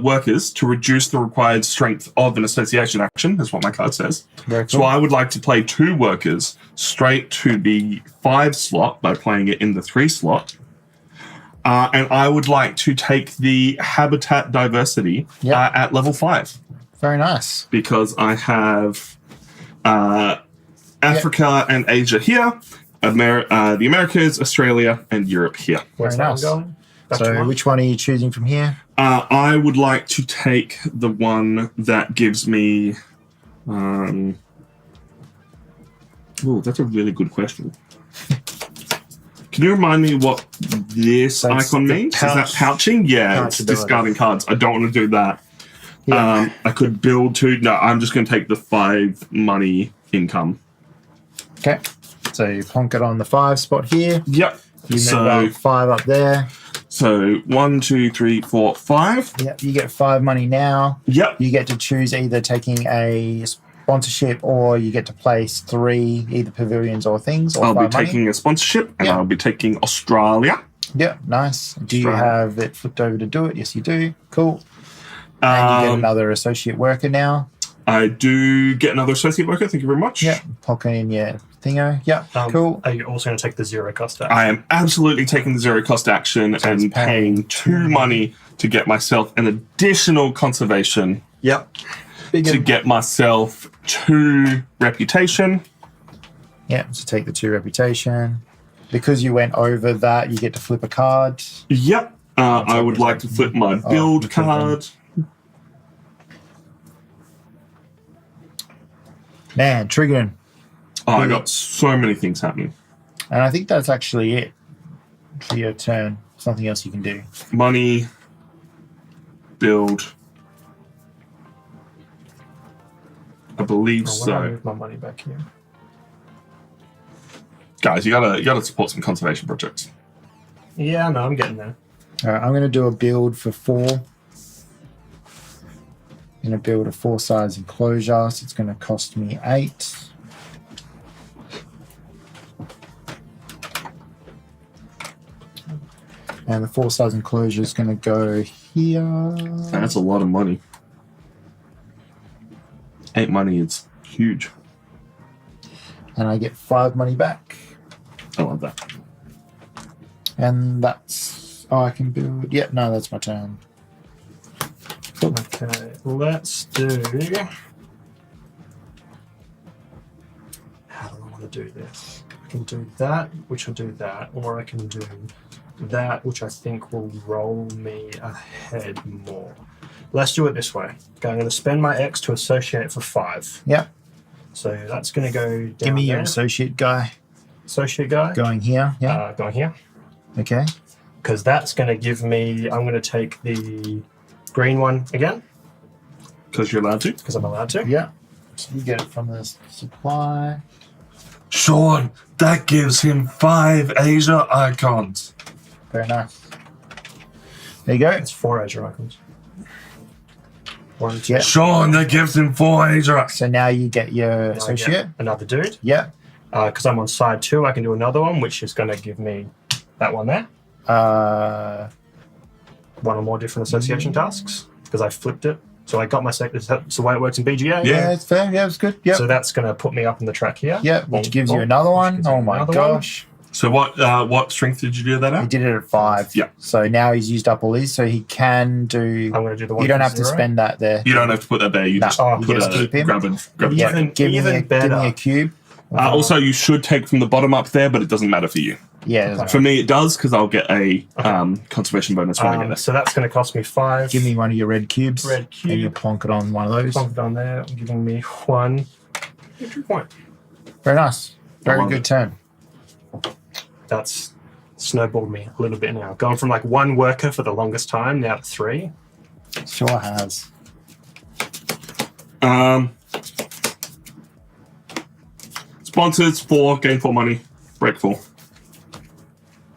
workers to reduce the required strength of an association action, is what my card says. Very So cool. I would like to play 2 workers straight to the 5 slot by playing it in the 3 slot. And I would like to take the habitat diversity Yep. at level 5 Very nice. because I have Africa and Asia here, the Americas, Australia, and Europe here. Where's Very that nice. one going? Back to So one? which one are you choosing from here? I would like to take the one that gives me. Oh, that's a really good question. Can you remind me what this So it's icon the means? Is that pouch- pouching? Yeah, it's pouchability. discarding cards. I don't want to do that. Yeah. I could build 2. No, I'm just going to take the 5 money income. Okay. So you plonk it on the 5 spot here. Yep. You So, move up 5 up there. 1, 2, 3, 4, 5. Yep. You get 5 money now. Yep. You get to choose either taking a sponsorship or you get to place 3 either pavilions or things. Or I'll be 5 money. taking a sponsorship, and Yeah. I'll be taking Australia. Yeah, nice. Do you Australia. have it flipped over to do it? Yes, you do. Cool. And you get another associate worker now. I do get another associate worker. Thank you very much. Yeah, pocket in your thingo. Yeah, cool. Are you also going to take the 0 cost action? I am absolutely taking the 0 cost action So it's and paying 2 money to get myself an additional conservation, Yep. to get myself 2 reputation. Yeah, so take the 2 reputation. Because you went over that, you get to flip a card. Yep. I would like to flip my build okay then. card. Man, triggering. Oh, I got so many things happening. And I think that's actually it for your turn. Something else you can do. Money, build. I believe I want to so. move my money back here. Guys, you gotta support some conservation projects. Yeah, no, I'm getting there. All right, I'm going to do a build for 4. I'm going to build a 4-size enclosure, so it's going to cost me 8. And the 4-size enclosure is going to go here. That's a lot of money. 8 money is huge. And I get 5 money back. I love that. And that's... Oh, I can build... Yeah, no, that's my turn. Okay, let's do... How do I want to do this? I can do that, which will do that, or I can do that, which I think will roll me ahead more. Let's do it this way. Okay, I'm going to spend my X to associate for 5. Yep. So that's going to go down Give me your there. associate guy. Associate guy. Going here. Yeah. Going here. Okay. Because that's going to give me... I'm going to take the green one again, Because you're allowed to. because I'm allowed to. Yeah. So you get it from the supply. Sean, that gives him 5 Asia icons. Very nice. There you go. It's 4 Asia icons. 1, 2. Yeah. Sean, that gives him 4 Asia. So now you get your Now I get associate. another dude. Yeah. Because I'm on side 2, I can do another one, which is going to give me that one there. 1 or more different association tasks, because I flipped it. So I got my second. That's the way it works in BGA. Yeah. It's fair. Yeah, it's good. Yeah. So that's going to put me up on the track here. Yeah, which Bonk, gives you bonk, another which one. gives me Oh my another gosh. So what strength did you do that He at? did it at 5. Yeah. So now he's used up all his, so he can do. I'm going to do the one. You don't from have to 0. spend that there. You don't have to put that there. You No, just you put just keep him. grab a Yeah. token. Give me Even a better. cube. Also, you should take from the bottom up there, but it doesn't matter for you. Yeah. doesn't For me, it does because I'll get a conservation bonus when I get it. So that's going to cost me 5. Give me one of your red cubes. Red cube. And you plonk it on one of those. Plonk it on there, giving me 1 victory point. Very nice. Very love good it. turn. That's snowballed me a little bit now. Going from like 1 worker for the longest time now to 3. Sure has. Sponsors 4, gain 4 money, break 4.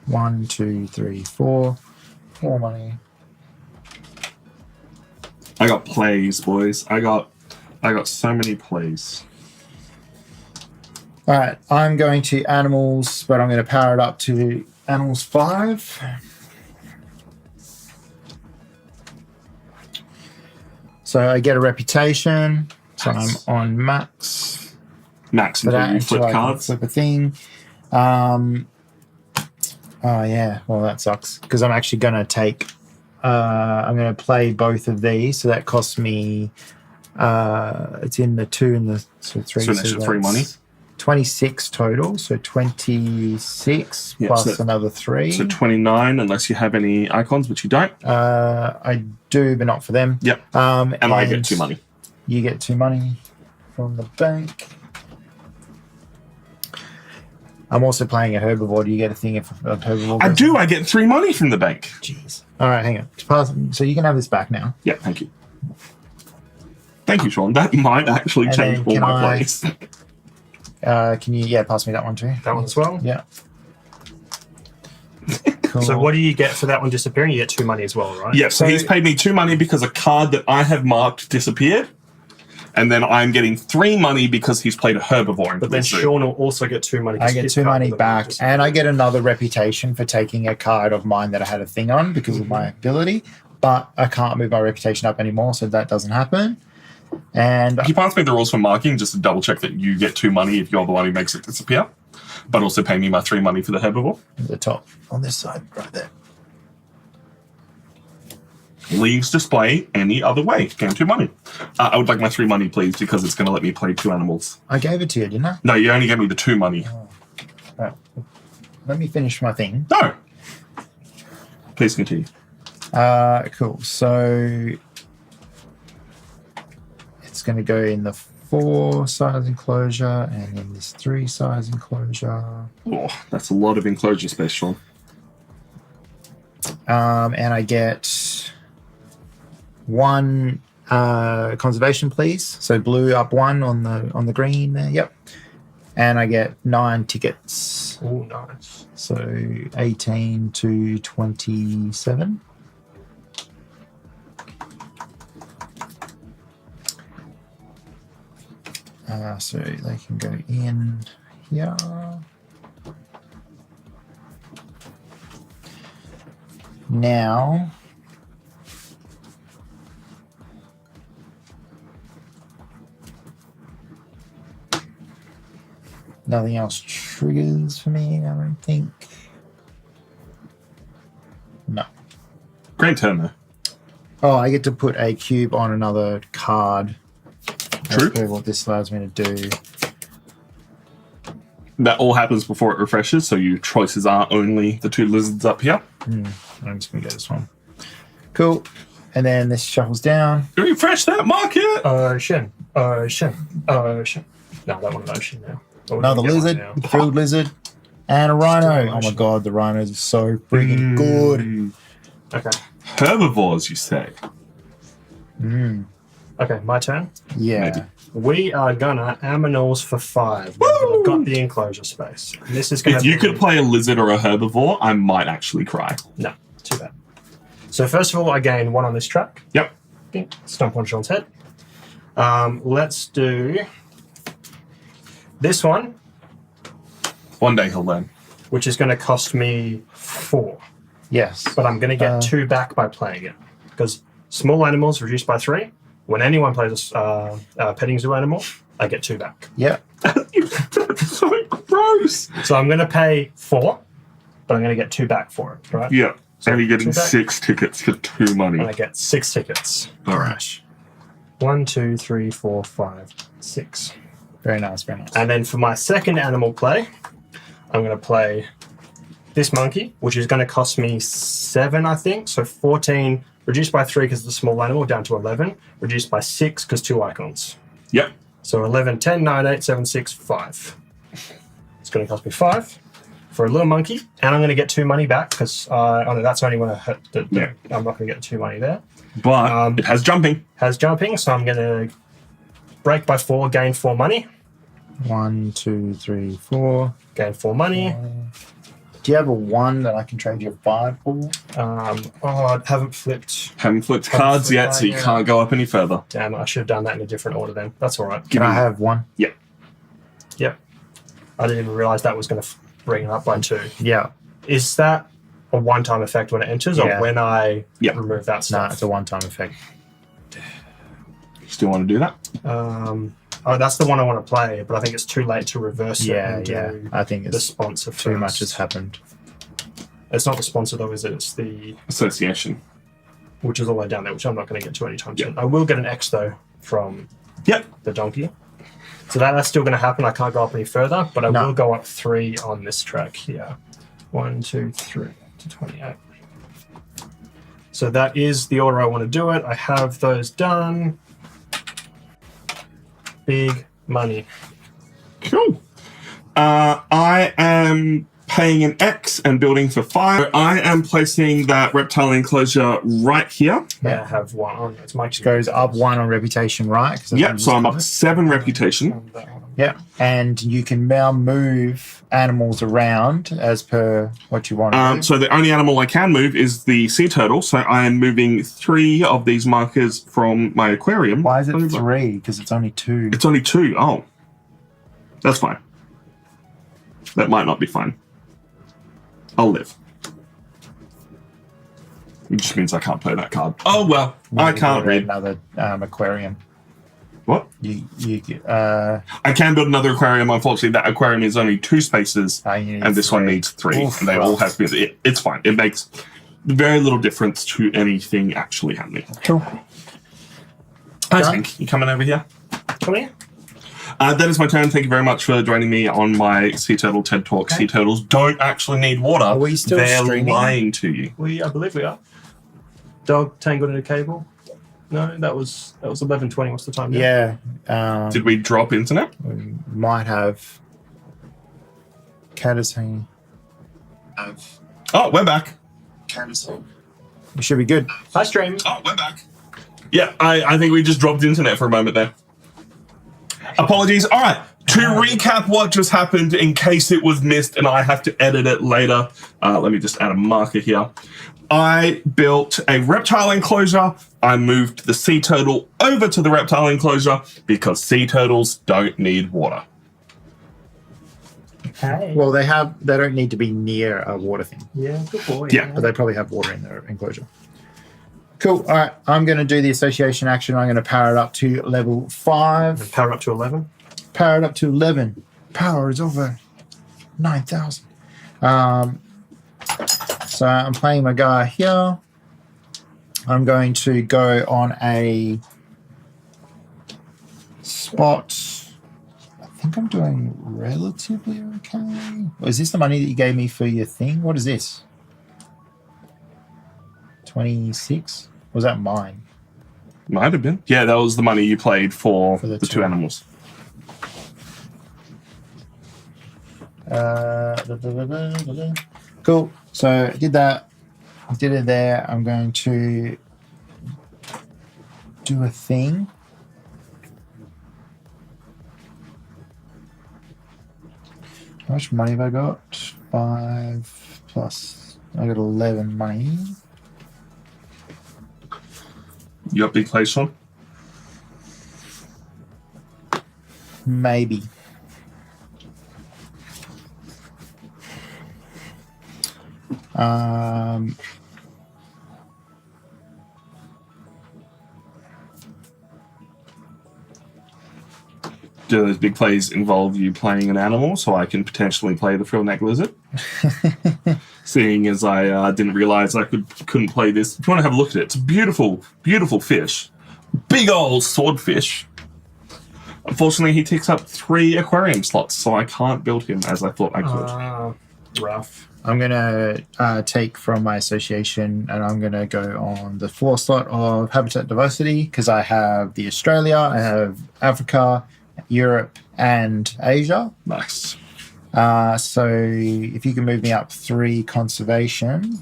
1, 2, 3, 4. 4 money. I got plays, boys. I got so many plays. All right. I'm going to animals, but I'm going to power it up to animals 5. So I get a reputation. So Nice. I'm on max Max for until that you flip until I can cards. flip a thing. Oh yeah, well that sucks because I'm actually going to take. I'm going to play both of these, so that costs me. It's in the 2 and the 3. So an extra 3 money. 26 total, so 26 Yeah, plus so- another 3. So 29, unless you have any icons, which you don't. I do, but not for them. Yep. And I get 2 money. You get 2 money from the bank. I'm also playing a herbivore. Do you get a thing if a herbivore? I goes- do. I get 3 money from the bank. Jeez. All right, hang on. So you can have this back now. Yeah, thank you. Thank you, Sean. That might actually And change then all can my I- plays. Can you, pass me that one too? That one as well. Yeah. Cool. So what do you get for that one disappearing? You get 2 money as well, right? Yeah, so So- he's paid me 2 money because a card that I have marked disappeared. And then I'm getting 3 money because he's played a herbivore. into But then this suit. Sean will also get 2 money. I 'cause get his 2 card money would have back, just- and I get another reputation for taking a card of mine that I had a thing on because of my ability. But I can't move my reputation up anymore, so that doesn't happen. And He passed me the rules for marking just to double check that you get 2 money if you're the one who makes it disappear. But also pay me my 3 money for the herbivore. at the top on this side, right there. Leaves display any other way. Gain 2 money. I would like my 3 money, please, because it's going to let me play 2 animals. I gave it to you, didn't I? No, you only gave me the 2 money. Right. Let me finish my thing. No. Please continue. Cool. So it's going to go in the 4 size enclosure and in this 3 size enclosure. Oh, that's a lot of enclosure space, Sean. And I get 1 conservation, please. So blue up 1 on the green there. Yep. And I get 9 tickets. Oh, nice. So 18 to 27. So they can go in here. Now, nothing else triggers for me, I don't think. No. Great turn, though. Oh, I get to put a cube on another card. True. That's what this allows me to do. That all happens before it refreshes, so your choices are only the 2 lizards up here. I'm just going to get this one. Cool. And then this shuffles down. Refresh that market! Shen. Shen. Shen. No, that one an ocean now. Oh, we Another can get one lizard, now. field lizard, and a rhino. Still Oh my ocean. god, the rhinos are so freaking good. Mm. Okay. Herbivores, you say? Okay, my turn. Yeah. Maybe. We are gonna aminals for 5. I've got the enclosure space. And this is gonna If you be- could play a lizard or a herbivore, I might actually cry. No, too bad. So first of all, I gain 1 on this track. Yep. Bing, stomp on Sean's head. Let's do this one, One day he'll learn. which is going to cost me 4. Yes. But I'm going to get 2 back by playing it. Because small animals reduced by 3. When anyone plays a petting zoo animal, I get 2 back. Yeah. That's so gross. So I'm going to pay 4, but I'm going to get 2 back for it, right? Yeah. So and you're getting 2 back, 6 tickets for 2 money. and I get 6 tickets. All right. 1, 2, 3, 4, 5, 6. Very nice, very nice. And then for my second animal play, I'm going to play this monkey, which is going to cost me 7, I think. So 14, reduced by 3 because it's a small animal, down to 11. Reduced by 6 because 2 icons. Yep. So 11, 10, 9, 8, 7, 6, 5. It's going to cost me 5 for a little monkey. And I'm going to get 2 money back because that's only when I hit Yeah. I'm not going to get 2 money there. But it has jumping. Has jumping, so I'm going to break by 4, gain 4 money. 1, 2, 3, 4. Gain 4 money. Do you have a 1 that I can trade your 5 for? I haven't flipped. Haven't flipped cards flipped yet, so you yet. can't go up any further. Damn, I should have done that in a different order then. That's all right. Can I have 1? Yeah. Yep. I didn't even realize that was going to bring it up by 2. Yeah. Is that a one-time effect when it enters, or Yeah. when I Yeah. remove that No, stuff? it's a one-time effect. Still want to do that? That's the one I want to play, but I think it's too late to reverse it Yeah, and yeah. do I think the it's sponsor too first. much has happened. It's not the sponsor though, is it? It's the Association. which is all the way down there, which I'm not going to get to anytime soon. Yeah. I will get an X though from Yep. the donkey. So that's still going to happen. I can't go up any further, but I No. will go up 3 on this track here. 1, 2, 3 to 28. So that is the order I want to do it. I have those done. Big money. Cool. I am paying an X and building for 5. I am placing that reptile enclosure right here. Yeah, I have 1 on. It's my Goes up 1 on reputation, right? 'Cause I Yep, think so I'm up it's- 7 reputation. Yeah, and you can now move animals around as per what you want to do. So the only animal I can move is the sea turtle. So I am moving 3 of these markers from my aquarium. Why is it 3? Because it's only 2. It's only 2. Oh. That's fine. That might not be fine. I'll live. It just means I can't play that card. Oh, well. I can't read. Another aquarium. What? I I can build another aquarium. Unfortunately, that aquarium is only 2 spaces, and this one needs 3. Oof. And they all have to be. It's fine. It makes very little difference to anything actually happening. Cool. Hi, Done. Tank. You coming over here? Come here. That is my turn. Thank you very much for joining me on my Sea Turtle TED Talk. Okay. Sea turtles don't actually need water. Are we still They're streaming? lying to you. I believe we are. Dog tangled in a cable. No, that was 11:20. What's the time now? Yeah. Did we drop internet? We might have. Cat is hanging. Oh, we're back. We should be good. Hi, stream. Oh, we're back. Yeah, I think we just dropped internet for a moment there. Apologies. All right. To recap what just happened in case it was missed and I have to edit it later, let me just add a marker here. I built a reptile enclosure. I moved the sea turtle over to the reptile enclosure because sea turtles don't need water. Hey. Well, they don't need to be near a water thing, Yeah, good boy. Yeah. but they probably have water in their enclosure. Cool. All right. I'm going to do the association action. I'm going to power it up to level 5. Power up to 11. Power it up to 11. Power is over 9,000. So I'm playing my guy here. I'm going to go on a spot. I think I'm doing relatively okay. Is this the money that you gave me for your thing? What is this? 26? Was that mine? Might have been. Yeah, that was the money you played for the the 2 animals. Cool. So I did that. I did it there. I'm going to do a thing. How much money have I got? 5 plus. I got 11 money. You got big place on? Maybe. do those big plays involve you playing an animal so I can potentially play the frill neck lizard? Seeing as I didn't realize I couldn't play this. If you want to have a look at it, it's a beautiful, beautiful fish. Big old swordfish. Unfortunately, he takes up 3 aquarium slots, so I can't build him as I thought I could. Rough. I'm going to take from my association and I'm going to go on the 4 slot of habitat diversity because I have the Australia, I have Africa, Europe, and Asia. Nice. So if you can move me up 3 conservation.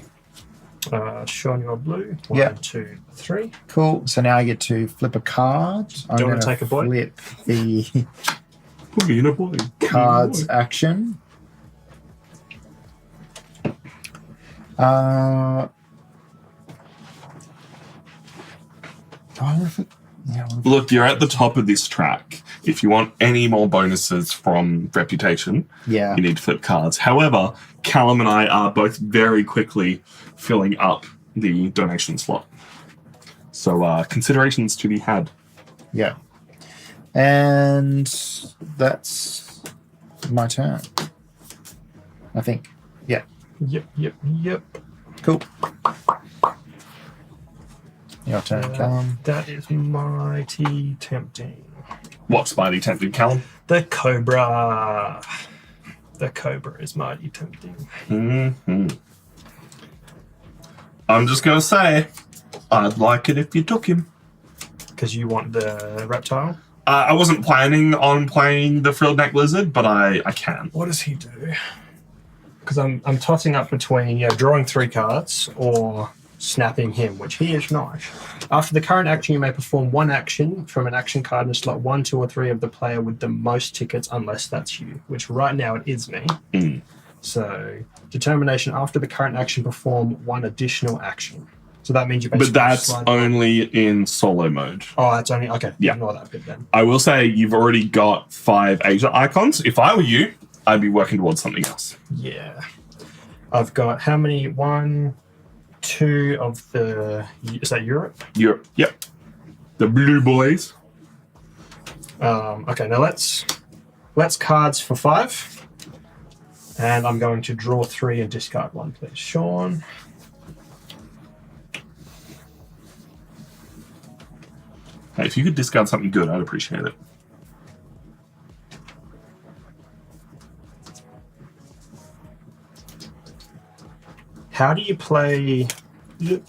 Sean, you're blue. 1, 2, 3. Cool. So now I get to flip a card. Do you want to take a boy? Flip the Put me in a boy. cards action. Look, you're at the top of this track. If you want any more bonuses from reputation, Yeah. you need to flip cards. However, Callum and I are both very quickly filling up the donation slot. So considerations to be had. Yeah. And that's my turn. I think. Yeah. Yep. Cool. Your turn, Callum. That is mighty tempting. What's mighty tempting, Callum? The Cobra. The Cobra is mighty tempting. Mm-hmm. I'm just going to say, I'd like it if you took him. Because you want the reptile? I wasn't planning on playing the frilled neck lizard, but I can. What does he do? Because I'm tossing up between drawing 3 cards or snapping him, which he is not. After the current action, you may perform 1 action from an action card in slot 1, 2, or 3 of the player with the most tickets, unless that's you, which right now it is me. Mm. So, determination after the current action, perform 1 additional action. So that means you But that's only in solo mode. Oh, that's only... Okay, Yeah. ignore that bit then. I will say you've already got 5 Asia icons. If I were you, I'd be working towards something else. Yeah. I've got how many? 1, 2 of the... Is that Europe? Europe. Yep. The blue boys. Okay, now let's cards for 5. And I'm going to draw 3 and discard 1, please. Sean. Hey, if you could discard something good, I'd appreciate it. How do you play these?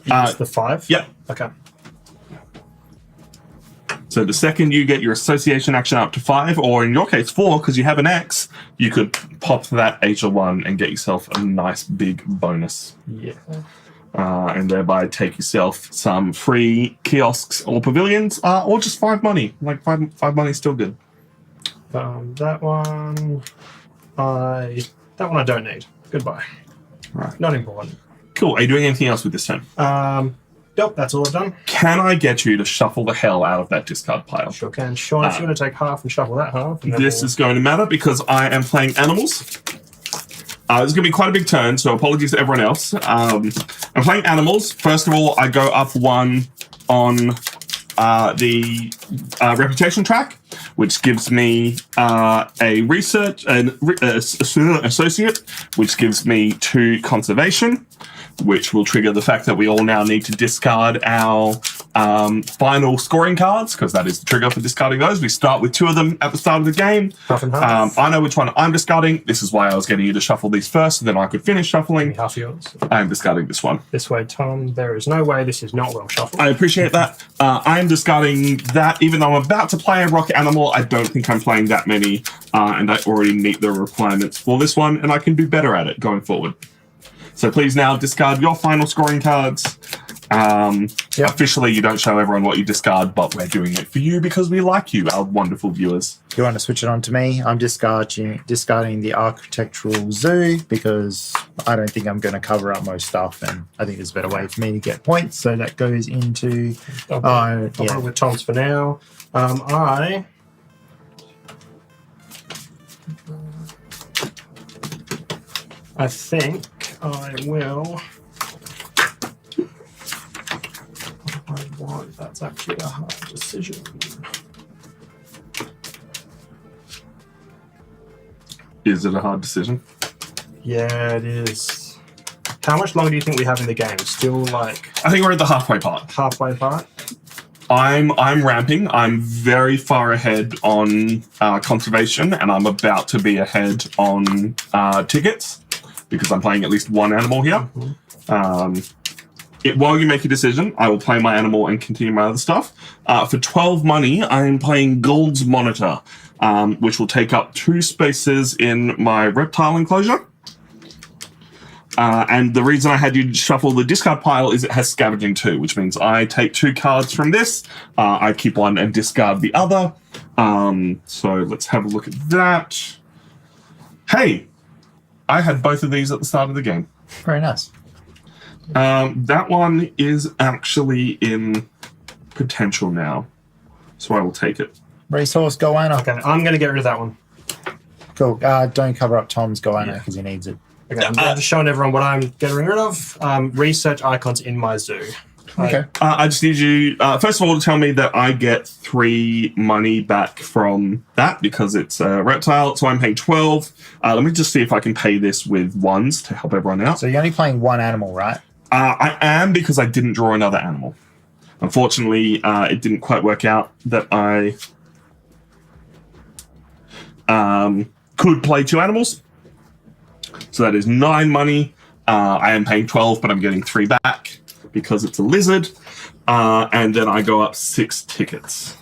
Use the 5? Yep. Okay. So the second you get your association action up to 5, or in your case 4, because you have an X, you could pop that Asia 1 and get yourself a nice big bonus. Yeah. And thereby take yourself some free kiosks or pavilions, or just 5 money. Like 5 money is still good. That one I don't need. Goodbye. Right. Not important. Cool. Are you doing anything else with this turn? Nope, that's all I've done. Can I get you to shuffle the hell out of that discard pile? Sure can. Sean, if you want to take half and shuffle that half. And then This is going to matter because I am playing animals. This is going to be quite a big turn, so apologies to everyone else. I'm playing animals. First of all, I go up 1 on the reputation track, which gives me a research associate, which gives me 2 conservation, which will trigger the fact that we all now need to discard our final scoring cards, because that is the trigger for discarding those. We start with 2 of them at the start of the game. half and half. I know which one I'm discarding. This is why I was getting you to shuffle these first, so then I could finish shuffling. Half yours. I'm discarding this one. This way, Tom. There is no way this is not well shuffled. I appreciate that. I'm discarding that. Even though I'm about to play a rock animal, I don't think I'm playing that many, and I already meet the requirements for this one, and I can do better at it going forward. So please now discard your final scoring cards. Officially, you don't show everyone what you discard, but we're doing it for you because we like you, our wonderful viewers. If you want to switch it on to me, I'm discarding the architectural zoo because I don't think I'm going to cover up most stuff, and I think there's a better way for me to get points. So that goes into. I'll put it with Tom's for now. I think I will. Why? That's actually a hard decision. Is it a hard decision? Yeah, it is. How much longer do you think we have in the game? Still like I think we're at the halfway part. halfway part? I'm ramping. I'm very far ahead on conservation, and I'm about to be ahead on tickets because I'm playing at least one animal here. While you make a decision, I will play my animal and continue my other stuff. For 12 money, I am playing Gold's Monitor, which will take up 2 spaces in my reptile enclosure. And the reason I had you shuffle the discard pile is it has scavenging too, which means I take 2 cards from this, I keep one and discard the other. So let's have a look at that. Hey, I had both of these at the start of the game. Very nice. That one is actually in potential now, so I will take it. Resource goanna. Okay, I'm going to get rid of that one. Cool. Don't cover up Tom's goanna because he needs it. Okay, I'm just showing everyone what I'm getting rid of. Research icons in my zoo. Okay. I just need you, first of all, to tell me that I get 3 money back from that because it's a reptile, so I'm paying 12. Let me just see if I can pay this with ones to help everyone out. So you're only playing one animal, right? I am because I didn't draw another animal. Unfortunately, it didn't quite work out that I could play 2 animals. So that is 9 money. I am paying 12, but I'm getting 3 back because it's a lizard. And then I go up 6 tickets.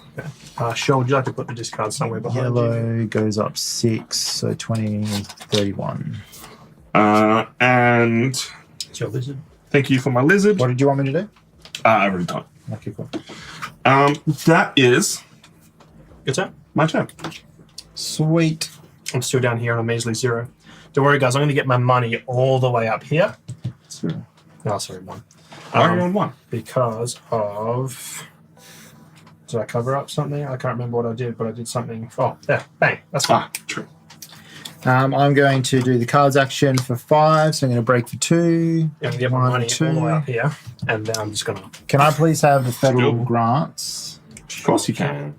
Sean, would you like to put the discard somewhere behind you? Yellow goes up 6, so 20, 31. And It's your lizard. thank you for my lizard. What did you want me to do? I really don't. Okay, cool. That is Good turn. my turn. Sweet. I'm still down here on a measly 0. Don't worry, guys. I'm going to get my money all the way up here. So, Oh, sorry, 1. why are you on 1? Because of... Did I cover up something? I can't remember what I did, but I did something. Oh, there. Bang. That's fine. True. I'm going to do the cards action for 5, so I'm going to break for 2. Yeah, I'm going to get my 1, money 2. all the way up here. And then I'm just going to... Can I please have the federal Sure. grants? Of course you can.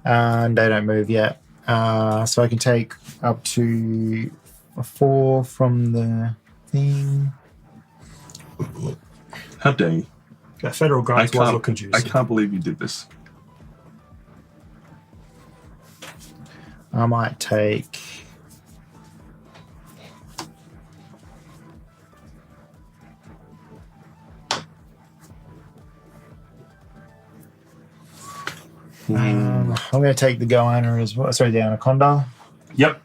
And they don't move yet. So I can take up to a 4 from the thing. How dare you? The federal grants was looking juicy. I can't believe you did this. I might take... I'm going to take the goanna as well. Sorry, the anaconda. Yep.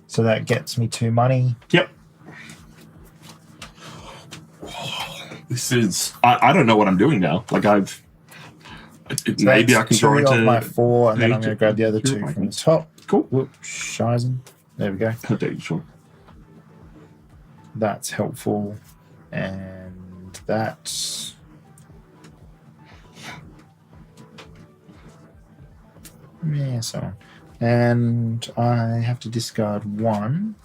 So that gets me 2 money. Yep. This is... I don't know what I'm doing now. Like, I've... maybe I can draw into into... my 4, and then I'm going to grab the other 2 You're from the top. Cool. Whoops, shizen. There we go. How dare you, Sean? That's helpful. And that's... Yeah, so on. And I have to discard 1.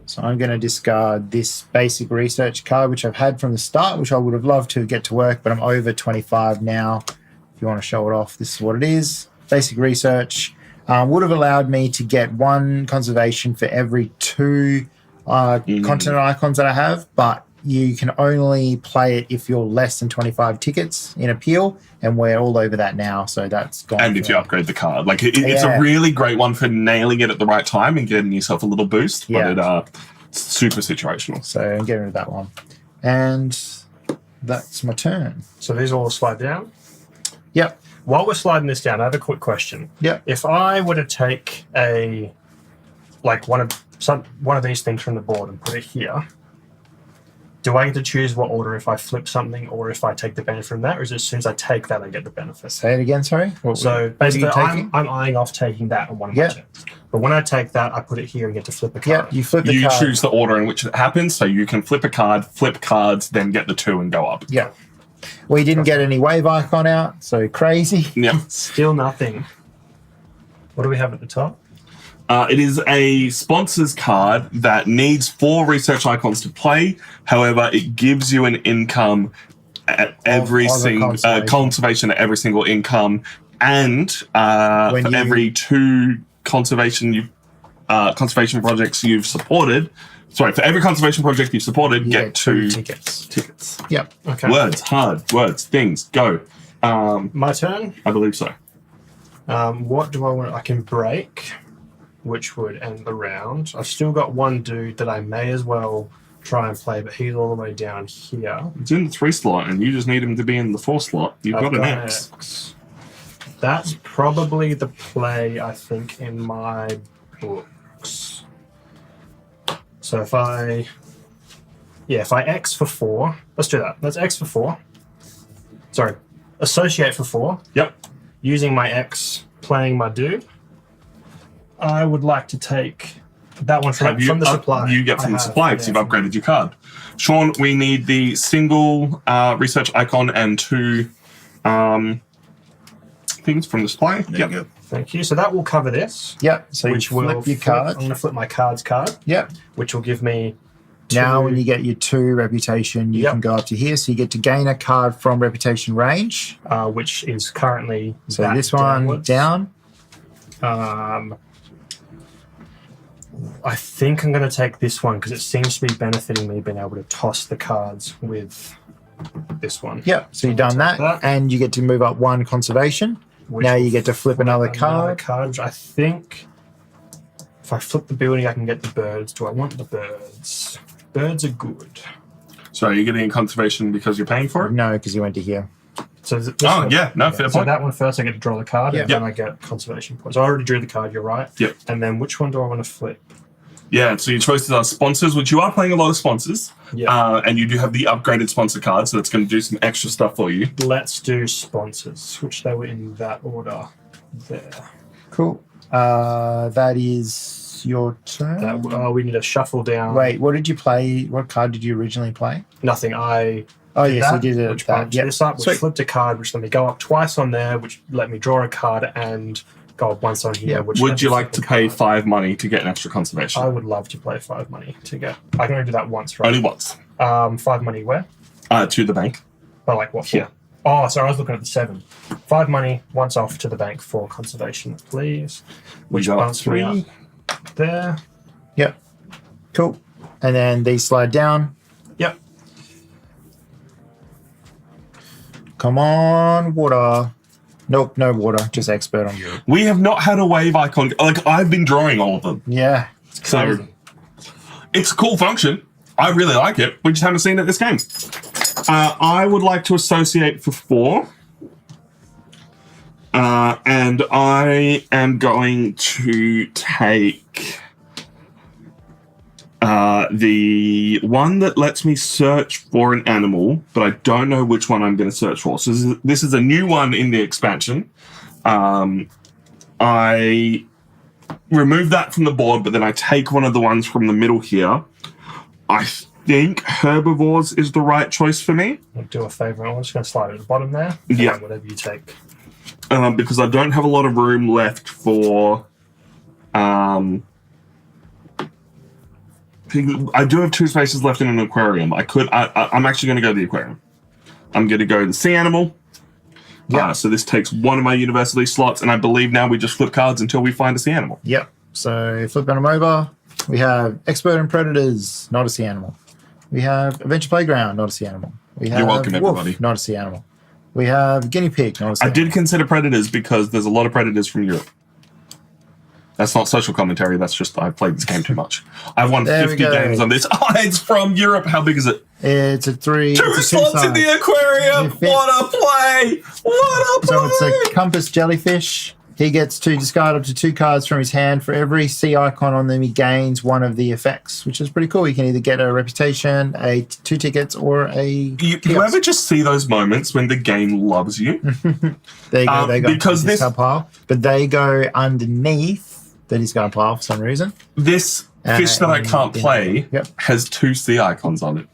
So I'm going to discard this basic research card, which I've had from the start, which I would have loved to get to work, but I'm over 25 now. If you want to show it off, this is what it is. Basic research would have allowed me to get 1 conservation for every 2 continent icons that I have, but you can only play it if you're less than 25 tickets in appeal, and we're all over that now, so that's gone. And if you upgrade the card. Like, it's a really great one for nailing it at the right time and getting yourself a little boost, but it's super situational. So I'm getting rid of that one. And that's my turn. So these all slide down. Yep. While we're sliding this down, I have a quick question. Yep. If I were to take one of these things from the board and put it here, do I get to choose what order if I flip something or if I take the benefit from that, or is it as soon as I take that I get the benefit? Say it again, sorry. So basically, I'm eyeing off taking that on one of my turns. But when I take that, I put it here and get to flip a card. Yeah, you flip the You card. choose the order in which it happens, so you can flip a card, flip cards, then get the 2 and go up. Yeah. We didn't get any wave icon out, so crazy. Yep. Still nothing. What do we have at the top? It is a sponsors card that needs 4 research icons to play. However, it gives you an income at every of a single conservation at every single income, and for every 2 conservation projects you've supported. Sorry, for every conservation project you've supported, You get 2 Tickets. Yep. Okay. Words, hard words, things. Go. My turn. I believe so. What do I want? I can break, which would end the round. I've still got one dude that I may as well try and play, but he's all the way down here. It's in the 3 slot, and you just need him to be in the 4 slot. You've got an X. X. That's probably the play, I think, in my books. So if I X for 4, let's do that. Let's X for 4. Sorry, associate for 4. Yep. Using my X, playing my dude. I would like to take that one from the supply. You get from the supply because you've upgraded your card. Sean, we need the single research icon and 2 things from the supply. There you go. Thank you. So that will cover this. Yep. So Which you will flip your card. I'm going to flip my cards card, Yep. which will give me 2. Now, when you get your 2 reputation, you can go up to here. So you get to gain a card from reputation range. which is currently So that this one downwards. down. I think I'm going to take this one because it seems to be benefiting me being able to toss the cards with this one. Yep. So you've done that, and you get to move up 1 conservation. Which Now you will get to flip another card. Which I think if I flip the building, I can get the birds. Do I want the birds? Birds are good. So are you getting a conservation because you're paying for it? No, because you went to here. So this Oh, one- yeah. No, fair So point. that one first, I get to draw the card, and then I get conservation points. I already drew the card. You're right. Yep. And then which one do I want to flip? Yeah, so your choices are sponsors, which you are playing a lot of sponsors. Yeah. And you do have the upgraded sponsor card, so that's going to do some extra stuff for you. Let's do sponsors, which they were in that order there. Cool. That is your turn. That we need to shuffle down. Wait, what did you play? What card did you originally play? Nothing. I Oh, did yes, that, you did it. which That. bumped Yep. this up, which Sweet. flipped a card, which let me go up twice on there, which let me draw a card and go up once on here. Yeah. Which let Would you me like flip to a pay card. 5 money to get an extra conservation? I would love to play 5 money to get. I can only do that once, right? Only once. 5 money where? To the bank. But like what? Here. For? Oh, sorry, I was looking at the 7. 5 money, once off to the bank for conservation, please. We Which got bumps me 3. up there. Yep. Cool. And then these slide down. Yep. Come on, water. Nope, no water. Just expert on Europe. We have not had a wave icon. Like, I've been drawing all of them. Yeah. So, it's a cool function. I really like it. We just haven't seen it this game. I would like to associate for 4. And I am going to take the one that lets me search for an animal, but I don't know which one I'm going to search for. So this is a new one in the expansion. I remove that from the board, but then I take one of the ones from the middle here. I think herbivores is the right choice for me. I'll do a favour. I'm just going to slide it at the bottom there. Yeah. Whatever you take. Because I don't have a lot of room left for. I do have 2 spaces left in an aquarium. I'm actually going to go to the aquarium. I'm going to go to the sea animal. Yeah. So this takes one of my university slots, and I believe now we just flip cards until we find a sea animal. Yep. So flipping them over, we have expert in predators, not a sea animal. We have adventure playground, not a sea animal. We have You're welcome, wolf, everybody. not a sea animal. We have guinea pig, not a sea I animal. did consider predators because there's a lot of predators from Europe. That's not social commentary. That's just I've played this game too much. I've won There we 50 go. games on this. Oh, it's from Europe. How big is it? It's a 3. 2 it's a slots in size. the aquarium. It fits. What a play! What a play! So it's a compass jellyfish. He gets to discard up to 2 cards from his hand. For every sea icon on them, he gains one of the effects, which is pretty cool. You can either get a reputation, 2 tickets, or a You kiosk. ever just see those moments when the game loves you? There you go. They go because into this- discard pile, but they go underneath the discard pile for some reason. This fish that I can't play Yep. has 2 sea icons on it.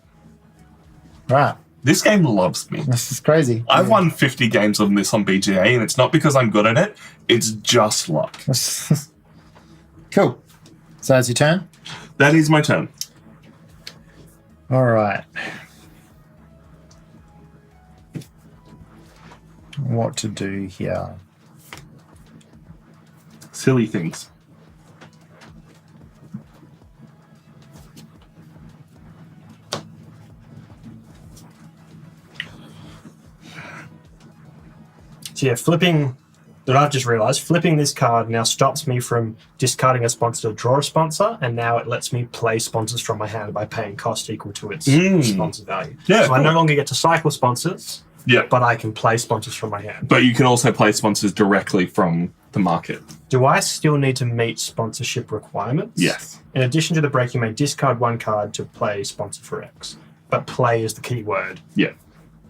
Right. This game loves me. This is crazy. I've won 50 games on this on BGA, and it's not because I'm good at it. It's just luck. Cool. So that's your turn. That is my turn. All right. what to do here. Silly things. So yeah, flipping. That I've just realised, flipping this card now stops me from discarding a sponsor to draw a sponsor, and now it lets me play sponsors from my hand by paying cost equal to its sponsor value. Yeah, so I cool. no longer get to cycle sponsors, Yeah. but I can play sponsors from my hand. But you can also play sponsors directly from the market. Do I still need to meet sponsorship requirements? Yes. In addition to the break, you may discard one card to play sponsor for X, but play is the key word. Yeah.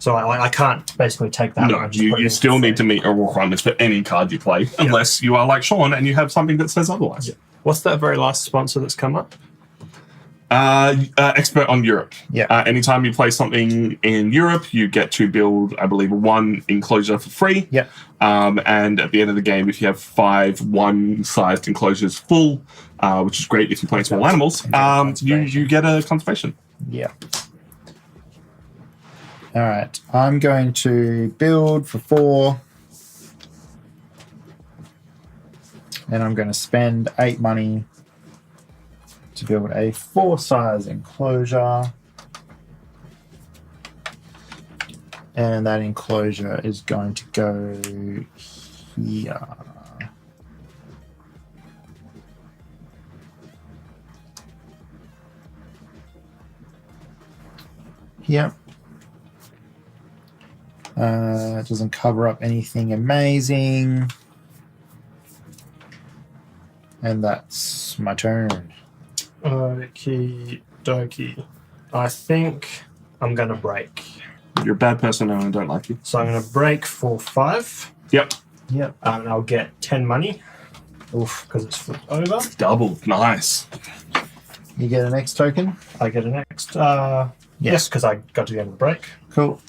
So I can't basically take that. No, one and just put it you in still for need to free. meet a requirements for any card you play, unless you are like Sean and you have something that says otherwise. Yeah. What's that very last sponsor that's come up? Expert on Europe. Yeah. Anytime you play something in Europe, you get to build, I believe, 1 enclosure for free. Yeah. And at the end of the game, if you have 5 1-sized enclosures full, which is great if you're playing small animals, you get a conservation. Yeah. All right. I'm going to build for 4. And I'm going to spend 8 money to build a 4-size enclosure. And that enclosure is going to go here. Yep. It doesn't cover up anything amazing. And that's my turn. Okie dokie. I think I'm going to break. You're a bad person and I don't like you. So I'm going to break for 5. Yep. Yep. And I'll get 10 money. Oof, because it's flipped over. Double. Nice. You get an X token. I get an next. Yes, because I got to the end of the break. Cool.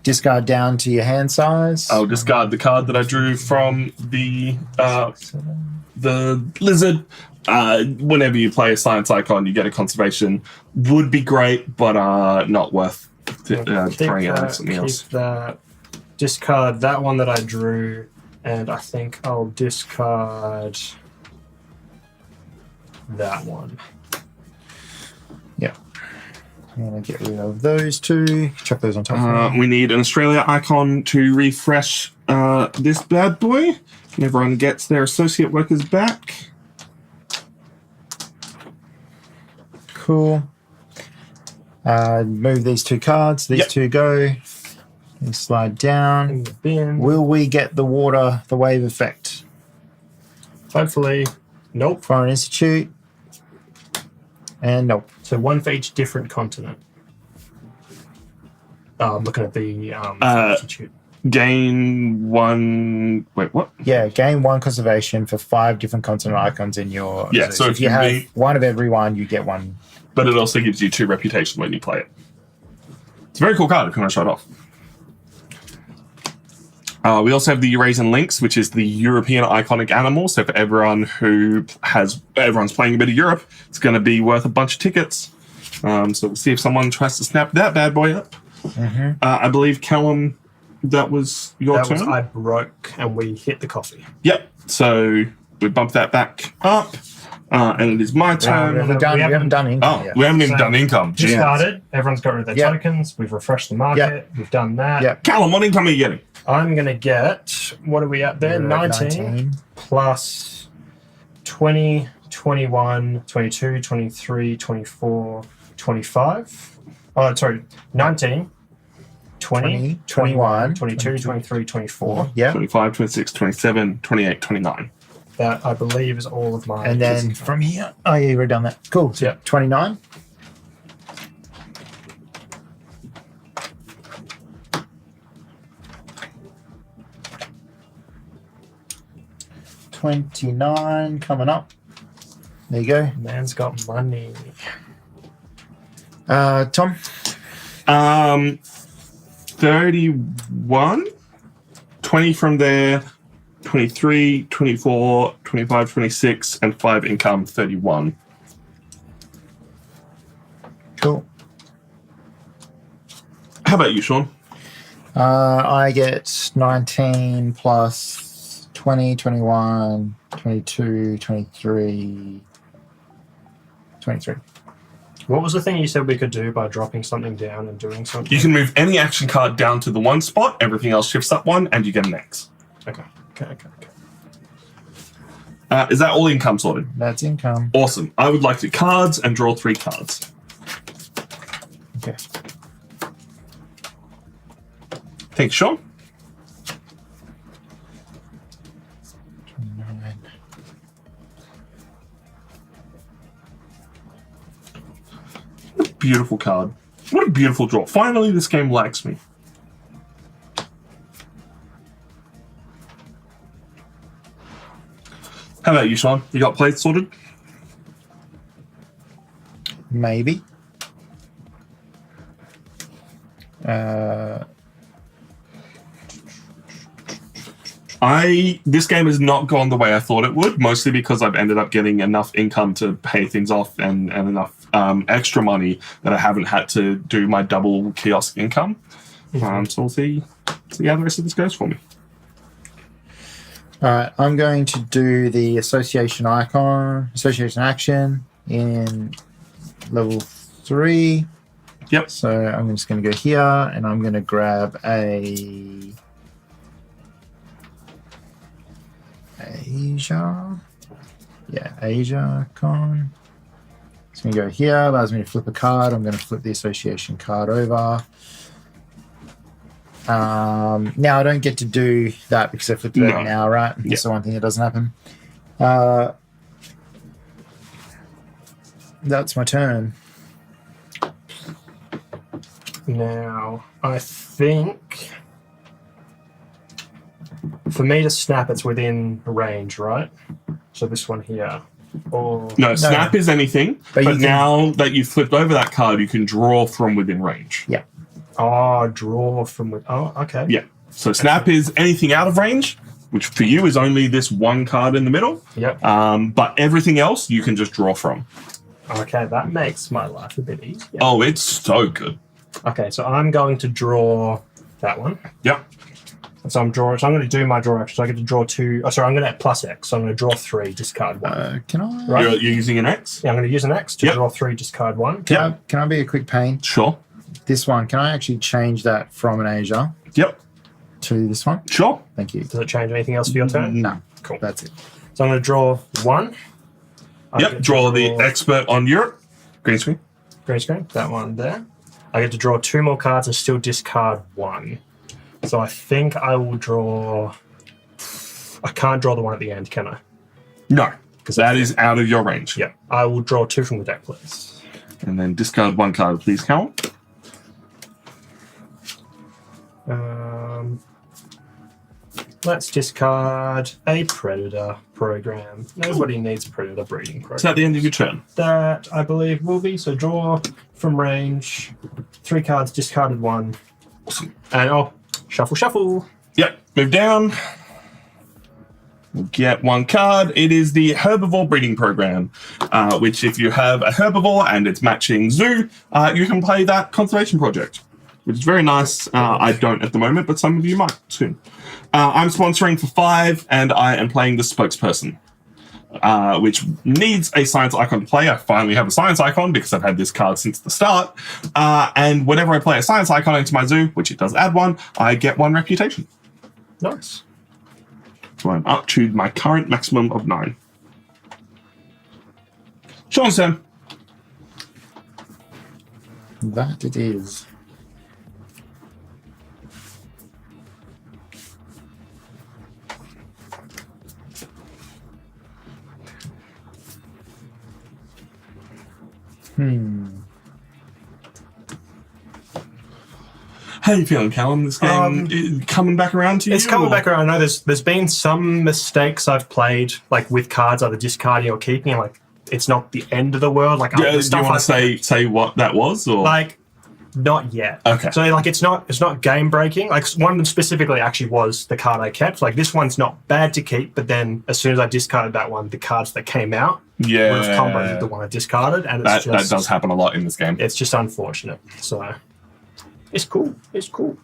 Discard down to your hand size. I'll discard the card that I drew from the lizard. Whenever you play a science icon, you get a conservation. Would be great, but not worth throwing out something else. Keep that. Discard that one that I drew, and I think I'll discard that one. Yeah. I'm going to get rid of those 2. Chuck those on top. We need an Australia icon to refresh this bad boy. And everyone gets their associate workers back. Cool. Move these 2 cards. These 2 go. And slide down. In the bin. Will we get the wave effect? Hopefully. Nope. Foreign Institute. And nope. So 1 for each different continent. I'm looking at the institute. Gain 1. Wait, what? Yeah, gain 1 conservation for 5 different continent icons in your. Yeah, so if you have 1 of every one, you get 1. But it also gives you 2 reputation when you play it. It's a very cool card if you want to show it off. We also have the Eurasian Lynx, which is the European iconic animal. So for everyone everyone's playing a bit of Europe, it's going to be worth a bunch of tickets. So we'll see if someone tries to snap that bad boy up. Mm-hmm. I believe, Callum, that was your turn? I broke and we hit the coffee. Yep. So we bump that back up. And it is my turn. We haven't done income yet. We haven't even done income. Just Jeez. started. Everyone's got rid of their Yep. tokens. We've refreshed the market. Yep. We've done that. Yep. Callum, what income are you getting? I'm going to get, what are we at there? You're at 19 plus 20, 21, 22, 23, 24, 25. Oh, sorry. 19, 20, 21, 22, 23, 24. Yeah. 25, 26, 27, 28, 29. That, I believe, is all of my... And then from here, oh yeah, you've already done that. Cool. So Yep. 29. $29 coming up. There you go. Man's got money. Tom. 31, 20 from there, 23, 24, 25, 26, and 5 income, 31. Cool. How about you, Sean? I get 19 plus 20, 21, 22, 23, 23. What was the thing you said we could do by dropping something down and doing something? You can move any action card down to the one spot, everything else shifts up one, and you get an X. Okay. Is that all income sorted? That's income. Awesome. I would like to cards and draw 3 cards. Okay. Thanks, Sean. 29. What a beautiful card. What a beautiful draw. Finally, this game likes me. How about you, Sean? You got plays sorted? Maybe. This game has not gone the way I thought it would, mostly because I've ended up getting enough income to pay things off and enough extra money that I haven't had to do my double kiosk income. So we'll see how the rest of this goes for me. All right, I'm going to do the association action in level 3. Yep. So I'm just going to go here and I'm going to grab a Asia. Yeah, Asia con. It's going to go here, allows me to flip a card. I'm going to flip the association card over. Now I don't get to do that because I flipped it over now, right? Yeah. That's the one thing that doesn't happen. That's my turn. Now, I think for me to snap, it's within range, right? So this one here. Or No, snap is anything, But but you can- now that you've flipped over that card, you can draw from within range. Yeah. oh, draw from with. Oh, okay. Yeah. So snap is anything out of range, which for you is only this one card in the middle. Yep. But everything else you can just draw from. Okay, that makes my life a bit easier. Oh, it's so good. Okay, so I'm going to draw that one. Yep. So I'm drawing. So I'm going to do my draw action. So I get to draw 2. Oh, sorry, I'm going to add plus X. So I'm going to draw 3, discard 1. Can I? Right. You're using an X? Yeah, I'm going to use an X to Yep. draw 3, discard 1. Can I be a quick pain? Sure. This one, can I actually change that from an Asia Yep. to this one? Sure. Thank you. Does it change anything else for your turn? No, Cool. that's it. So I'm going to draw 1. I get Yep. to Draw the expert on Europe. Green screen. green screen. That one there. I get to draw 2 more cards and still discard 1. So I think I will draw. I can't draw the one at the end, can I? No, because that is out of your range. Yeah. I will draw 2 from the deck, please. And then discard 1 card, please, Cal. Let's discard a Predator program. Nobody needs Predator breeding Is program. that the end of your turn? That, I believe, will be. So draw from range. 3 cards, discarded 1. Awesome. And shuffle. Yep. Move down. We'll get 1 card. It is the Herbivore Breeding Program, which if you have a herbivore and it's matching zoo, you can play that conservation project, which is very nice. I don't at the moment, but some of you might soon. I'm sponsoring for 5, and I am playing the spokesperson, which needs a science icon to play. I finally have a science icon because I've had this card since the start. And whenever I play a science icon into my zoo, which it does add 1, I get 1 reputation. Nice. So I'm up to my current maximum of 9. Sean's turn. That it is. How you feeling, Callum? This game coming back around to you? It's coming or- back around. I know there's been some mistakes I've played, like with cards, either discarding or keeping, and like it's not the end of the world. Like Yeah, do you stuff want like to say what that was? Or like not yet. Okay. So like it's not game breaking. Like one of them specifically actually was the card I kept. Like this one's not bad to keep, but then as soon as I discarded that one, the cards that came out would have comboed with the one I discarded, and it's that does happen a lot in this game. It's just unfortunate. So it's cool. It's cool.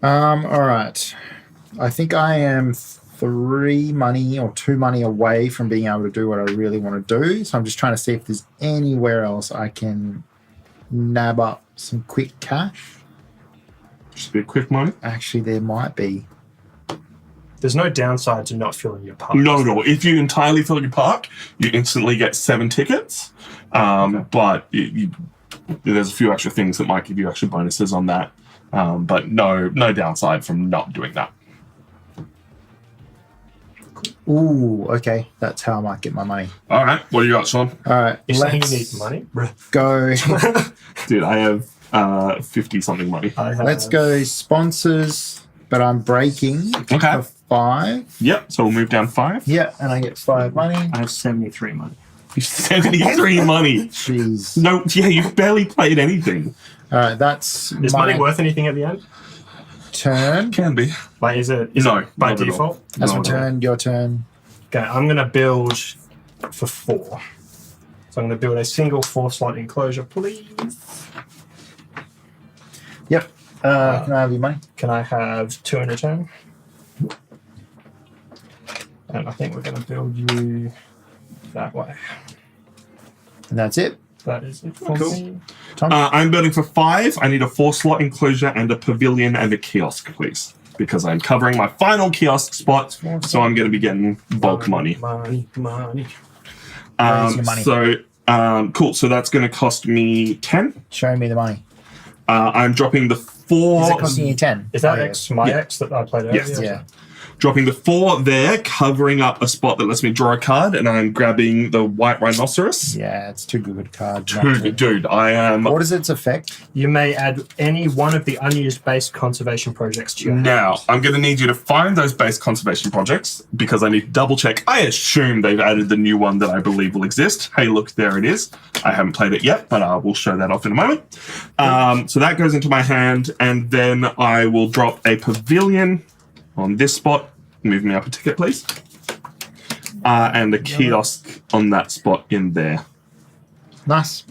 All right. I think I am 3 money or 2 money away from being able to do what I really want to do. So I'm just trying to see if there's anywhere else I can nab up some quick cash. Just be a quick money. Actually, there might be. There's no downside to not filling your park. No. If you entirely fill your park, you instantly get 7 tickets. But there's a few extra things that might give you extra bonuses on that. But no downside from not doing that. Ooh, okay. That's how I might get my money. All right. What do you got, Sean? All right. You're saying let's you need money? go. Dude, I have 50-something money. Let's go sponsors, but I'm breaking Okay. for 5. Yep. So we'll move down 5. Yeah, and I get 5 money. I have 73 money. 73 money. Jeez. No, yeah, you barely played anything. All right, that's Is my money worth anything at the end? turn. Can be. Like, is it No, by not at all. default? That's my No, no. turn. Your turn. Okay, I'm going to build for 4. So I'm going to build a single 4-slot enclosure, please. Yep. Can I have your money? Can I have 2 in return? And I think we're going to build you that way. And that's it. That is it for Cool. me. Tom. I'm building for 5. I need a 4-slot enclosure and a pavilion and a kiosk, please. Because I'm covering my final kiosk spot, so I'm going to be getting bulk money. Money. Where's your money? So, cool. So that's going to cost me 10. Show me the money. I'm dropping the 4. Is it costing you 10? Is that Oh, X, my Yeah. X that I played earlier? Yes. Yeah. Dropping the 4 there, covering up a spot that lets me draw a card, and I'm grabbing the white rhinoceros. Yeah, it's too good a card. not to- Dude, I am... What is its effect? You may add any one of the unused base conservation projects to your Now, I'm going to need you to find those base conservation projects because I need to double check. I assume they've added the new one that I believe will exist. Hey, look, there it is. I haven't played it yet, but I will show that off in a moment. So that goes into my hand, and then I will drop a pavilion on this spot. Move me up a ticket, please. And a kiosk on that spot in there. Nice.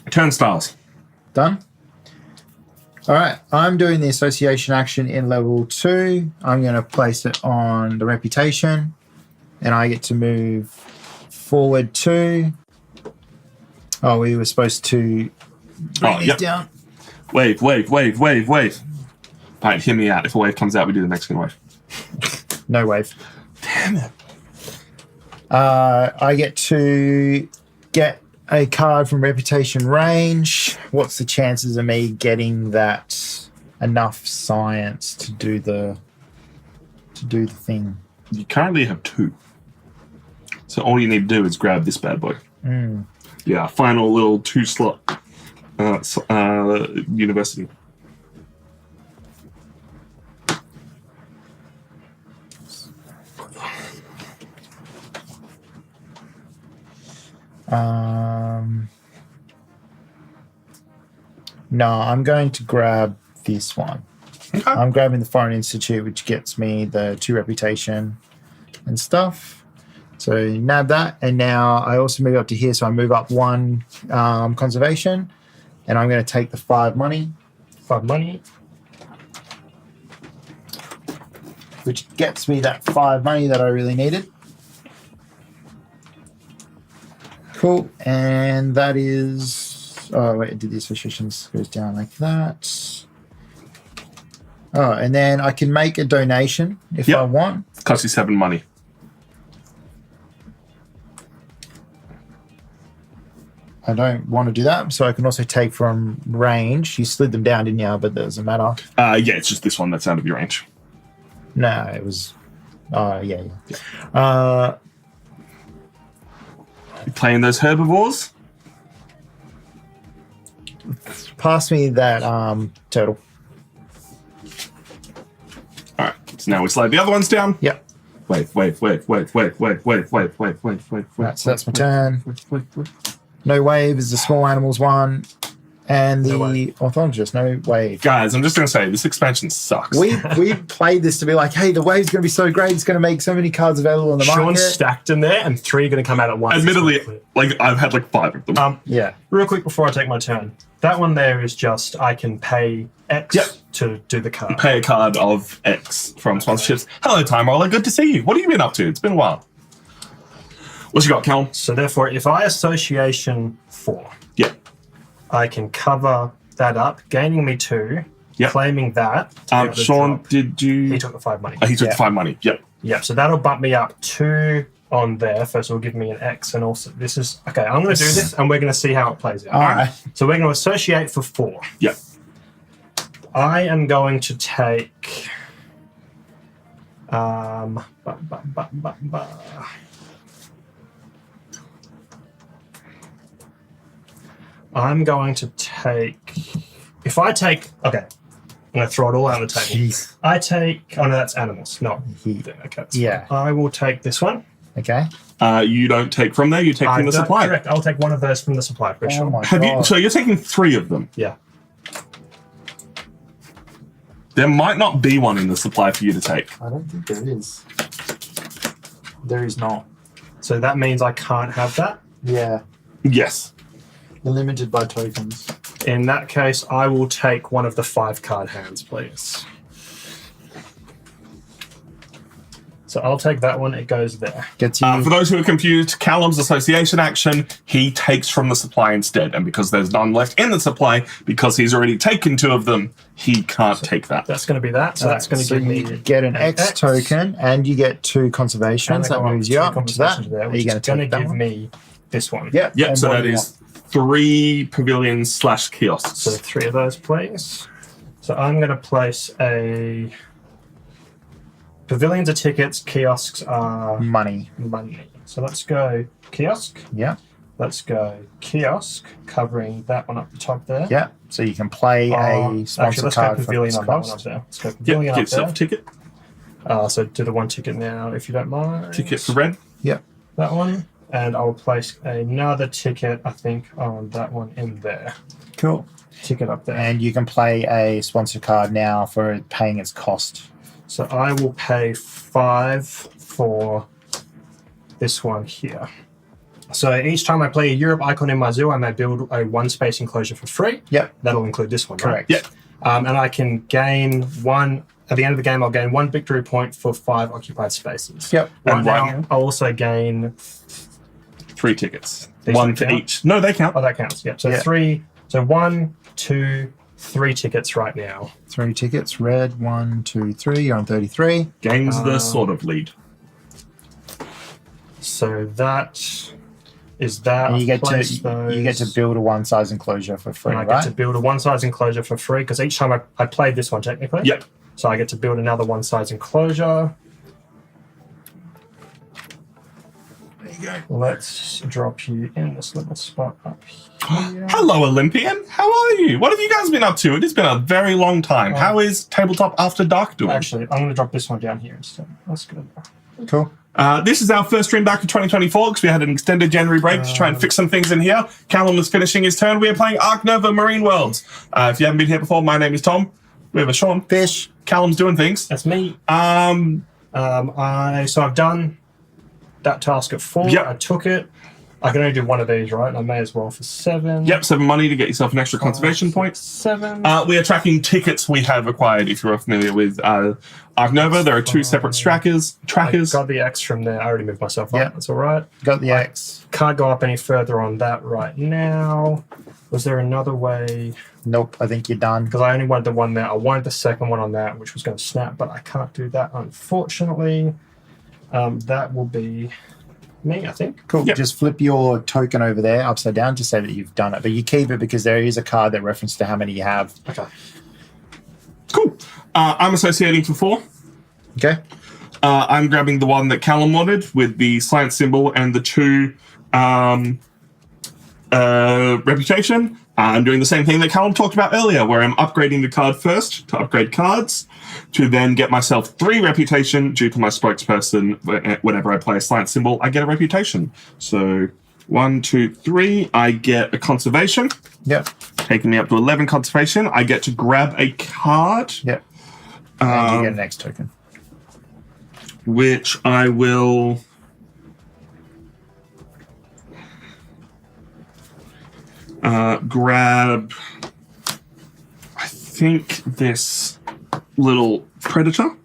Turnstiles. Done. All right. I'm doing the association action in level 2. I'm going to place it on the reputation, and I get to move forward 2. Oh, we were supposed to bring this down. Wave. Right, hear me out. If a wave comes out, we do the next wave. No wave. Damn it. I get to get a card from reputation range. What's the chances of me getting that enough science to do the thing? You currently have 2. So all you need to do is grab this bad boy. Yeah, final little 2-slot university. No, I'm going to grab this one. Okay. I'm grabbing the Foreign Institute, which gets me the 2 reputation and stuff. So nab that, and now I also move up to here. So I move up 1 conservation, and I'm going to take the 5 money, 5 money. which gets me that 5 money that I really needed. Cool, and that is. Oh wait, I did the associations goes down like that. Oh, and then I can make a donation if Yep. I want. Costs you 7 money. I don't want to do that, so I can also take from range. You slid them down, didn't you? But that doesn't matter. Yeah, it's just this one that's out of your range. No, it was. Yeah. You playing those herbivores? Pass me that turtle. All right, so now we slide the other ones down. Yep. Wave. That's my turn. Wait. No wave is the small animals one. And No the way. ornithologist, no wave. Guys, I'm just going to say, this expansion sucks. We played this to be like, hey, the wave's going to be so great. It's going to make so many cards available on the Sean market. stacked them there, and 3 are going to come out at once. Admittedly, like, I've had like 5 of them. Yeah. Real quick before I take my turn, that one there is just I can pay X Yep. to do the card. Pay a card of X from sponsorships. Hello, Time Roller. Good to see you. What have you been up to? It's been a while. What you got, Cal? So therefore, if I association 4, Yeah. I can cover that up, gaining me 2, Yep. claiming that. to be able to Sean, drop. did you? He took the 5 money. He took Yeah. 5 money. Yep. Yep, so that'll bump me up 2 on there. First, it'll give me an X, and also this is okay. I'm going to do this, and we're going to see how it plays out. All right. So we're going to associate for 4. Yep. I am going to take. I'm going to take. If I take. Okay. I'm going to throw it all out on the table. Jeez. I take. Oh, no, that's animals. No. He- Okay. That's Yeah. fine. I will take this one. Okay. You don't take from there. You take from the supply. Correct. I'll take one of those from the supply for Oh sure. my Have you? God. So you're taking 3 of them. Yeah. There might not be one in the supply for you to take. I don't think there is. There is not. So that means I can't have that. Yeah. Yes. They're limited by tokens. In that case, I will take one of the 5 card hands, please. So I'll take that one. It goes there. Gets you. For those who are confused, Callum's association action, he takes from the supply instead. And because there's none left in the supply, because he's already taken 2 of them, he can't take that. That's going to be that. So that's going to so give me you get an X token, and you get 2 conservations. And I That go moves up you 2 up to that. conversations there, Are which you going is to going to take that give one? me this one. Yep. Yep, And so what that do you is 3 pavilions / kiosks. So 3 of those, please. So I'm going to place a. Pavilions are tickets, kiosks are want? Money. money. So let's go kiosk. Yeah. Let's go kiosk, covering that one up the top there. Yeah. So you can play a Actually, sponsor let's go card for pavilion this on that one up cost. there. Let's go Yep, pavilion get up yourself a there. ticket. So do the 1 ticket now, if you don't mind. Ticket for red. Yep. That one. And I'll place another ticket, I think, on that one in there. Cool. Ticket up there. And you can play a sponsor card now for it paying its cost. So I will pay 5 for this one here. So each time I play a Europe icon in my zoo, I may build a 1 space enclosure for free. Yep. That'll include this one, right? Correct. Yeah. And I can gain 1, at the end of the game, I'll gain 1 victory point for 5 occupied spaces. Yep. Right And now, one- I'll also gain, 3 tickets. These 1 don't for count? each. No, they count. oh, that counts, yep. So Yeah. 3, so 1, 2, 3 tickets right now. 3 tickets. Red. 1, 2, 3. You're on 33. Gains the sort of lead. So that is that. And you I've get placed to those. build a 1 size enclosure for free, And I right? get to build a 1 size enclosure for free because each time I played this one technically. Yep. So I get to build another 1 size enclosure. There you go. Let's drop you in this little spot up here. Hello, Olympian. How are you? What have you guys been up to? It has been a very long time. How is Tabletop After Dark doing? Actually, I'm going to drop this one down here instead. Let's go there. Cool. This is our first stream back in 2024 because we had an extended January break to try and fix some things in here. Callum was finishing his turn. We are playing Ark Nova Marine Worlds. If you haven't been here before, my name is Tom. We have a Sean. Fish. Callum's doing things. That's me. Um, So I've done that task at 4. Yep. I took it. I can only do 1 of these, right? And I may as well for 7. yep, 7 money to get yourself an extra conservation point. 7. We are tracking tickets we have acquired. If you're familiar with Ark Nova, there are 2 separate trackers. I got the X from there. I already moved myself up. Yeah. That's all right. Got the X. Can't go up any further on that right now. Was there another way? Nope. I think you're done. Because I only wanted the one there. I wanted the second one on that, which was going to snap, but I can't do that, unfortunately. That will be me, I think. Cool. Yep. Just flip your token over there upside down to say that you've done it. But you keep it because there is a card that references to how many you have. Okay. Cool. I'm associating for 4. Okay. I'm grabbing the one that Callum wanted with the slant symbol and the 2 reputation. I'm doing the same thing that Callum talked about earlier, where I'm upgrading the card first to upgrade cards, to then get myself 3 reputation due to my spokesperson. Whenever I play a slant symbol, I get a reputation. So 1, 2, 3, I get a conservation, Yep. taking me up to 11 conservation. I get to grab a card, Yep. And you get an X token. which I will. Grab, I think, this little predator,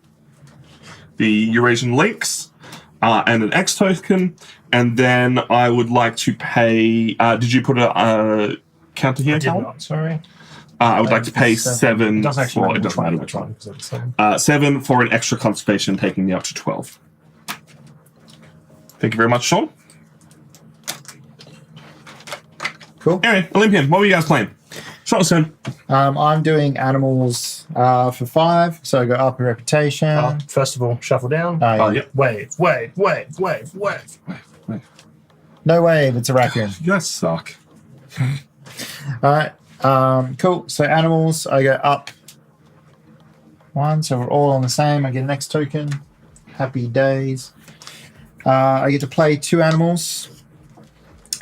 the Eurasian Lynx, and an X token, and then I would like to pay. Did you put a counter here, I did Callum? not, sorry. I would like to pay 7 It doesn't actually for matter it doesn't matter which one. because they're the same. 7 for an extra conservation, taking me up to 12. Thank you very much, Sean. Cool. Anyway, Olympian, what were you guys playing? Sean's turn. I'm doing animals for 5, so I go up in reputation. First of all, shuffle down. Oh, yeah. Wave. No wave, it's a raccoon. You guys suck. All right. Cool. So animals, I go up 1, so we're all on the same. I get an X token. Happy days. I get to play 2 animals.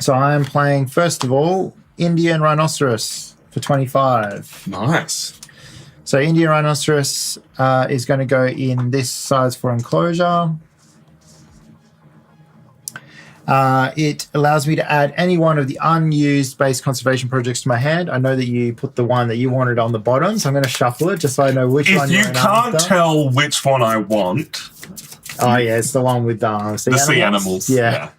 So I am playing, first of all, Indian rhinoceros for 25. Nice. So Indian rhinoceros is going to go in this size for enclosure. It allows me to add any one of the unused base conservation projects to my hand. I know that you put the one that you wanted on the bottom, so I'm going to shuffle it just so I know which one If you you're in can't after. tell which one I want, Oh, yeah, it's the one with the sea animals. Yeah,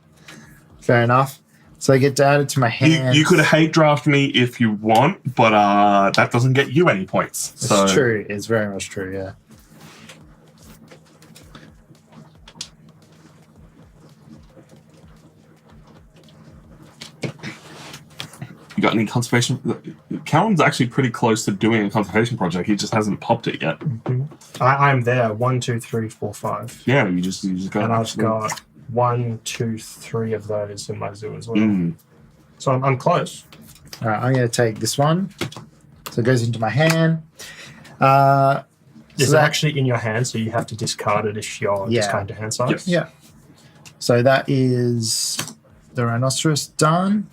fair enough. So I get to add it to my hand. You could hate draft me if you want, but that doesn't get you any points. So. It's true. It's very much true, yeah. You got any conservation? Callum's actually pretty close to doing a conservation project. He just hasn't popped it yet. I'm there. 1, 2, 3, 4, 5. Yeah, you just got. And I've got 1, 2, 3 of those in my zoo as well. Mm. So I'm close. All right, I'm going to take this one. So it goes into my hand. It's that- actually in your hand, so you have to discard it if you're Yeah. discarding to hand size. Yes. Yeah. So that is the rhinoceros done.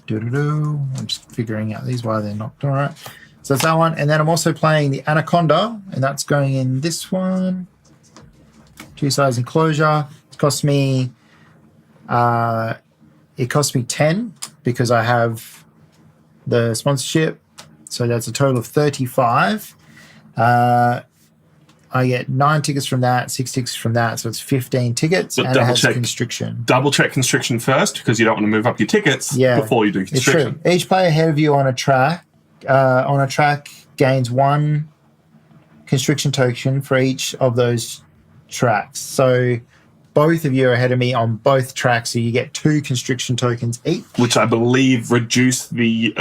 I'm just figuring out these why they're not all right. So that's that one, and then I'm also playing the anaconda, and that's going in this one. 2 size enclosure. It costs me 10 because I have the sponsorship. So that's a total of 35. I get 9 tickets from that, 6 tickets from that, so it's 15 tickets, But and it double has check. constriction. Double check constriction first because you don't want to move up your tickets Yeah, before you do It's constriction. true. Each player ahead of you on a track gains 1 constriction token for each of those tracks. So both of you are ahead of me on both tracks, so you get 2 constriction tokens each. Which I believe reduce the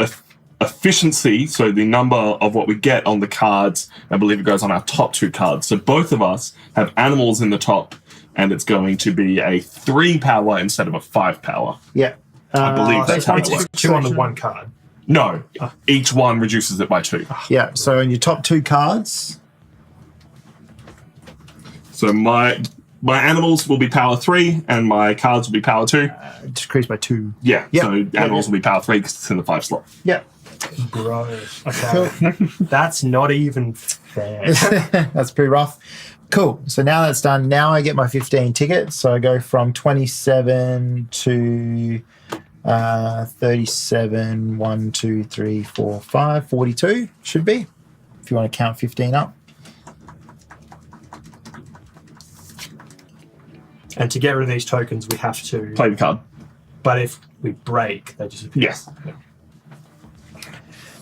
efficiency, so the number of what we get on the cards. I believe it goes on our top 2 cards. So both of us have animals in the top, and it's going to be a 3 power instead of a 5 power. Yeah. I believe that's how it It's works. 2 on the 1 card. No, each one reduces it by 2. Yeah. So on your top 2 cards, So my animals will be power 3, and my cards will be power 2. decreased by 2. Yeah, Yeah. so animals will be power 3 because it's in the 5 slot. Yeah. Bro. Okay. That's not even fair. That's pretty rough. Cool. So now that's done. Now I get my 15 tickets. So I go from 27 to 37, 1, 2, 3, 4, 5, 42 should be, if you want to count 15 up. And to get rid of these tokens, we have to. Play the card. But if we break, they disappear. Yes.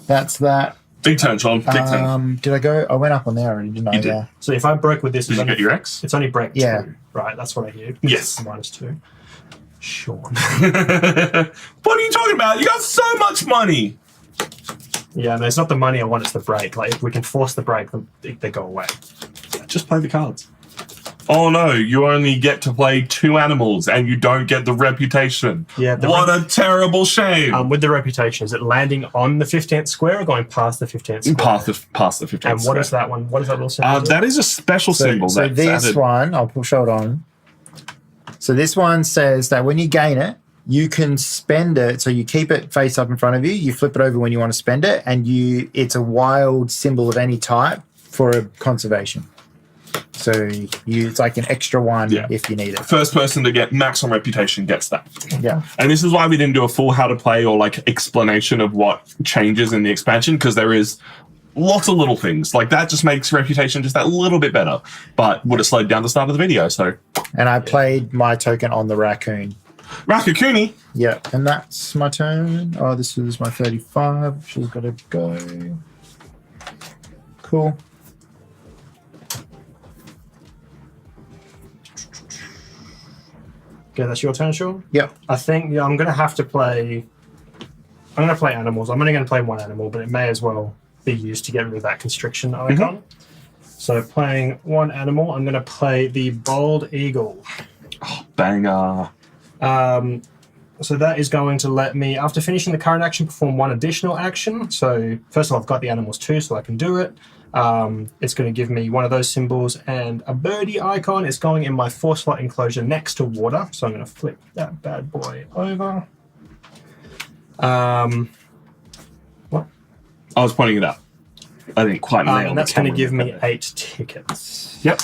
That's that. Big turn, Sean. Big turn. Did I go? I went up on there already, didn't I? You did. Yeah. So if I broke with this, Did you get your X? it's only break Yeah. 2, right? That's what I hear. Yes. -2. Sean. What are you talking about? You got so much money. Yeah, no, it's not the money I want, it's the break. Like, if we can force the break, they go away. Just play the cards. Oh no, you only get to play 2 animals and you don't get the reputation. Yeah, the What a terrible shame. With the reputation, is it landing on the 15th square or going past the 15th square? Past the 15th And what is that one? What is that little symbol? do? That is a special symbol. So that's this added. one, I'll push hold on. So this one says that when you gain it, you can spend it. So you keep it face up in front of you. You flip it over when you want to spend it, and it's a wild symbol of any type for a conservation. So it's like an extra one if you need it. First person to get max on reputation gets that. Yeah. And this is why we didn't do a full how to play or like explanation of what changes in the expansion, because there is lots of little things. Like that just makes reputation just that little bit better, but would have slowed down the start of the video. So. And I played my token on the raccoon. Rakakuni. Yeah, and that's my turn. Oh, this is my 35. She's got to go. Cool. Okay, that's your turn, Sean? Yep. I think I'm going to have to play... I'm going to play animals. I'm only going to play one animal, but it may as well be used to get rid of that constriction icon. So playing one animal, I'm going to play the bald eagle. Oh, banger. So that is going to let me, after finishing the current action, perform one additional action. So first of all, I've got the animals too, so I can do it. It's going to give me one of those symbols and a birdie icon. It's going in my 4-slot enclosure next to water. So I'm going to flip that bad boy over. What? I was pointing it out. I didn't quite nail and that's the going to camera give in me there. 8 tickets. Yep.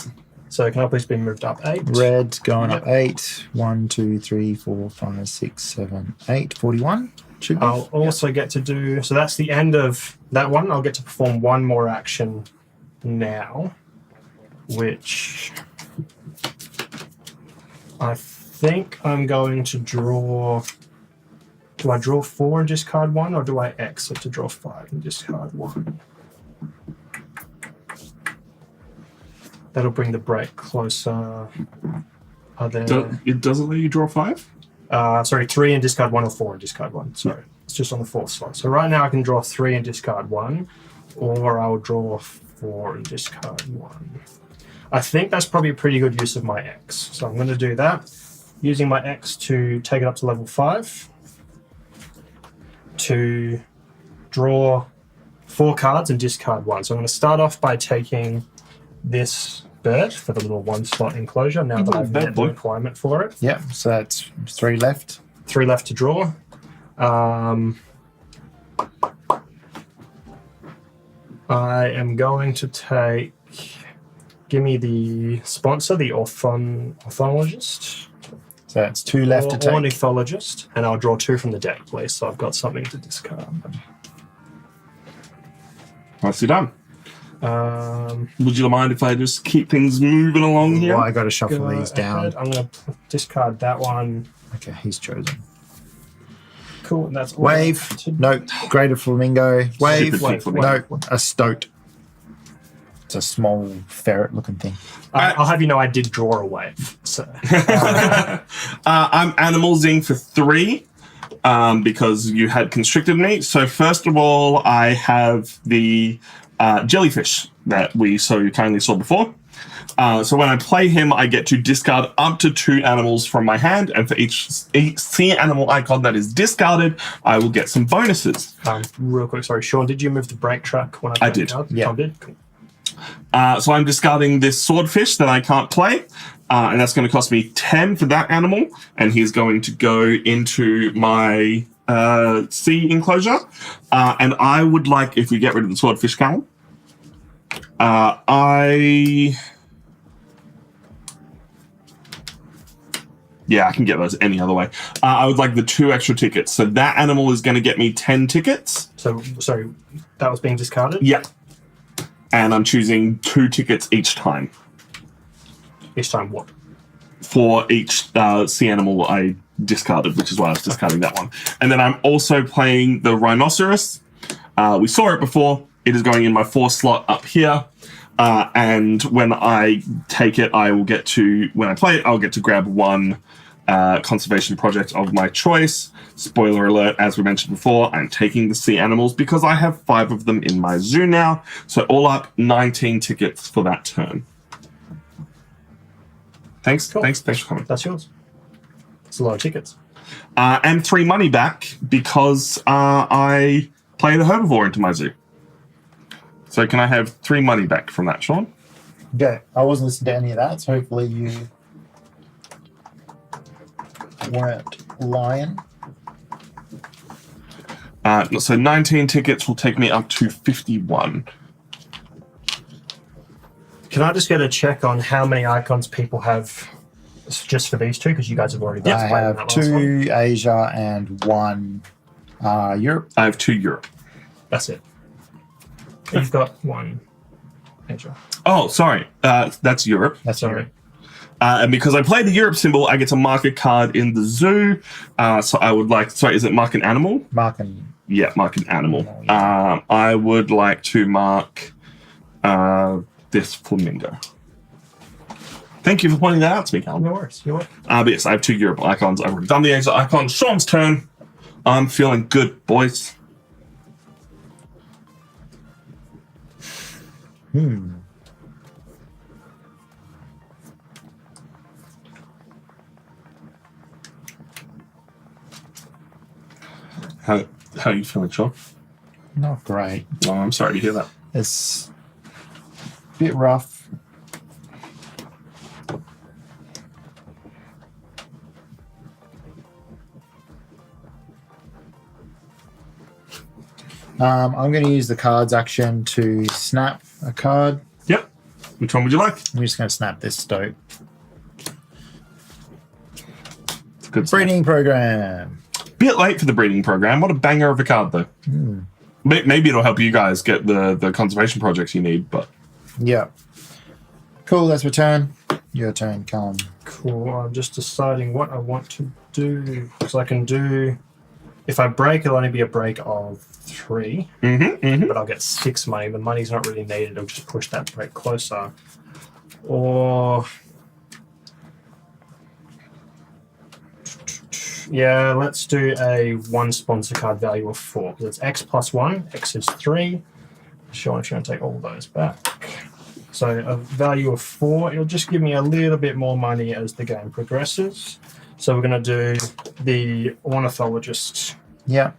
So can I please be moved up 8? Red going up 8. 1, 2, 3, 4, 5, 6, 7, 8. 41. Should be. I'll also get to do, so that's the end of that one. I'll get to perform one more action now, which I think I'm going to draw. Do I draw 4 and discard 1, or do I exit to draw 5 and discard 1? That'll bring the break closer. Are there... It doesn't let you draw 5? Sorry, 3 and discard 1, or 4 and discard 1. Sorry, it's just on the 4th slot. So right now I can draw 3 and discard 1, or I'll draw 4 and discard 1. I think that's probably a pretty good use of my X. So I'm going to do that, using my X to take it up to level 5, to draw 4 cards and discard 1. So I'm going to start off by taking this bird for the little 1-slot enclosure, now that I've met the requirement for it. Yep, so that's 3 left. 3 left to draw. I am going to take... Give me the sponsor, the ornithologist. So that's 2 left to take. Ornithologist, and I'll draw 2 from the deck, please. So I've got something to discard. Nicely done. Would you mind if I just keep things moving along here? Well, I got to shuffle Go these down. ahead. I'm going to discard that one. Okay, he's chosen. Cool, and that's all Wave. No, greater flamingo. Wave. Stupid flamingo. No, a stoat. It's a small ferret-looking thing. I'll have you know I did draw a wave. So. I'm animalsing for 3 because you had constricted me. So first of all, I have the jellyfish that we so kindly saw before. So when I play him, I get to discard up to 2 animals from my hand, and for each sea animal icon that is discarded, I will get some bonuses. Real quick, sorry, Sean, did you move the break track when I did. Yeah. Tom did? Cool. So I'm discarding this swordfish that I can't play, and that's going to cost me 10 for that animal, and he's going to go into my sea enclosure. And I would like, if we get rid of the swordfish camel, yeah, I can get those any other way. I would like the 2 extra tickets. So that animal is going to get me 10 tickets. So, sorry, that was being discarded? Yeah. And I'm choosing 2 tickets each time. Each time what? For each sea animal I discarded, which is why I was discarding that one. And then I'm also playing the rhinoceros. We saw it before. It is going in my 4th slot up here. And when I take it, I will get to, when I play it, I'll get to grab 1 conservation project of my choice. Spoiler alert, as we mentioned before, I'm taking the sea animals because I have 5 of them in my zoo now. So all up, 19 tickets for that turn. Thanks. Cool. Thanks for coming. That's yours. It's a lot of tickets. And 3 money back because I played a herbivore into my zoo. So can I have 3 money back from that, Sean? Okay, I wasn't listening to any of that, so hopefully you weren't lion. So 19 tickets will take me up to 51. Can I just get a check on how many icons people have just for these two? Because you guys have already I played have that last one. 2 Asia and 1 Europe. I have 2 Europe. That's it. You've got 1 Asia. Oh, sorry. That's Europe. That's Sorry. Europe. And because I play the Europe symbol, I get to mark a card in the zoo. So I would like... Sorry, is it mark an animal? Mark and Yeah, mark an animal. Oh, yeah. I would like to mark this flamingo. Thank you for pointing that out to me, Callum. No worries. You're welcome. But yes, I have 2 Europe icons. I've already done the Asia icon. Sean's turn. I'm feeling good, boys. How are you feeling, Sean? not great. Oh, I'm sorry to hear that. It's a bit rough. I'm going to use the cards action to snap a card. Yep. Which one would you like? I'm just going to snap this stoat. It's a good stuff. Breeding program. Bit late for the breeding program. What a banger of a card, though. Maybe it'll help you guys get the conservation projects you need, but... Yeah. Cool, that's my turn. Your turn, Callum. Cool. I'm just deciding what I want to do. Because I can do... If I break, it'll only be a break of 3. But I'll get 6 money. The money's not really needed. It'll just push that break closer. Or... Yeah, let's do a 1 sponsor card value of 4. Because it's X plus 1. X is 3. Sure, if you want to take all those back. So a value of 4. It'll just give me a little bit more money as the game progresses. So we're going to do the ornithologist. Yeah.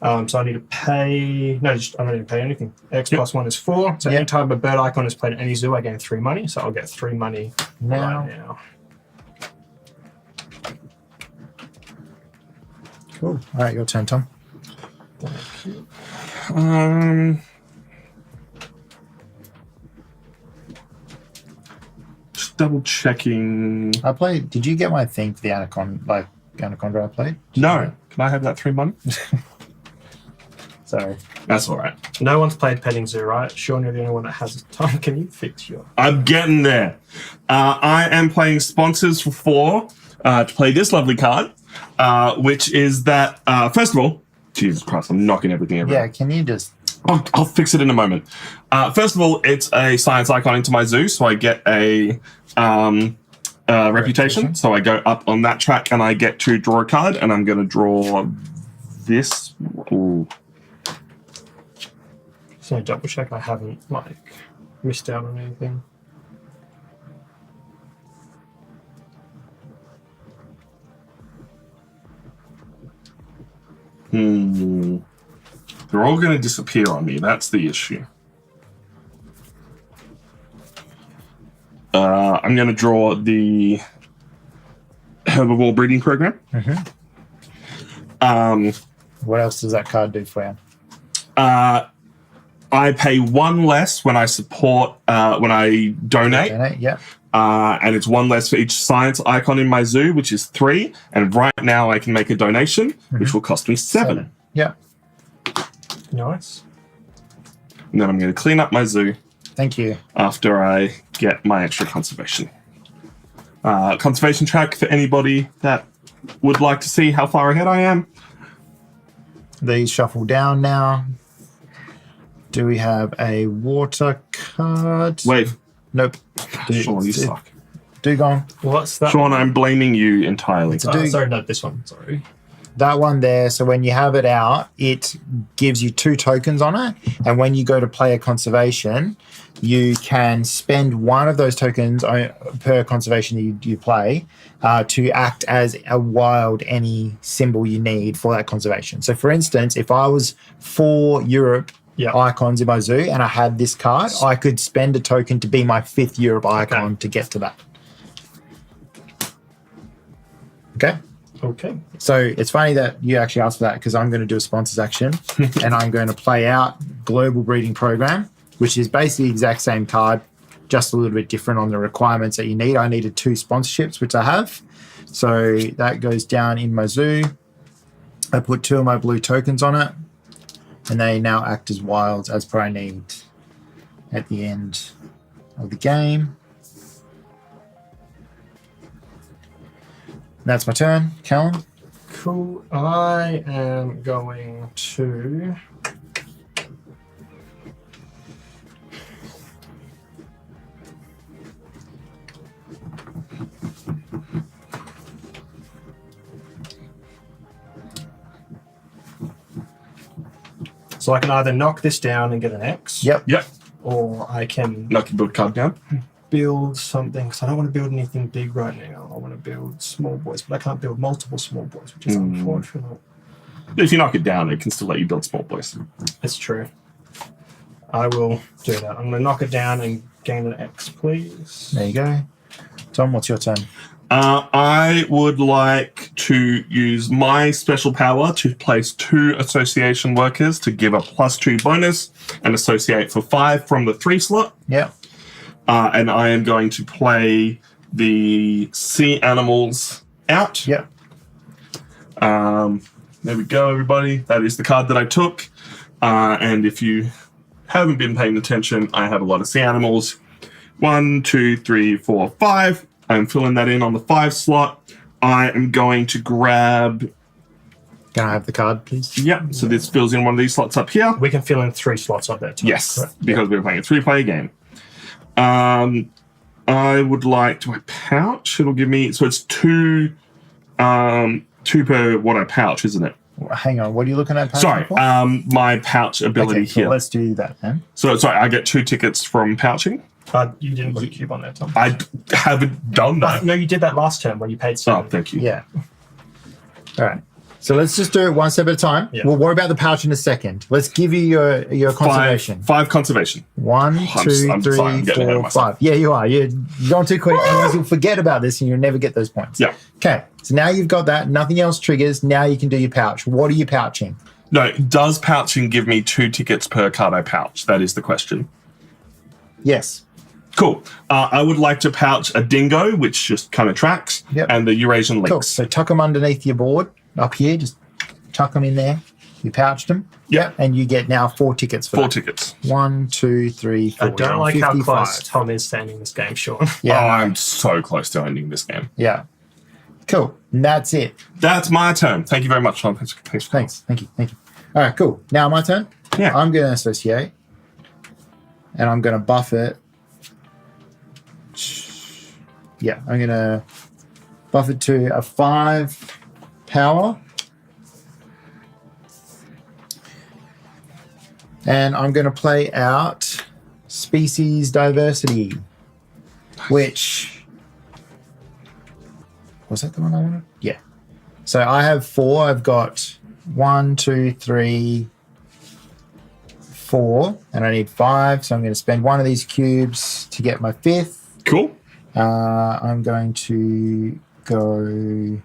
So I need to pay... No, I don't need to pay anything. X plus 1 is 4. So Yep. any time a bird icon is played at any zoo, I gain 3 money. So I'll get 3 money Now. right now. Cool. All right, your turn, Tom. Just double checking. I played. Did you get my thing for the Anaconda I played? No. Can I have that 3 money? Sorry. That's all right. No one's played Petting Zoo, right? Sean, you're the only one that has it. Tom, can you fix your... I'm getting there. I am playing sponsors for 4 to play this lovely card, which is that, first of all, Jesus Christ, I'm knocking everything everywhere. Yeah, can you just... I'll fix it in a moment. First of all, it's a science icon into my zoo, so I get a reputation. So I go up on that track and I get to draw a card, and I'm going to draw this. Ooh. So double check I haven't, missed out on anything. They're all going to disappear on me. That's the issue. I'm going to draw the herbivore breeding program. What else does that card do for you? I pay 1 less when I support, when I donate. Yeah. And it's 1 less for each science icon in my zoo, which is 3. And right now I can make a donation, which will cost me 7. Yeah. Nice. And then I'm going to clean up my zoo Thank you. after I get my extra conservation. Conservation track for anybody that would like to see how far ahead I am. These shuffle down now. Do we have a water card? Wait, Nope. Sean, you suck. Dugong. What's that? Sean, I'm blaming you entirely. Sorry, no, this one. Sorry. That one there. So when you have it out, it gives you 2 tokens on it. And when you go to play a conservation, you can spend 1 of those tokens per conservation you play to act as a wild any symbol you need for that conservation. So for instance, if I was 4 Europe icons in my zoo and I had this card, I could spend a token to be my 5th Europe icon to get to that. Okay? Okay. So it's funny that you actually asked for that because I'm going to do a sponsors action and I'm going to play out Global Breeding Program, which is basically the exact same card, just a little bit different on the requirements that you need. I needed 2 sponsorships, which I have. So that goes down in my zoo. I put 2 of my blue tokens on it, and they now act as wilds as per I need at the end of the game. That's my turn. Callum? Cool. I am going to... So I can either knock this down and get an X. Yep. Or I can Knock your build card down. build something, because I don't want to build anything big right now. I want to build small boys, but I can't build multiple small boys, which is unfortunate. If you knock it down, it can still let you build small boys. It's true. I will do that. I'm going to knock it down and gain an X, please. There you go. Tom, what's your turn? I would like to use my special power to place 2 association workers to give a +2 bonus and associate for 5 from the 3 slot. Yep. And I am going to play the sea animals out. Yep. There we go, everybody. That is the card that I took. And if you haven't been paying attention, I have a lot of sea animals. 1, 2, 3, 4, 5. I'm filling that in on the 5 slot. I am going to grab... Can I have the card, please? Yep, so this fills in one of these slots up here. We can fill in 3 slots up there too. Yes, correct? because we're playing a 3-player game. I would like... Do I pouch? It'll give me... So it's 2 per what I pouch, isn't it? Hang on, what are you looking at? Sorry, for? my pouch ability Okay, so here. let's do that then. So, sorry, I get 2 tickets from pouching. You didn't put a cube on there, Tom. I haven't done that. No, you did that last term when you paid 7. Oh, thank you. Yeah. All right. So let's just do it one step at a time. Yeah. We'll worry about the pouch in a second. Let's give you your conservation. 5 conservation. 1, 2, I'm sorry, I'm 3, getting ahead of 4, myself. 5. Yeah, you are. You're going too quick. Otherwise you'll forget about this and you'll never get those points. Yeah. Okay. So now you've got that. Nothing else triggers. Now you can do your pouch. What are you pouching? No, does pouching give me 2 tickets per card I pouch? That is the question. Yes. Cool. I would like to pouch a dingo, which just kind of tracks, Yep. and the Eurasian lynx. Cool. So tuck them underneath your board up here. Just tuck them in there. You pouched them. Yep. And you get now 4 tickets for 4 that. tickets. 1, 2, 3, 4. I don't like how 55. close Tom is standing this game, Sean. Yeah. Oh, I'm so close to ending this game. Yeah. Cool. And that's it. That's my turn. Thank you very much, Sean. Thanks. Thanks. Thank you. Thank you. All right, cool. Now my turn. Yeah. I'm going to associate. And I'm going to buff it. Yeah, I'm going to buff it to a 5 power. And I'm going to play out species diversity, which... Was that the one I wanted? Yeah. So I have 4. I've got 1, 2, 3, 4, and I need 5. So I'm going to spend 1 of these cubes to get my 5th. Cool. I'm going to go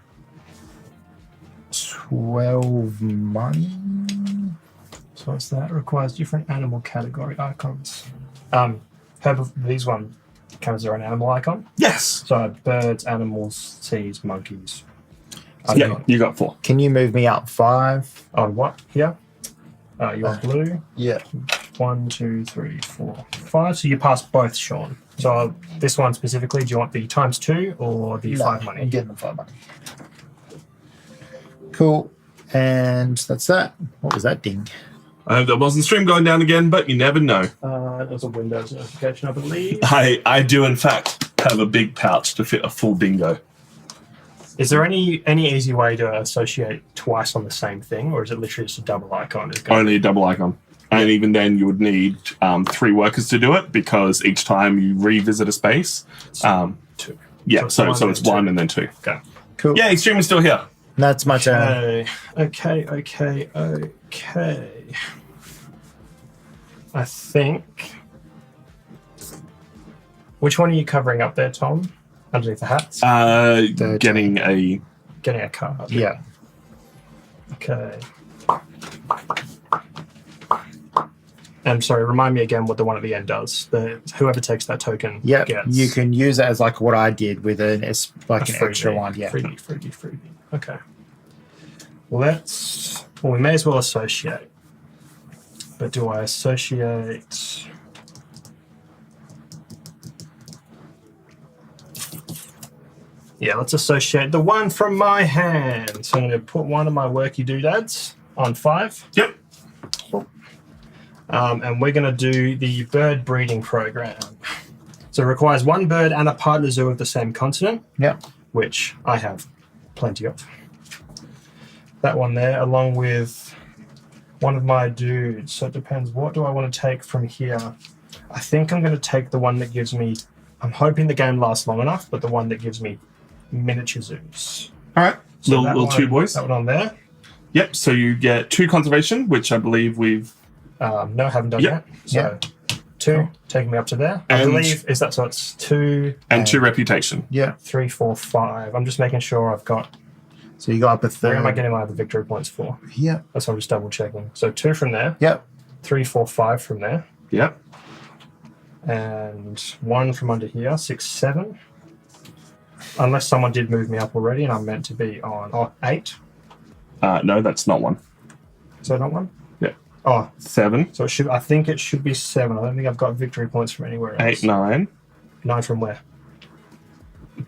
12 money. So what's that? Requires different animal category icons. These one comes their own animal icon. Yes. So birds, animals, seas, monkeys. Yeah, you got 4. Can you move me up 5? On what? Here? You want blue? Yeah. 1, 2, 3, 4, 5. So you pass both, Sean. So this one specifically, do you want the ×2 or the 5 money? I'm getting the 5 money. Cool. And that's that. What was that ding? There wasn't stream going down again, but you never know. There's a Windows notification, I believe. I do, in fact, have a big pouch to fit a full dingo. Is there any easy way to associate twice on the same thing, or is it literally just a double icon? Only a double icon. And even then, you would need 3 workers to do it, because each time you revisit a space... 2. Yeah, so one it's and 1 2. and then 2. Okay. Cool. Yeah, stream is still here. That's my turn. Okay. I think... Which one are you covering up there, Tom? Underneath the hats? Getting a getting a card. Yeah. Okay. And sorry, remind me again what the one at the end does. Whoever takes that token Yep. gets. You can use it as like what I did with an a extra freebie. one. Yeah. Freebie. Okay. Well, we may as well associate. But do I associate? Yeah, let's associate the one from my hand. So I'm going to put one of my worky doodads on 5. Yep. And we're going to do the bird breeding program. So it requires 1 bird and a partner zoo of the same continent, Yep. which I have plenty of. That one there, along with one of my dudes. So it depends. What do I want to take from here? I think I'm going to take the one that gives me... I'm hoping the game lasts long enough, but the one that gives me miniature zoos. All right. So Little that 2 one- boys. That one on there. Yep. So you get 2 conservation, which I believe we've. No, haven't done Yep. yet. So 2, taking me up to there. I And- believe, is that so? It's 2, And 2 reputation. Yeah. 3, 4, 5. I'm just making sure I've got... So you got up a Where am I third. getting my other victory points for? Yep. That's what I'm just double checking. So 2 from there, Yep. 3, 4, 5 from there, Yep. and 1 from under here, 6, 7. Unless someone did move me up already and I'm meant to be on 8. No, that's not 1. Is that not 1? Yeah. Oh, 7, so I think it should be 7. I don't think I've got victory points from anywhere else. 8, 9. 9 from where?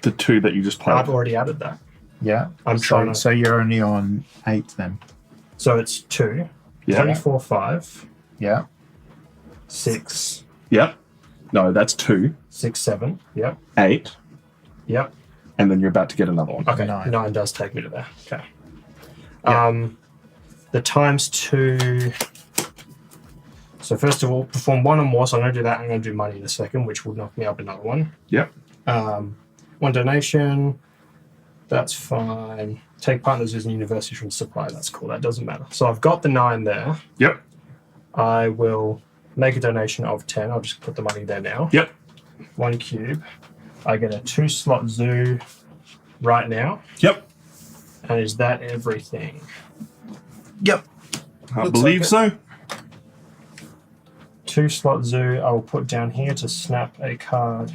The 2 that you just played. I've already added that. Yeah. I'm so, trying to... So you're only on 8 then. So it's 2, Yeah. 3, 4, 5, Yeah. 6, Yep. No, that's 2, 6, 7. Yep. 8, Yep. and then you're about to get another one. Okay, 9. 9 does take me to there. Okay. Yeah. The times 2. So first of all, perform 1 or more. So I'm going to do that. I'm going to do money in a second, which will knock me up another 1. Yep. 1 donation. That's fine. Take partners as a university from supply. That's cool. That doesn't matter. So I've got the 9 there. Yep. I will make a donation of 10. I'll just put the money there now. Yep. 1 cube. I get a 2-slot zoo right now. Yep. And is that everything? Yep. I Looks believe like so. 2-slot zoo. I will put down here to snap a card.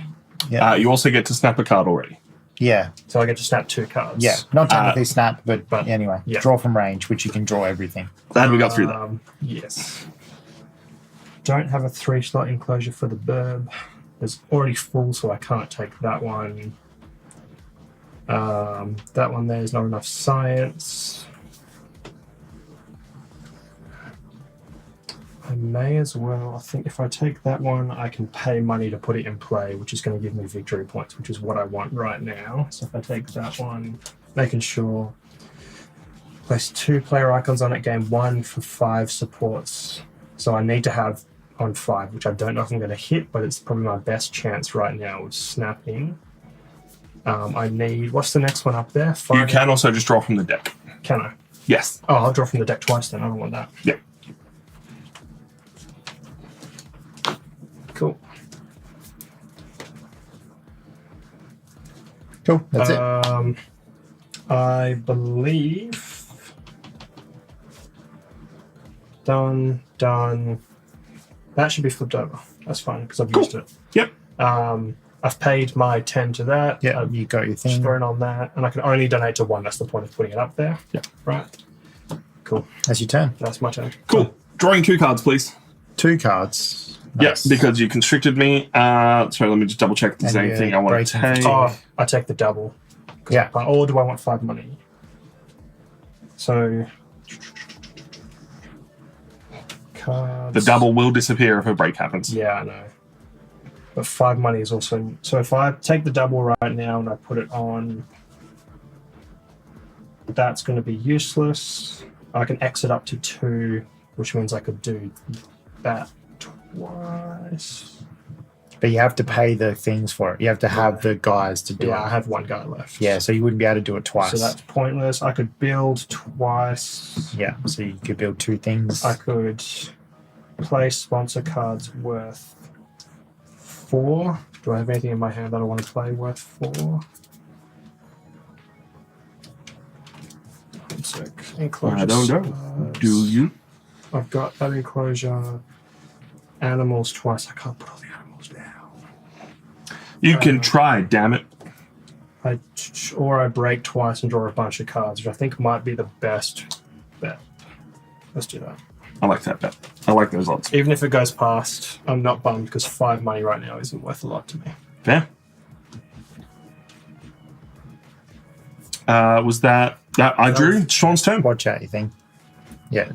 Yeah. You also get to snap a card already. Yeah. So I get to snap 2 cards. Yeah. Not technically snap, but but, anyway. yeah. Draw from range, which you can draw everything. Glad we got through that. Yes. Don't have a 3-slot enclosure for the burb. It's already full, so I can't take that one. That one there is not enough science. I may as well. I think if I take that one, I can pay money to put it in play, which is going to give me victory points, which is what I want right now. So if I take that one, making sure. Place 2 player icons on it, gain 1 for 5 supports. So I need to have on 5, which I don't know if I'm going to hit, but it's probably my best chance right now of snapping. I need, what's the next one up there? 5. You can also just draw from the deck. Can I? Yes. Oh, I'll draw from the deck twice then. I don't want that. Yep. Cool. Cool. That's it. I believe. Done. That should be flipped over. That's fine because I've used it. Yep. I've paid my 10 to that. Yeah. I've You got your just thing. thrown on that, and I can only donate to 1. That's the point of putting it up there. Yeah. Right. Cool. That's your turn. That's my turn. Cool. Drawing 2 cards, please. 2 cards. Yes, because you constricted me. Sorry, let me just double check if there's And anything you're I want to breaking take. Oh, I take the double. Yeah. Or do I want 5 money? So. Cards. The double will disappear if a break happens. Yeah, I know. But 5 money is also... So if I take the double right now and I put it on... That's going to be useless. I can exit up to 2, which means I could do that twice. But you have to pay the things for it. You have to have the guys to do Yeah, I it. have 1 guy left. Yeah, so you wouldn't be able to do it twice. So that's pointless. I could build twice. Yeah, so you could build 2 things. I could play sponsor cards worth 4. Do I have anything in my hand that I want to play worth 4? sec. Enclosure. I don't know. size. Do you? I've got that enclosure. Animals twice. I can't put all the animals down. You can try, damn it. Or I break twice and draw a bunch of cards, which I think might be the best bet. Let's do that. I like that bet. I like those odds. Even if it goes past, I'm not bummed because 5 money right now isn't worth a lot to me. Fair. Was that I drew Sean's turn? Watch out, you think? Yeah,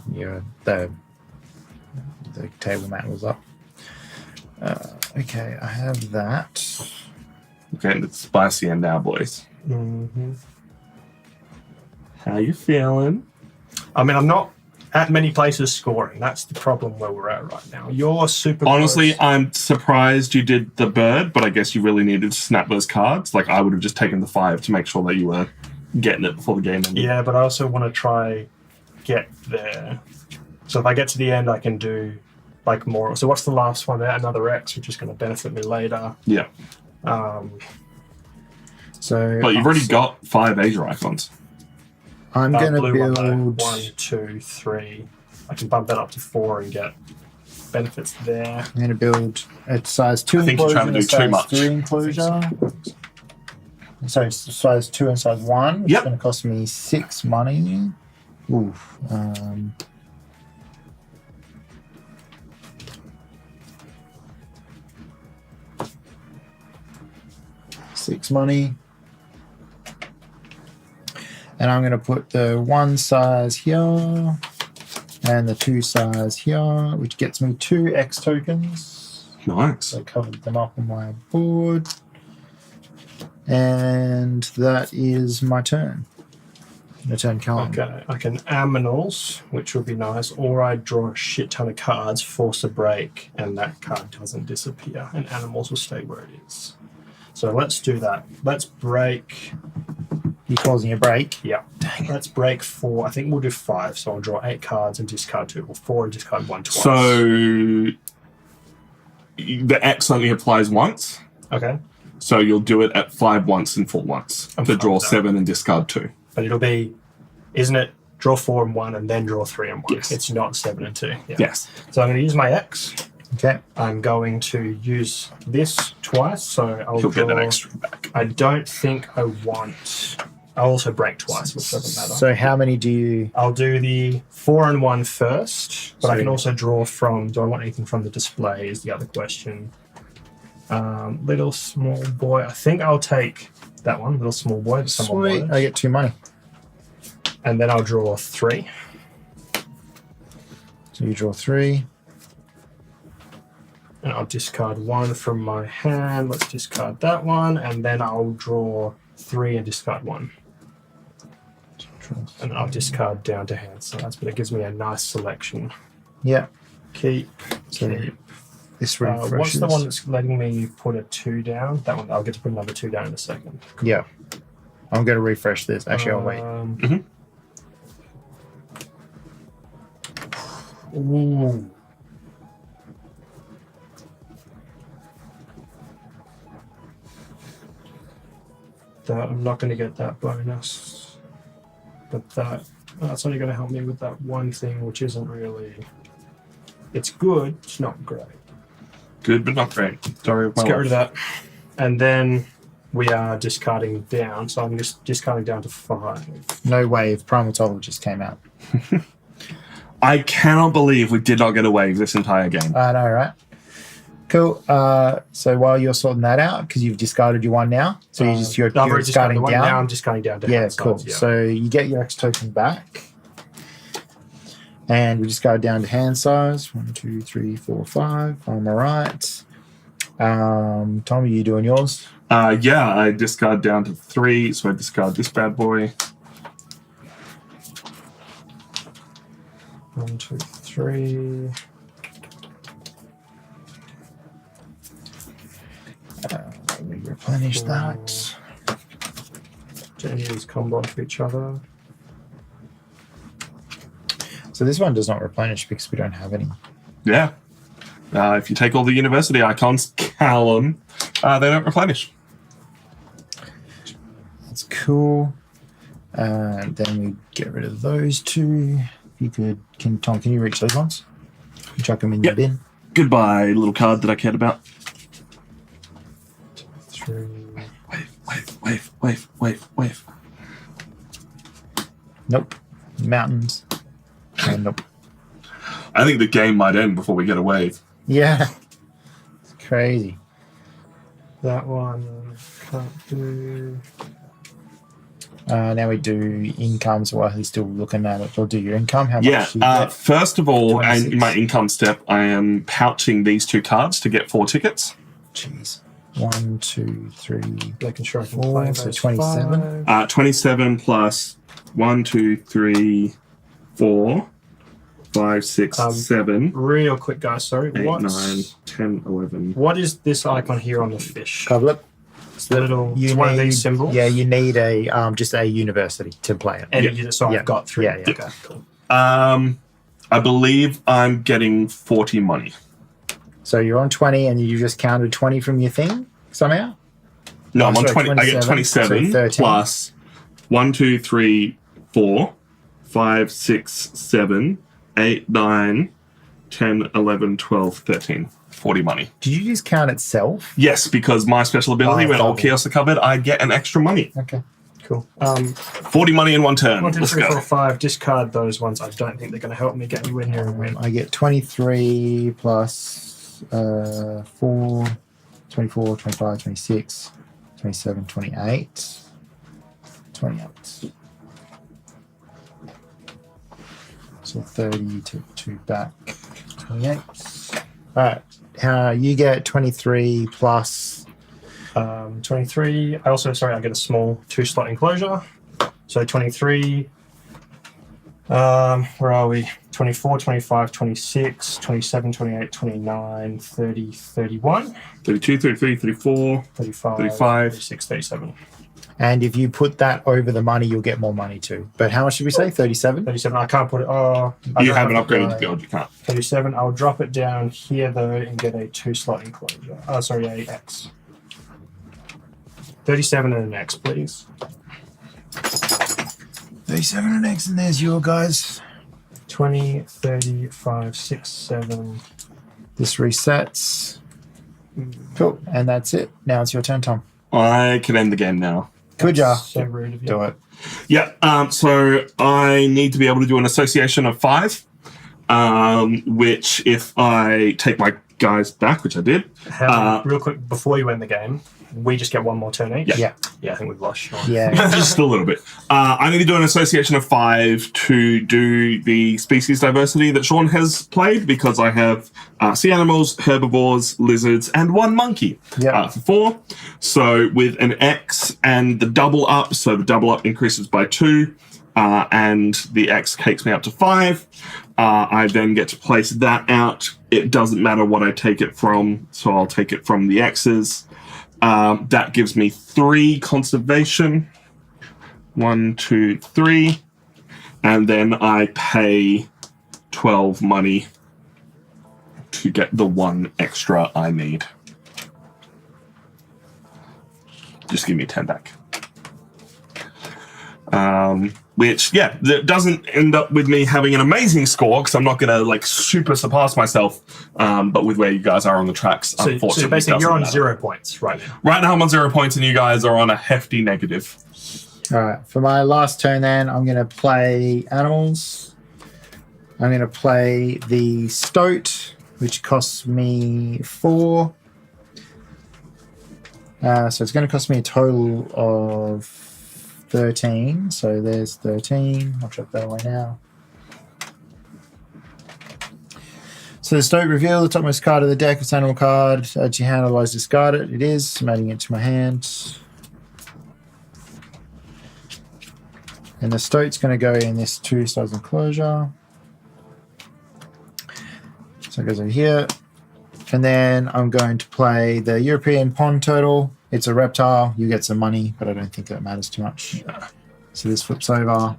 the table mat was up. Okay, I have that. Okay, it's spicy end now, boys. Mm-hmm. How you feeling? I mean, I'm not at many places scoring. That's the problem where we're at right now. You're super Honestly, close. I'm surprised you did the bird, but I guess you really needed to snap those cards. Like, I would have just taken the 5 to make sure that you were getting it before the game ended. Yeah, but I also want to try get there. So if I get to the end, I can do like more. So what's the last one there? Another X, which is going to benefit me later. Yeah. So, But you've already got 5 Asia icons. I'm going to blue one, though. build. 1, 2, 3. I can bump that up to 4 and get benefits there. I'm going to build a size 2 I think you're enclosure trying and to a do too size much. 3 enclosure. So size 2 and size 1. Which Yep. is going to cost me 6 money. Oof. 6 money. And I'm going to put the 1 size here and the 2 size here, which gets me 2 X tokens. Nice. So I covered them up on my board. And that is my turn. My turn count. Okay, I can aminals, which would be nice, or I draw a shit ton of cards, force a break, and that card doesn't disappear, and animals will stay where it is. So let's do that. Let's break. You causing a break? Yeah. Let's break 4. I think we'll do 5. So I'll draw 8 cards and discard 2, or 4 and discard 1 twice. So the X only applies once. Okay. So you'll do it at 5 once and 4 once. I'm To fine draw with that. 7 and discard 2. But it'll be, isn't it, draw 4 and 1 and then draw 3 and 1? Yes. It's not 7 and 2. Yeah. Yes. So I'm going to use my X. Okay. I'm going to use this twice. So I'll You'll draw. get that extra back. I don't think I want. I'll also break twice, which doesn't matter. So how many do you... I'll do the 4 and 1 first, but I So- can also draw from. Do I want anything from the display? Is the other question. Little small boy. I think I'll take that one, little small boy. That someone Sweet. wanted. I get 2 money. And then I'll draw 3. So you draw 3. And I'll discard 1 from my hand. Let's discard that one, and then I'll draw 3 and discard 1. And I'll discard down to hand size, but it gives me a nice selection. Yeah. Keep. So Keep. this refreshes. What's the one that's letting me put a 2 down? That one. I'll get to put another 2 down in a second. Yeah. I'm going to refresh this. Actually, I'll wait. Ooh. I'm not going to get that bonus, but that's only going to help me with that one thing, which isn't really. It's good. It's not great. Good, but not great. Story of my Let's get life. rid of that, and then we are discarding down. So I'm just discarding down to 5. No wave. Primatologist just came out. I cannot believe we did not get a wave this entire game. I know, right? Cool. So while you're sorting that out, because you've discarded your 1 now, so you're I've already discarded discarding one. down. Now I'm discarding down to Yeah, hand cool. size, yeah. So you get your X token back. And we just go down to hand size. 1, 2, 3, 4, 5. I'm all right. Tom, are you doing yours? Yeah, I discard down to 3, so I discard this bad boy. 1, 2, 3. Let me replenish that. Do any of these combo off each other? So this one does not replenish because we don't have any. Yeah. If you take all the university icons, Callum, they don't replenish. That's cool. Then we get rid of those two. If you could, Tom, can you reach those ones? Chuck them in Yep. your bin. Goodbye, little card that I cared about. 3. Wave. Nope. Mountains. And nope. I think the game might end before we get a wave. Yeah. It's crazy. That one can't do. Now we do income, so while he's still looking at it, we'll do your income. How Yeah. much you get? First of all, 26. and in my income step, I am pouching these 2 cards to get 4 tickets. Jeez. 1, 2, 3, Making sure I can 4, play so those 27. 5. 27 plus 1, 2, 3, 4, 5, 6, 7, Real quick, guys. Sorry. 8, What's 9, 10, 11. what is this icon here on the fish? Cover it. It's the little. It's one of these symbols. Yeah, you need a just a university to play it. And so Yeah. I've got 3. Yeah, yeah. Okay. Cool. I believe I'm getting 40 money. So you're on 20, and you just counted 20 from your thing somehow. No, I'm on sorry, 20. I get 27, 27 so 13. plus 1, 2, 3, 4, 5, 6, 7, 8, 9, 10, 11, 12, 13. 40 money. Did you just count itself? Yes, because my special ability, when all double. chaos are covered, I get an extra money. Okay. Cool. 40 money in one turn. 1, 2, Let's 3, go. 4, 5. Discard those ones. I don't think they're going to help me get anywhere near a win. I get 23 plus 4, 24, 25, 26, 27, 28, 28. So 30 to 2 back, 28. All right. You get 23 plus 23. I get a small 2-slot enclosure. So 23. Where are we? 24, 25, 26, 27, 28, 29, 30, 31, 32, 33, 34. 35, 35. 36, 37. and if you put that over the money, you'll get more money too. But how much did we say? 37? 37. I can't put it. Oh, I You don't haven't have to upgraded go. the build, you can't. 37. I'll drop it down here though and get a 2-slot enclosure. Oh, sorry, a X. 37 and an X, please. 37 and X, and there's your guys. 20, 30, 5, 6, 7. This resets. Cool. And that's it. Now it's your turn, Tom. I can end the game now. Good job. So rude of you. Do it. Yeah, so I need to be able to do an association of 5, which if I take my guys back, which I did. Real quick, before you end the game, we just get 1 more turn each? Yeah. Yeah. I think we've lost Sean. Yeah. Just a little bit. I need to do an association of 5 to do the species diversity that Sean has played, because I have sea animals, herbivores, lizards, and 1 monkey Yeah. for 4. So with an X and the double up, so the double up increases by 2, and the X takes me up to 5. I then get to place that out. It doesn't matter what I take it from, so I'll take it from the X's. That gives me 3 conservation. 1, 2, 3. And then I pay 12 money to get the 1 extra I need. Just give me 10 back. Which, yeah, that doesn't end up with me having an amazing score, because I'm not going to, like, super surpass myself. But with where you guys are on the tracks, So unfortunately, basically, you're doesn't on matter. 0 points right now. Right now, I'm on 0 points, and you guys are on a hefty negative. All right. For my last turn, then, I'm going to play animals. I'm going to play the stoat, which costs me 4. So it's going to cost me a total of 13. So there's 13. I'll drop that away now. So the stoat reveal the topmost card of the deck. It's an animal card. Add to your hand, otherwise discard it. It is. I'm adding it to my hand. And the stoat's going to go in this 2-size enclosure. So it goes over here. And then I'm going to play the European pond turtle. It's a reptile. You get some money, but I don't think that matters too much. So this flips over.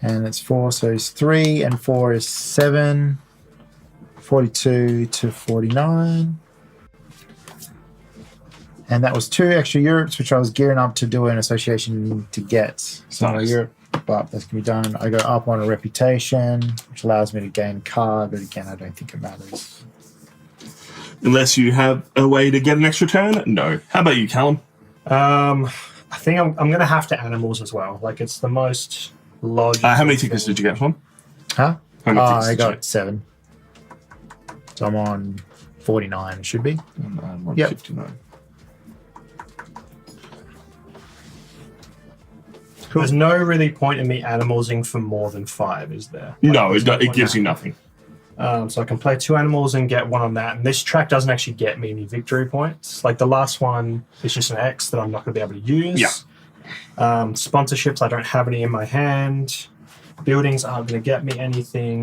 And it's 4, so it's 3, and 4 is 7. 42 to 49. And that was 2 extra Europes, which I was gearing up to do an association to get. So Nice. Europe, but that's going to be done. I go up on a reputation, which allows me to gain a card, but again, I don't think it matters. Unless you have a way to get an extra turn? No. How about you, Callum? I think I'm going to have to animals as well. Like, it's the most logical. How many tickets did you get from? Huh? How many tickets I did you got 7. So I'm on 49, it should be. get? Yep. 59. There's no really point in me animalsing for more than 5, is there? No, there's it point gives in you that. nothing. So I can play 2 animals and get 1 on that. And this track doesn't actually get me any victory points. Like the last one is just an X that I'm not going to be able to use. Yeah. Sponsorships, I don't have any in my hand. Buildings aren't going to get me anything.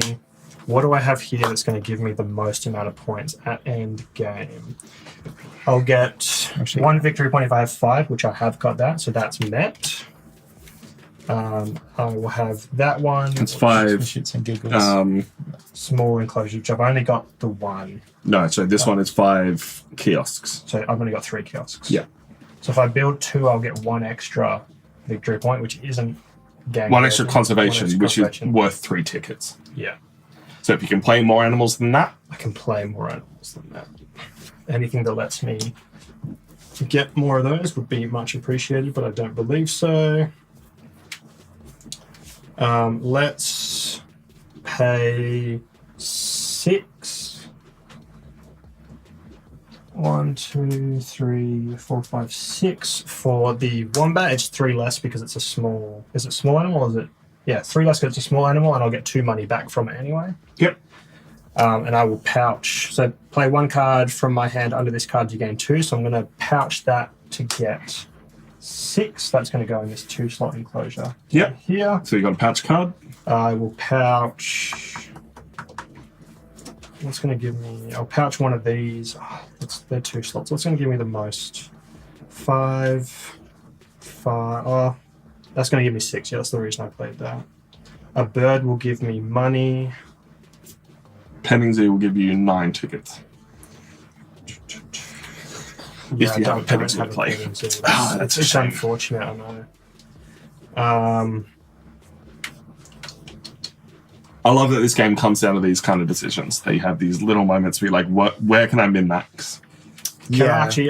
What do I have here that's going to give me the most amount of points at end game? I'll get Actually- 1 victory point if I have 5, which I have got that, so that's met. I will have that one. It's 5. Shits and giggles. Small enclosure, which I've only got the 1. No, so this one is 5 kiosks. So I've only got 3 kiosks. Yeah. So if I build 2, I'll get 1 extra victory point, which isn't game. 1 extra breaking. conservation, 1 extra which is conservation. worth 3 tickets. Yeah. So if you can play more animals than that, I can play more animals than that. Anything that lets me get more of those would be much appreciated, but I don't believe so. Let's pay 6. 1, 2, 3, 4, 5, 6 for the wombat. It's 3 less because it's a small. Is it small animal? Or is it? Yeah, 3 less because it's a small animal, and I'll get 2 money back from it anyway. yep. And I will pouch. So play 1 card from my hand under this card, you gain 2. So I'm going to pouch that to get 6. That's going to go in this 2-slot enclosure. Yep. Here, So you got a pouch card. I will pouch. What's going to give me? I'll pouch 1 of these. Oh, they're 2 slots. What's going to give me the most? 5. Oh, that's going to give me 6. Yeah, that's the reason I played that. A bird will give me money. Petting Zoo will give you 9 tickets. Yeah, If you have a petting don't zoo have to play. petting zoo. Ah, that's a it's shame. unfortunate, I know. I love that this game comes down to these kind of decisions. They have these little moments where you're like, where can I min-max? Actually,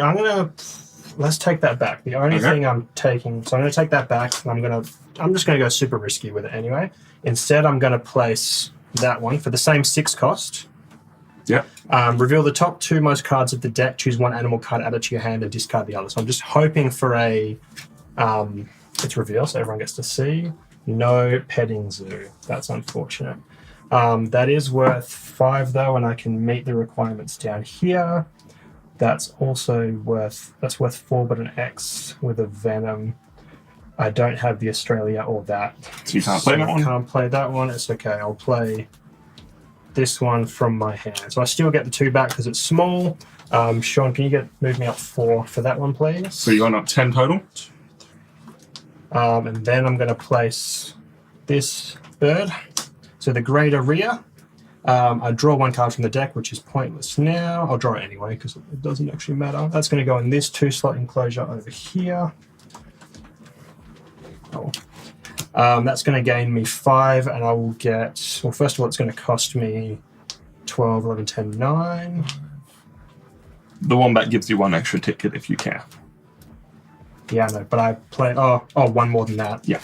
let's take that back. The only Okay. thing I'm taking, so I'm going to take that back, and I'm just going to go super risky with it anyway. Instead, I'm going to place that one for the same 6 cost. Yep. Reveal the top 2 most cards of the deck. Choose 1 animal card, add it to your hand, and discard the other. So I'm just hoping for it's reveal, so everyone gets to see. No petting zoo. That's unfortunate. That is worth 5 though, and I can meet the requirements down here. That's also worth 4, but an X with a venom. I don't have the Australia or that. So you can't play that one? Can't play that one. It's okay. I'll play this one from my hand. So I still get the 2 back because it's small. Sean, can you move me up 4 for that one, please? So you're on up 10 total? And then I'm going to place this bird. So the greater rear. I draw 1 card from the deck, which is pointless now. I'll draw it anyway because it doesn't actually matter. That's going to go in this 2-slot enclosure over here. That's going to gain me 5, and I will get... Well, first of all, it's going to cost me 12, 11, 10, 9. The wombat gives you 1 extra ticket if you care. Yeah, no, but I play... Oh, 1 more than that. Yeah.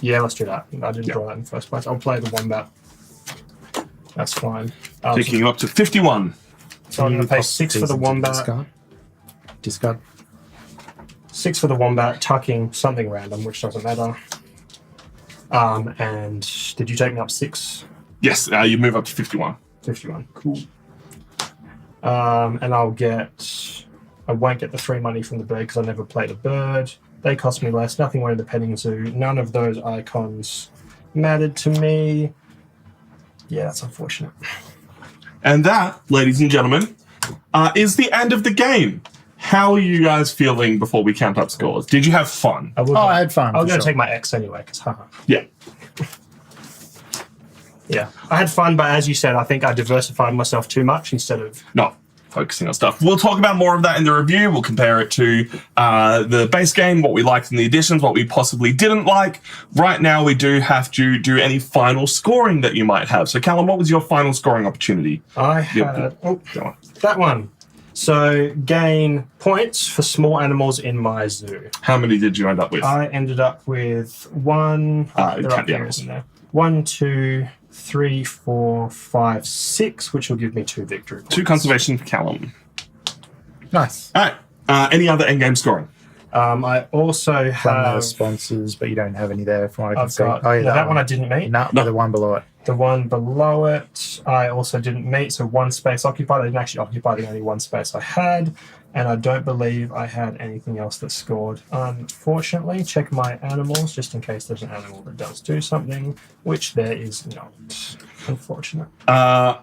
Yeah, let's do that. I didn't draw that in the first place. I'll play the wombat. That's fine. Taking you up to 51. So I'm going to pay 6 for the wombat. Discard. 6 for the wombat, tucking something random, which doesn't matter. And did you take me up 6? Yes, you move up to 51. 51. Cool. And I won't get the 3 money from the bird because I never played a bird. They cost me less. Nothing went in the petting zoo. None of those icons mattered to me. Yeah, that's unfortunate. And that, ladies and gentlemen, is the end of the game. How are you guys feeling before we count up scores? Did you have fun? I had fun. I was for going to sure. take my X anyway, because haha. Yeah. Yeah, I had fun, but as you said, I think I diversified myself too much instead of No. focusing on stuff. We'll talk about more of that in the review. We'll compare it to the base game, what we liked in the additions, what we possibly didn't like. Right now, we do have to do any final scoring that you might have. So, Callum, what was your final scoring opportunity? I had that one. So, gain points for small animals in my zoo. How many did you end up with? I ended up with one. There are here, isn't there? 1, 2, 3, 4, 5, 6, which will give me 2 victory points. 2 conservation for Callum. Nice. All right. Any other endgame scoring? I also From the have. sponsors, but you don't have any there from what I can I've see. got. Oh, yeah, That one I didn't meet. No, the one below it. The one below it, I also didn't meet. So 1 space occupied. I didn't actually occupy the only 1 space I had. And I don't believe I had anything else that scored. Unfortunately, check my animals just in case there's an animal that does do something, which there is not. Unfortunate. I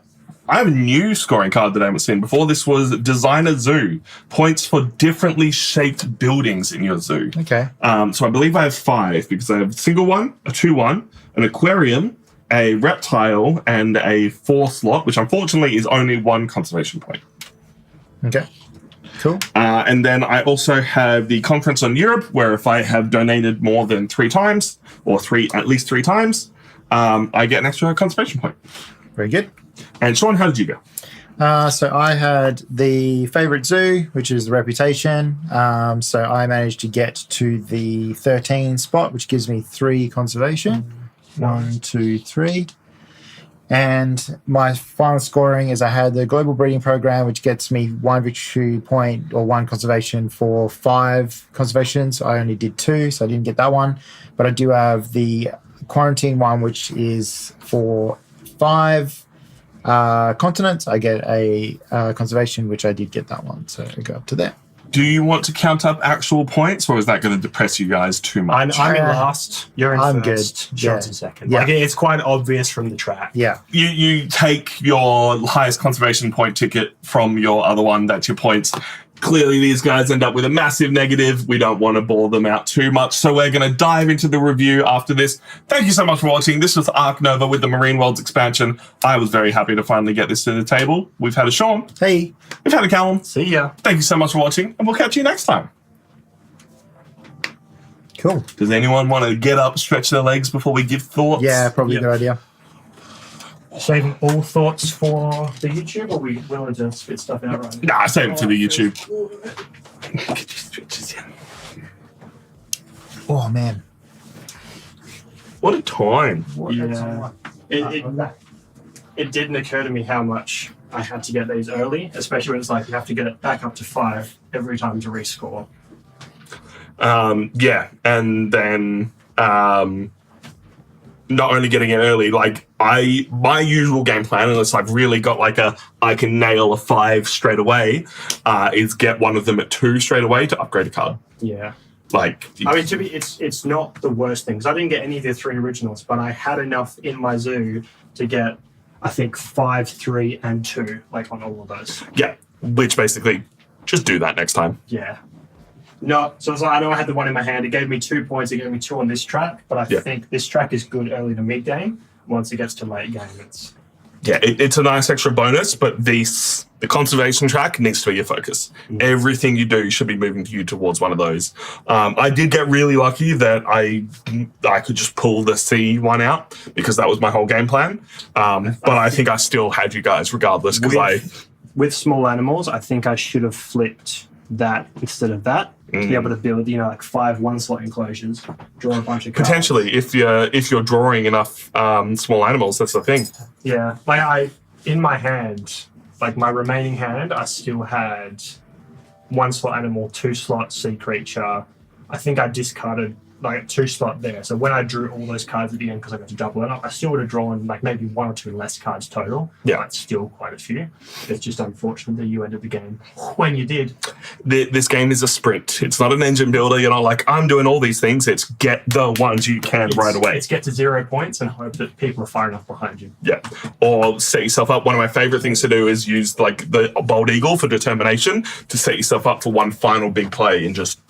have a new scoring card that I haven't seen before. This was Designer Zoo. Points for differently shaped buildings in your zoo. Okay. So I believe I have 5 because I have a single one, a 2-1, an aquarium, a reptile, and a 4 slot, which unfortunately is only 1 conservation point. Okay. Cool. And then I also have the Conference on Europe, where if I have donated more than 3 times, or at least 3 times, I get an extra conservation point. Very good. And Sean, how did you go? So I had the favorite zoo, which is the Reputation. So I managed to get to the 13 spot, which gives me 3 conservation. 1, 2, 3. And my final scoring is I had the Global Breeding Program, which gets me 1 victory point or 1 conservation for 5 conservations. I only did 2, so I didn't get that one. But I do have the Quarantine one, which is for 5 continents. I get a conservation, which I did get that one. So I go up to there. Do you want to count up actual points, or is that going to depress you guys too much? I'm in last. You're in I'm first. good. Sean's Yeah. in second. Yeah. Like, it's quite obvious from the track. Yeah. You take your highest conservation point ticket from your other one. That's your points. Clearly, these guys end up with a massive negative. We don't want to bore them out too much, so we're going to dive into the review after this. Thank you so much for watching. This was Ark Nova with the Marine Worlds expansion. I was very happy to finally get this to the table. We've had a Sean. Hey. We've had a Callum. See ya. Thank you so much for watching, and we'll catch you next time. Cool. Does anyone want to get up, stretch their legs before we give thoughts? Yeah, probably Yep. a good idea. Saving all thoughts for the YouTube, or are we willing to spit stuff out right now? Nah, save it for the YouTube. Oh, man. What a time. Yeah. It didn't occur to me how much I had to get these early, especially when it's like you have to get it back up to 5 every time to rescore. Yeah, and then not only getting it early, like my usual game plan, unless I've really got like I can nail a 5 straight away, is get one of them at 2 straight away to upgrade a card. Yeah. Like, I mean, it's not the worst thing, because I didn't get any of the 3 originals, but I had enough in my zoo to get, I think, 5, 3, and 2, like on all of those. yeah, which basically just do that next time. Yeah. No, so it's like, I know I had the one in my hand. It gave me 2 points. It gave me 2 on this track, but I think this track is good early to mid game. Once it gets to late game, it's a nice extra bonus, but the conservation track needs to be your focus. Everything you do should be moving you towards one of those. I did get really lucky that I could just pull the C one out because that was my whole game plan. But I think I still had you guys regardless because with small animals, I think I should have flipped that instead of that to be able to build, like 5 1-slot enclosures, draw a bunch of cards. potentially if you're drawing enough small animals, that's the thing. Yeah, like in my hand, like my remaining hand, I still had 1-slot animal, 2-slot sea creature. I think I discarded like a 2-slot there. So when I drew all those cards at the end, because I got to double it up, I still would have drawn like maybe 1 or 2 less cards total. Yeah. But still quite a few. It's just unfortunate that you ended the game when you did. This game is a sprint. It's not an engine builder. You're not like, I'm doing all these things. It's get the ones you can right away. It's get to 0 points and hope that people are far enough behind you. Yeah. Or set yourself up. One of my favorite things to do is use like the Bold Eagle for determination to set yourself up for one final big play and just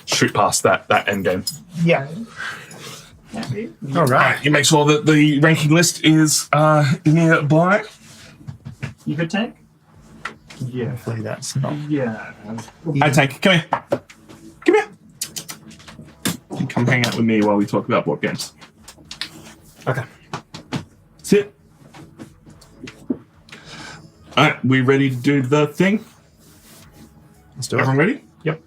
shoot past that end game. Yeah. All right. You make sure that the ranking list is nearby. You could take? Yeah. Hopefully that's not. Yeah. Hey, Tank, come here. Come here. You come hang out with me while we talk about board games. Okay. Sit. All right, we ready to do the thing? Let's do it. Everyone ready? Yep.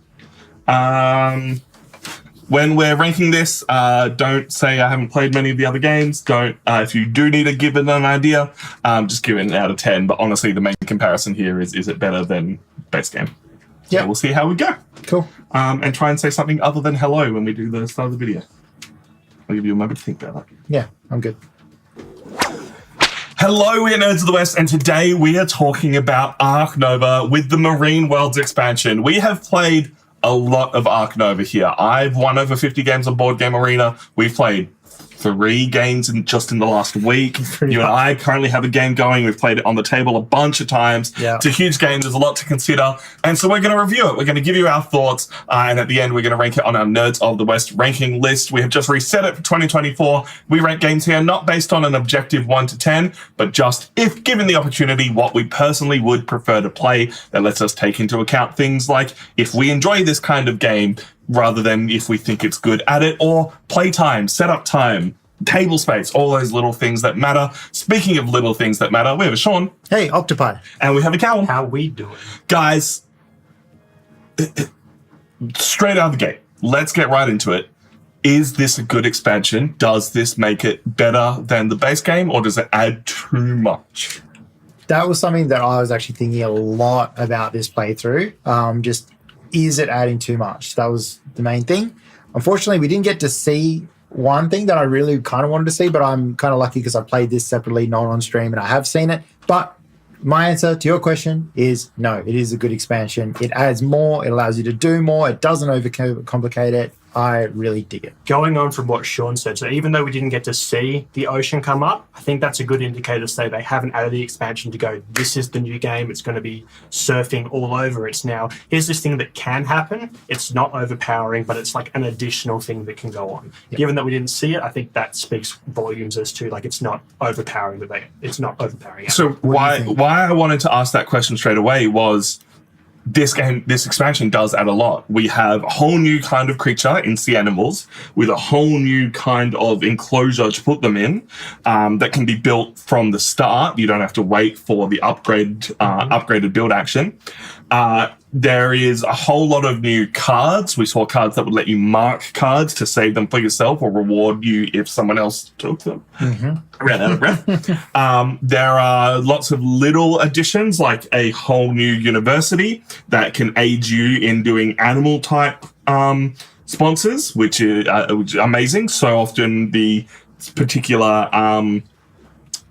When we're ranking this, don't say I haven't played many of the other games. Don't. If you do need to give it an idea, just give it an out of 10. But honestly, the main comparison here is it better than base game? Yeah. So we'll see how we go. Cool. And try and say something other than hello when we do the start of the video. I'll give you a moment to think about that. Yeah, I'm good. Hello, we are Nerds of the West, and today we are talking about Ark Nova with the Marine Worlds expansion. We have played a lot of Ark Nova here. I've won over 50 games on Board Game Arena. We've played 3 games just in the last week. Pretty You and I currently have a game going. We've played it on the table a bunch of times. Yeah. It's a huge game. There's a lot to consider. And so we're going to review it. We're going to give you our thoughts. And at the end, we're going to rank it on our Nerds of the West ranking list. We have just reset it for 2024. We rank games here not based on an objective 1 to 10, but just if given the opportunity, what we personally would prefer to play. That lets us take into account things like if we enjoy this kind of game, rather than if we think it's good at it, or play time, setup time, table space, all those little things that matter. Speaking of little things that matter, we have a Sean. Hey, Octopi. And we have a Callum. How we doing? Guys, straight out of the gate, let's get right into it. Is this a good expansion? Does this make it better than the base game, or does it add too much? That was something that I was actually thinking a lot about this playthrough. Just, is it adding too much? That was the main thing. Unfortunately, we didn't get to see one thing that I really kind of wanted to see, but I'm kind of lucky because I played this separately, not on stream, and I have seen it. But my answer to your question is no, it is a good expansion. It adds more. It allows you to do more. It doesn't overcomplicate it. I really dig it. Going on from what Sean said, so even though we didn't get to see the ocean come up, I think that's a good indicator to say they haven't added the expansion to go, this is the new game, it's going to be surfing all over. It's now, here's this thing that can happen. It's not overpowering, but it's like an additional thing that can go on. Yep. Given that we didn't see it, I think that speaks volumes as to like it's not overpowering it's not overpowering. So do you why think? I wanted to ask that question straight away was this expansion does add a lot. We have a whole new kind of creature in Sea Animals with a whole new kind of enclosure to put them in that can be built from the start. You don't have to wait for the upgraded build action. There is a whole lot of new cards. We saw cards that would let you mark cards to save them for yourself or reward you if someone else took them. I ran out of breath. There are lots of little additions, like a whole new university that can aid you in doing animal type sponsors, which is amazing. So often the particular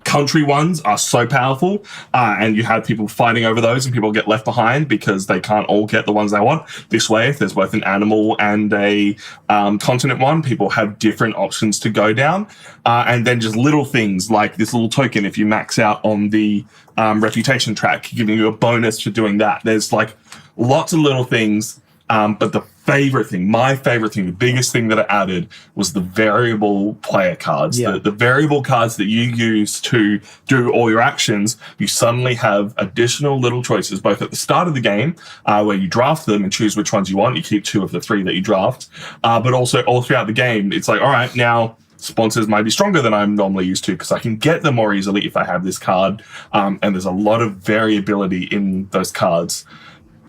country ones are so powerful, and you have people fighting over those, and people get left behind because they can't all get the ones they want. This way, if there's both an animal and a continent one, people have different options to go down. And then just little things like this little token, if you max out on the reputation track, giving you a bonus for doing that. There's like lots of little things. But my favorite thing, the biggest thing that it added was the variable player cards. Yeah. The variable cards that you use to do all your actions, you suddenly have additional little choices, both at the start of the game, where you draft them and choose which ones you want. You keep 2 of the 3 that you draft. But also all throughout the game, it's like, all right, now sponsors might be stronger than I'm normally used to because I can get them more easily if I have this card. And there's a lot of variability in those cards.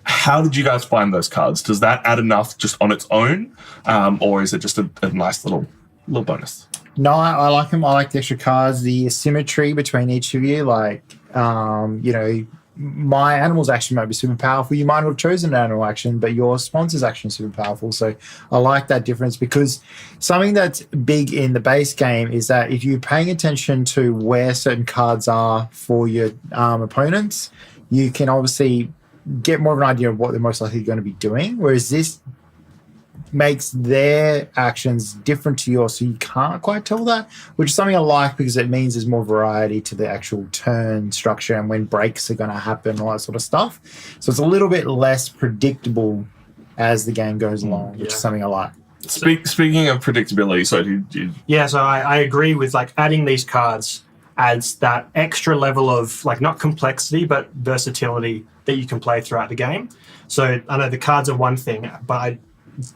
How did you guys find those cards? Does that add enough just on its own? Or is it just a nice little bonus? No, I like them. I like the extra cards, the symmetry between each of you. Like, my animal's action might be super powerful. You might have chosen an animal action, but your sponsor's action is super powerful. So I like that difference because something that's big in the base game is that if you're paying attention to where certain cards are for your opponents, you can obviously get more of an idea of what they're most likely going to be doing, whereas this makes their actions different to yours, so you can't quite tell that, which is something I like because it means there's more variety to the actual turn structure and when breaks are going to happen, all that sort of stuff. So it's a little bit less predictable as the game goes along, which is something I like. Speaking of predictability, so Yeah, so I agree with like adding these cards adds that extra level of like not complexity but versatility that you can play throughout the game. So I know the cards are one thing, but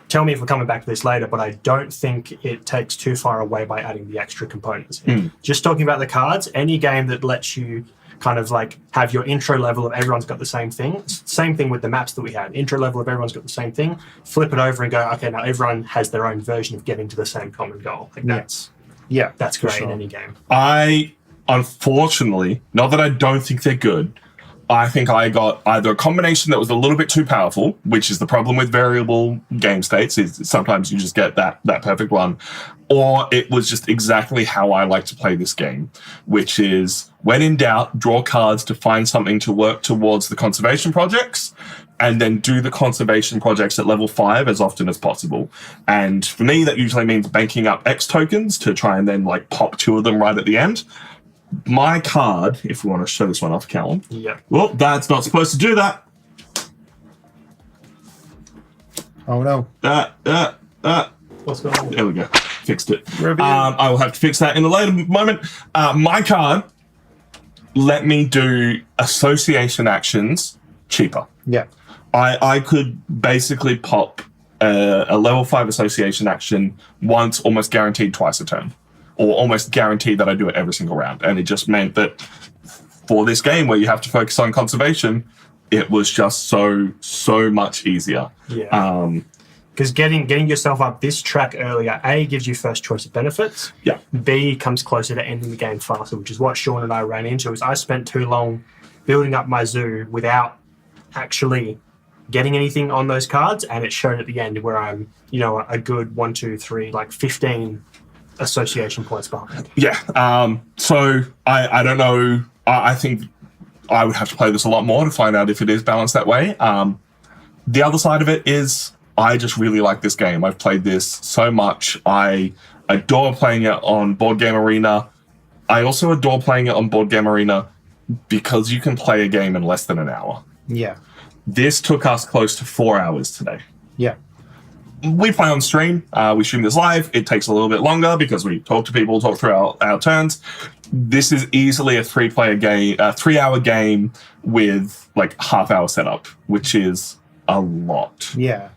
tell me if we're coming back to this later, but I don't think it takes too far away by adding the extra components. Just talking about the cards, any game that lets you kind of like have your intro level of everyone's got the same thing. Same thing with the maps that we had. Intro level of everyone's got the same thing. Flip it over and go, okay, now everyone has their own version of getting to the same common goal. Like that's great in any game. I, unfortunately, not that I don't think they're good, I think I got either a combination that was a little bit too powerful, which is the problem with variable game states, is sometimes you just get that perfect one, or it was just exactly how I like to play this game, which is, when in doubt, draw cards to find something to work towards the conservation projects, and then do the conservation projects at level 5 as often as possible. And for me, that usually means banking up X tokens to try and then like pop 2 of them right at the end. My card, if we want to show this one off, Callum. Yeah. Well, that's not supposed to do that. Oh no. What's going on? There we go. Fixed it. Review. I will have to fix that in a later moment. My card let me do association actions cheaper. Yeah. I could basically pop a level 5 association action once, almost guaranteed twice a turn. Or almost guaranteed that I do it every single round. And it just meant that for this game where you have to focus on conservation, it was just so much easier. Yeah. Because getting yourself up this track earlier, A, gives you first choice of benefits. Yeah. B, comes closer to ending the game faster, which is what Sean and I ran into. Is I spent too long building up my zoo without actually getting anything on those cards, and it showed at the end where I'm, a good 1, 2, 3, like 15 association points behind. Yeah. So I don't know. I think I would have to play this a lot more to find out if it is balanced that way. The other side of it is I just really like this game. I've played this so much. I adore playing it on Board Game Arena. I also adore playing it on Board Game Arena because you can play a game in less than an hour. Yeah. This took us close to 4 hours today. Yeah. We play on stream. We stream this live. It takes a little bit longer because we talk to people, talk through our turns. This is easily a 3-hour game with like half-hour setup, which is a lot. Yeah.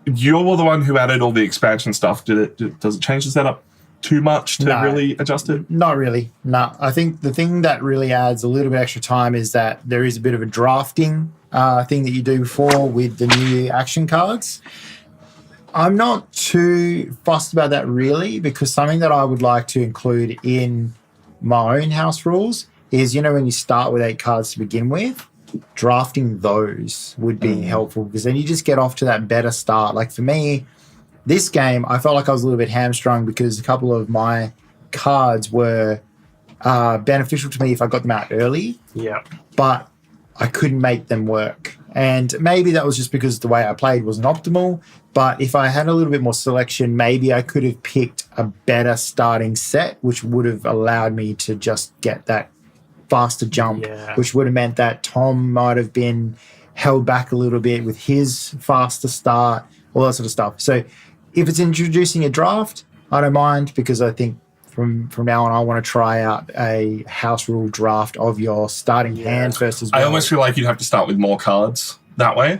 You're the one who added all the expansion stuff. Does it change the setup too much to really adjust it? Not really. No. I think the thing that really adds a little bit extra time is that there is a bit of a drafting thing that you do before with the new action cards. I'm not too fussed about that really, because something that I would like to include in my own house rules is, when you start with 8 cards to begin with, drafting those would be helpful, because then you just get off to that better start. Like for me, this game, I felt like I was a little bit hamstrung because a couple of my cards were beneficial to me if I got them out early. Yeah. But I couldn't make them work. And maybe that was just because the way I played wasn't optimal. But if I had a little bit more selection, maybe I could have picked a better starting set, which would have allowed me to just get that faster jump, which would have meant that Tom might have been held back a little bit with his faster start, all that sort of stuff. So if it's introducing a draft, I don't mind, because I think from now on, I want to try out a house rule draft of your starting hand first as well. I almost feel like you'd have to start with more cards that way.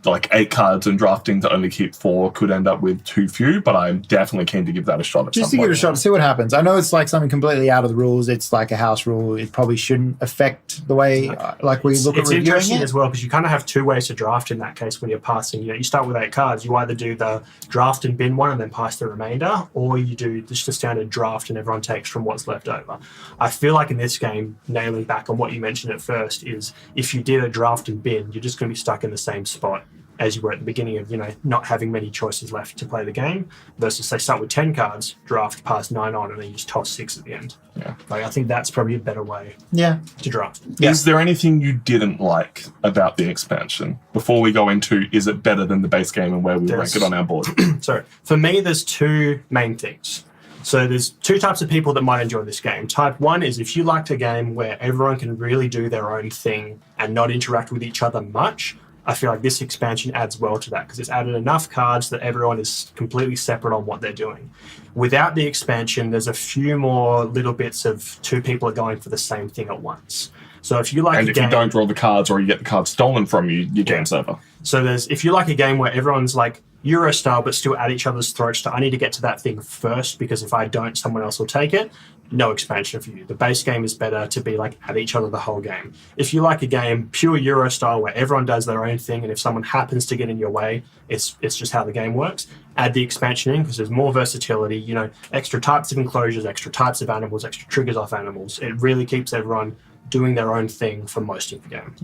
Like 8 cards and drafting to only keep 4 could end up with too few, but I'm definitely keen to give that a shot at Just some to point. give it a shot, see what happens. I know it's like something completely out of the rules. It's like a house rule. It probably shouldn't affect the way we look at reviewing It's interesting it. as well, because you kind of have 2 ways to draft in that case when you're passing. You start with 8 cards. You either do the draft and bin one and then pass the remainder, or you do just the standard draft and everyone takes from what's left over. I feel like in this game, nailing back on what you mentioned at first, is if you did a draft and bin, you're just going to be stuck in the same spot as you were at the beginning of, not having many choices left to play the game, versus they start with 10 cards, draft, pass 9 on, and then you just toss 6 at the end. Yeah. Like, I think that's probably a better way to draft. Is there anything you didn't like about the expansion before we go into is it better than the base game and where we rank it on our board? So for me, there's 2 main things. So there's 2 types of people that might enjoy this game. Type 1 is if you liked a game where everyone can really do their own thing and not interact with each other much, I feel like this expansion adds well to that because it's added enough cards that everyone is completely separate on what they're doing. Without the expansion, there's a few more little bits of two people are going for the same thing at once. So if you like And a if game, you don't draw the cards or you get the cards stolen from you, your game's over. so if you like a game where everyone's like Euro style but still at each other's throats to I need to get to that thing first because if I don't, someone else will take it, no expansion for you. The base game is better to be like at each other the whole game. If you like a game pure Euro style where everyone does their own thing and if someone happens to get in your way, it's just how the game works. Add the expansion in because there's more versatility, you know, extra types of enclosures, extra types of animals, extra triggers off animals. It really keeps everyone doing their own thing for most of the game.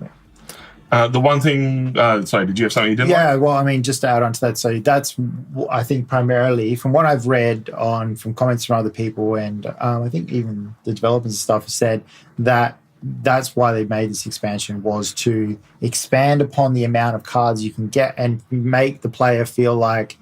The one thing, sorry, did you have something you didn't like? Yeah, well, I mean, just to add on to that, so that's, I think, primarily from what I've read from comments from other people, and I think even the developers and stuff have said that that's why they made this expansion was to expand upon the amount of cards you can get and make the player feel like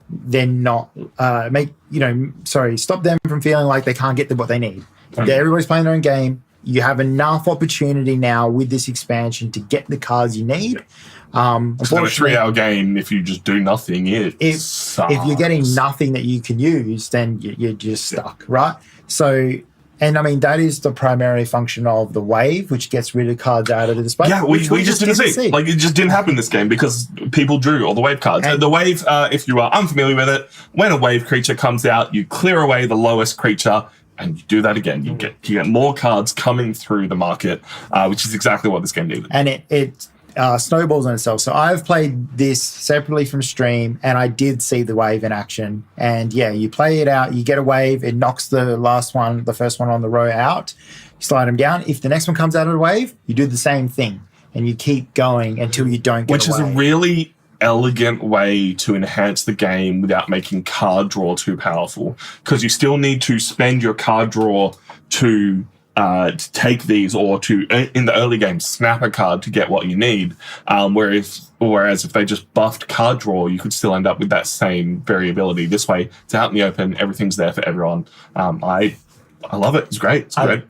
they're not, stop them from feeling like they can't get what they need. Everybody's playing their own game. You have enough opportunity now with this expansion to get the cards you need. It's not a 3-hour game. If you just do nothing, it sucks. If you're getting nothing that you can use, then you're just stuck, right? So, and I mean, that is the primary function of the wave, which gets rid of cards out of the display. Yeah, we just didn't see. Like, it just didn't happen in this game because people drew all the wave cards. And the wave, if you are unfamiliar with it, when a wave creature comes out, you clear away the lowest creature, and you do that again. You get more cards coming through the market, which is exactly what this game needed. And it snowballs on itself. So I've played this separately from stream, and I did see the wave in action. And yeah, you play it out, you get a wave, it knocks the first one on the row out, you slide them down. If the next one comes out of the wave, you do the same thing, and you keep going until you don't get Which is a really elegant way to enhance the game without making card draw too powerful, because you still need to spend your card draw to take these, or to in the early game snap a card to get what you need. Whereas if they just buffed card draw, you could still end up with that same variability. This way, it's out in the open, everything's there for everyone. I love it. It's great. It's great.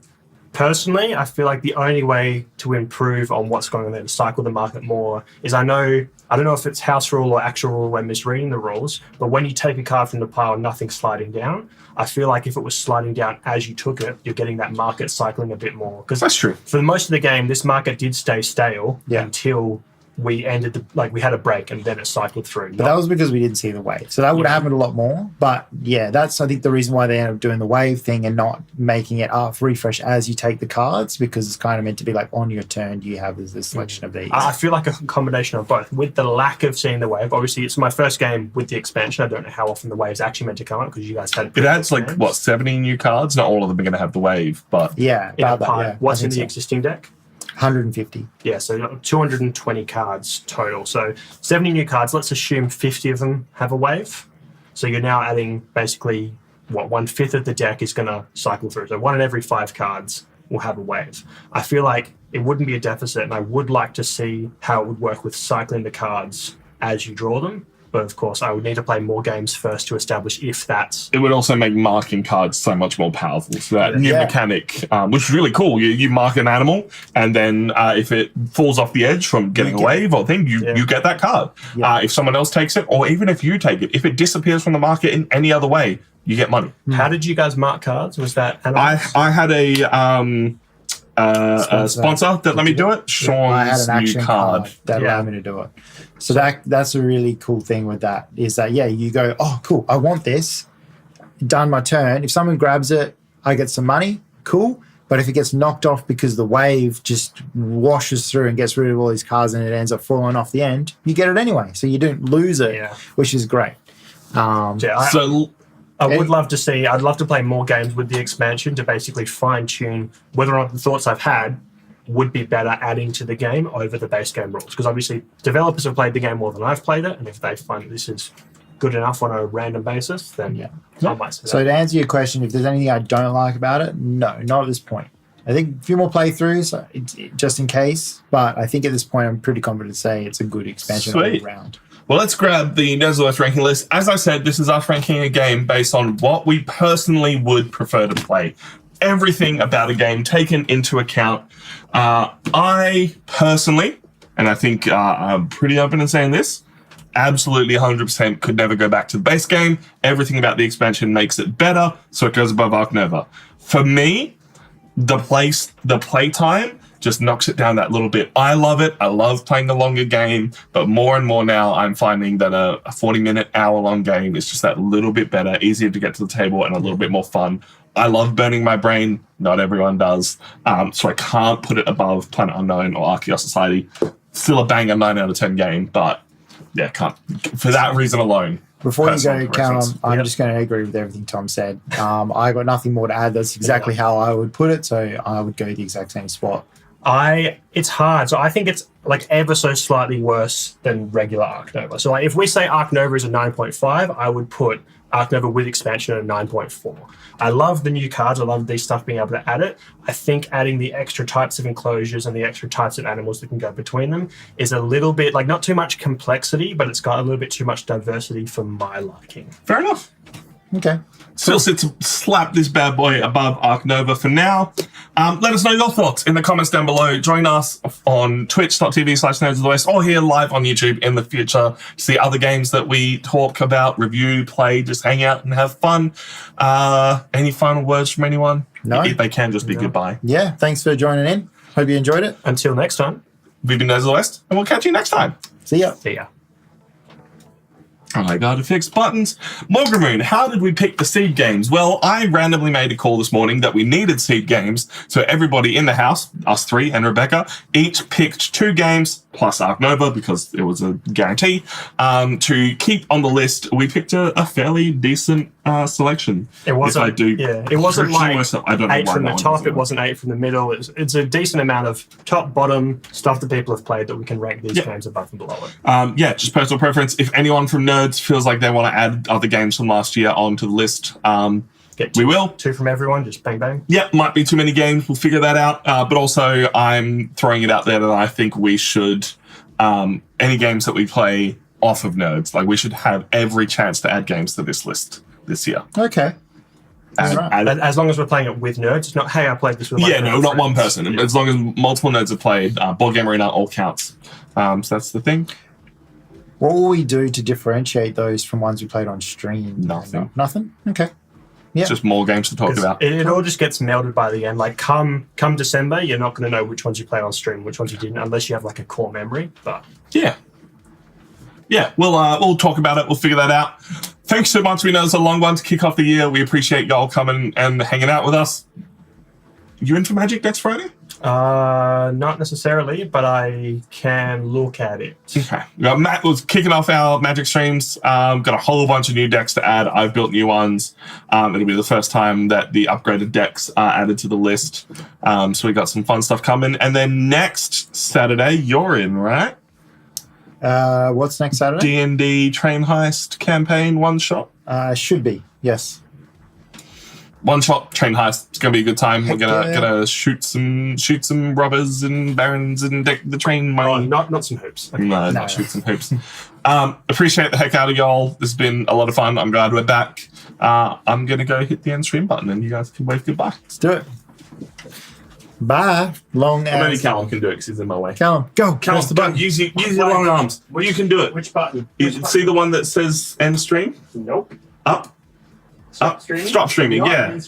Personally, I feel like the only way to improve on what's going on there, to cycle the market more, is I don't know if it's house rule or actual rule when misreading the rules, but when you take a card from the pile, nothing's sliding down. I feel like if it was sliding down as you took it, you're getting that market cycling a bit more. Because that's true. For most of the game, this market did stay stale until we ended we had a break and then it cycled through. But that was because we didn't see the wave. So that would have happened a lot more. But yeah, that's, I think, the reason why they ended up doing the wave thing and not making it refresh as you take the cards, because it's kind of meant to be like on your turn, you have this selection of these. I feel like a combination of both. With the lack of seeing the wave, obviously it's my first game with the expansion. I don't know how often the wave's actually meant to come up because you guys had it adds like, 70 new cards? Not all of them are going to have the wave, but yeah, what's in the existing deck? 150. Yeah, so 220 cards total. So 70 new cards. Let's assume 50 of them have a wave. So you're now adding basically, 1/5 of the deck is going to cycle through. So 1 in every 5 cards will have a wave. I feel like it wouldn't be a deficit, and I would like to see how it would work with cycling the cards as you draw them. But of course, I would need to play more games first to establish if that's... It would also make marking cards so much more powerful. So that new mechanic, which is really cool. You mark an animal, and then if it falls off the edge from getting a wave or thing, you get that card. Yeah. If someone else takes it, or even if you take it, if it disappears from the market in any other way, you get money. How did you guys mark cards? Was that... I had a sponsor that let me do it. I had Sean's an new action card. that allowed me to do it. So that's a really cool thing with that, is that, you go, oh, cool, I want this. Done my turn. If someone grabs it, I get some money. Cool. But if it gets knocked off because the wave just washes through and gets rid of all these cards and it ends up falling off the end, you get it anyway. So you don't lose it, which is great. I would love to see, I'd love to play more games with the expansion to basically fine tune whether or not the thoughts I've had would be better adding to the game over the base game rules. Because obviously developers have played the game more than I've played it, and if they find this is good enough on a random basis, then I might say that. So to answer your question, if there's anything I don't like about it, no, not at this point. I think a few more playthroughs, just in case, but I think at this point I'm pretty confident to say it's a good expansion all around. Well, let's grab the Nerds of Earth ranking list. As I said, this is us ranking a game based on what we personally would prefer to play. Everything about a game taken into account. I personally and I think I'm pretty open in saying this. Absolutely 100% could never go back to the base game. Everything about the expansion makes it better, so it goes above Ark Nova. For me, the play time just knocks it down that little bit. I love it. I love playing the longer game, but more and more now I'm finding that a 40-minute, hour-long game is just that little bit better, easier to get to the table, and a little bit more fun. I love burning my brain. Not everyone does. So I can't put it above Planet Unknown or Archaeos Society. Still a banger 9 out of 10 game, but yeah, can't for that reason alone. Before you go, Personal Callum, preference. I'm just going to agree with everything Tom said. I got nothing more to add. That's exactly how I would put it. So I would go the exact same spot. It's hard. So I think it's like ever so slightly worse than regular Ark Nova. So like if we say Ark Nova is a 9.5, I would put Ark Nova with expansion at a 9.4. I love the new cards. I love these stuff being able to add it. I think adding the extra types of enclosures and the extra types of animals that can go between them is a little bit like not too much complexity, but it's got a little bit too much diversity for my liking. Fair enough. Okay. Still slap this bad boy above Ark Nova for now. Let us know your thoughts in the comments down below. Join us on twitch.tv/Nerds of the West or here live on YouTube in the future. See other games that we talk about, review, play, just hang out and have fun. Any final words from anyone? No. If they can, just be goodbye. Yeah. Thanks for joining in. Hope you enjoyed it. Until next time, We've been Nerds of the West, and we'll catch you next time. See ya. see ya. Oh my god, to fix buttons. Moon, how did we pick the seed games? Well, I randomly made a call this morning that we needed seed games, so everybody in the house, us three and Rebecca, each picked 2 games, plus Ark Nova, because it was a guarantee, to keep on the list. We picked a fairly decent selection. It wasn't. It wasn't like I don't know 8 why from the that one top. doesn't It wasn't 8 from the middle. It's a decent amount of top, bottom stuff that people have played that we can rank these games above and below it. Just personal preference. If anyone from Nerds feels like they want to add other games from last year onto the list, we will. 2 from everyone. Just bang bang. Yeah, might be too many games. We'll figure that out. But also, I'm throwing it out there that I think we should, any games that we play off of Nerds, like we should have every chance to add games to this list this year. Okay. As long as we're playing it with nerds, it's not, hey, I played this with my not friends. one person. Yeah. As long as multiple nerds have played, Boardgame Arena all counts. So that's the thing. What will we do to differentiate those from ones we played on stream? Nothing. Nothing? Okay. Yeah. Just more games to talk about. It all just gets melded by the end. Like come December, you're not going to know which ones you played on stream, which ones you didn't, unless you have like a core memory. But Yeah, we'll talk about it. We'll figure that out. Thanks so much. We know it's a long one to kick off the year. We appreciate y'all coming and hanging out with us. You in for Magic next Friday? not necessarily, but I can look at it. Okay. Matt was kicking off our Magic streams. Got a whole bunch of new decks to add. I've built new ones. It'll be the first time that the upgraded decks are added to the list. So we got some fun stuff coming. And then next Saturday, you're in, right? What's next Saturday? D&D Train Heist campaign, one shot. Should be, yes. One shot train heist. It's gonna be a good time. We're Heck yeah. gonna shoot some robbers and barons and deck the train money. Oh, not some hoops. Okay. No, not shoot some hoops. Appreciate the heck out of y'all. This has been a lot of fun. I'm glad we're back. I'm gonna go hit the end stream button and you guys can wave goodbye. Let's do it. Bye. Long Or maybe ass. Callum can do it because he's in my way. Callum, go. Callum, Press the button. use your long arms. Well, you can do it. Which button? You see the one that says end stream? Nope. Up. Stop streaming? Stop streaming, Not yeah. end streaming.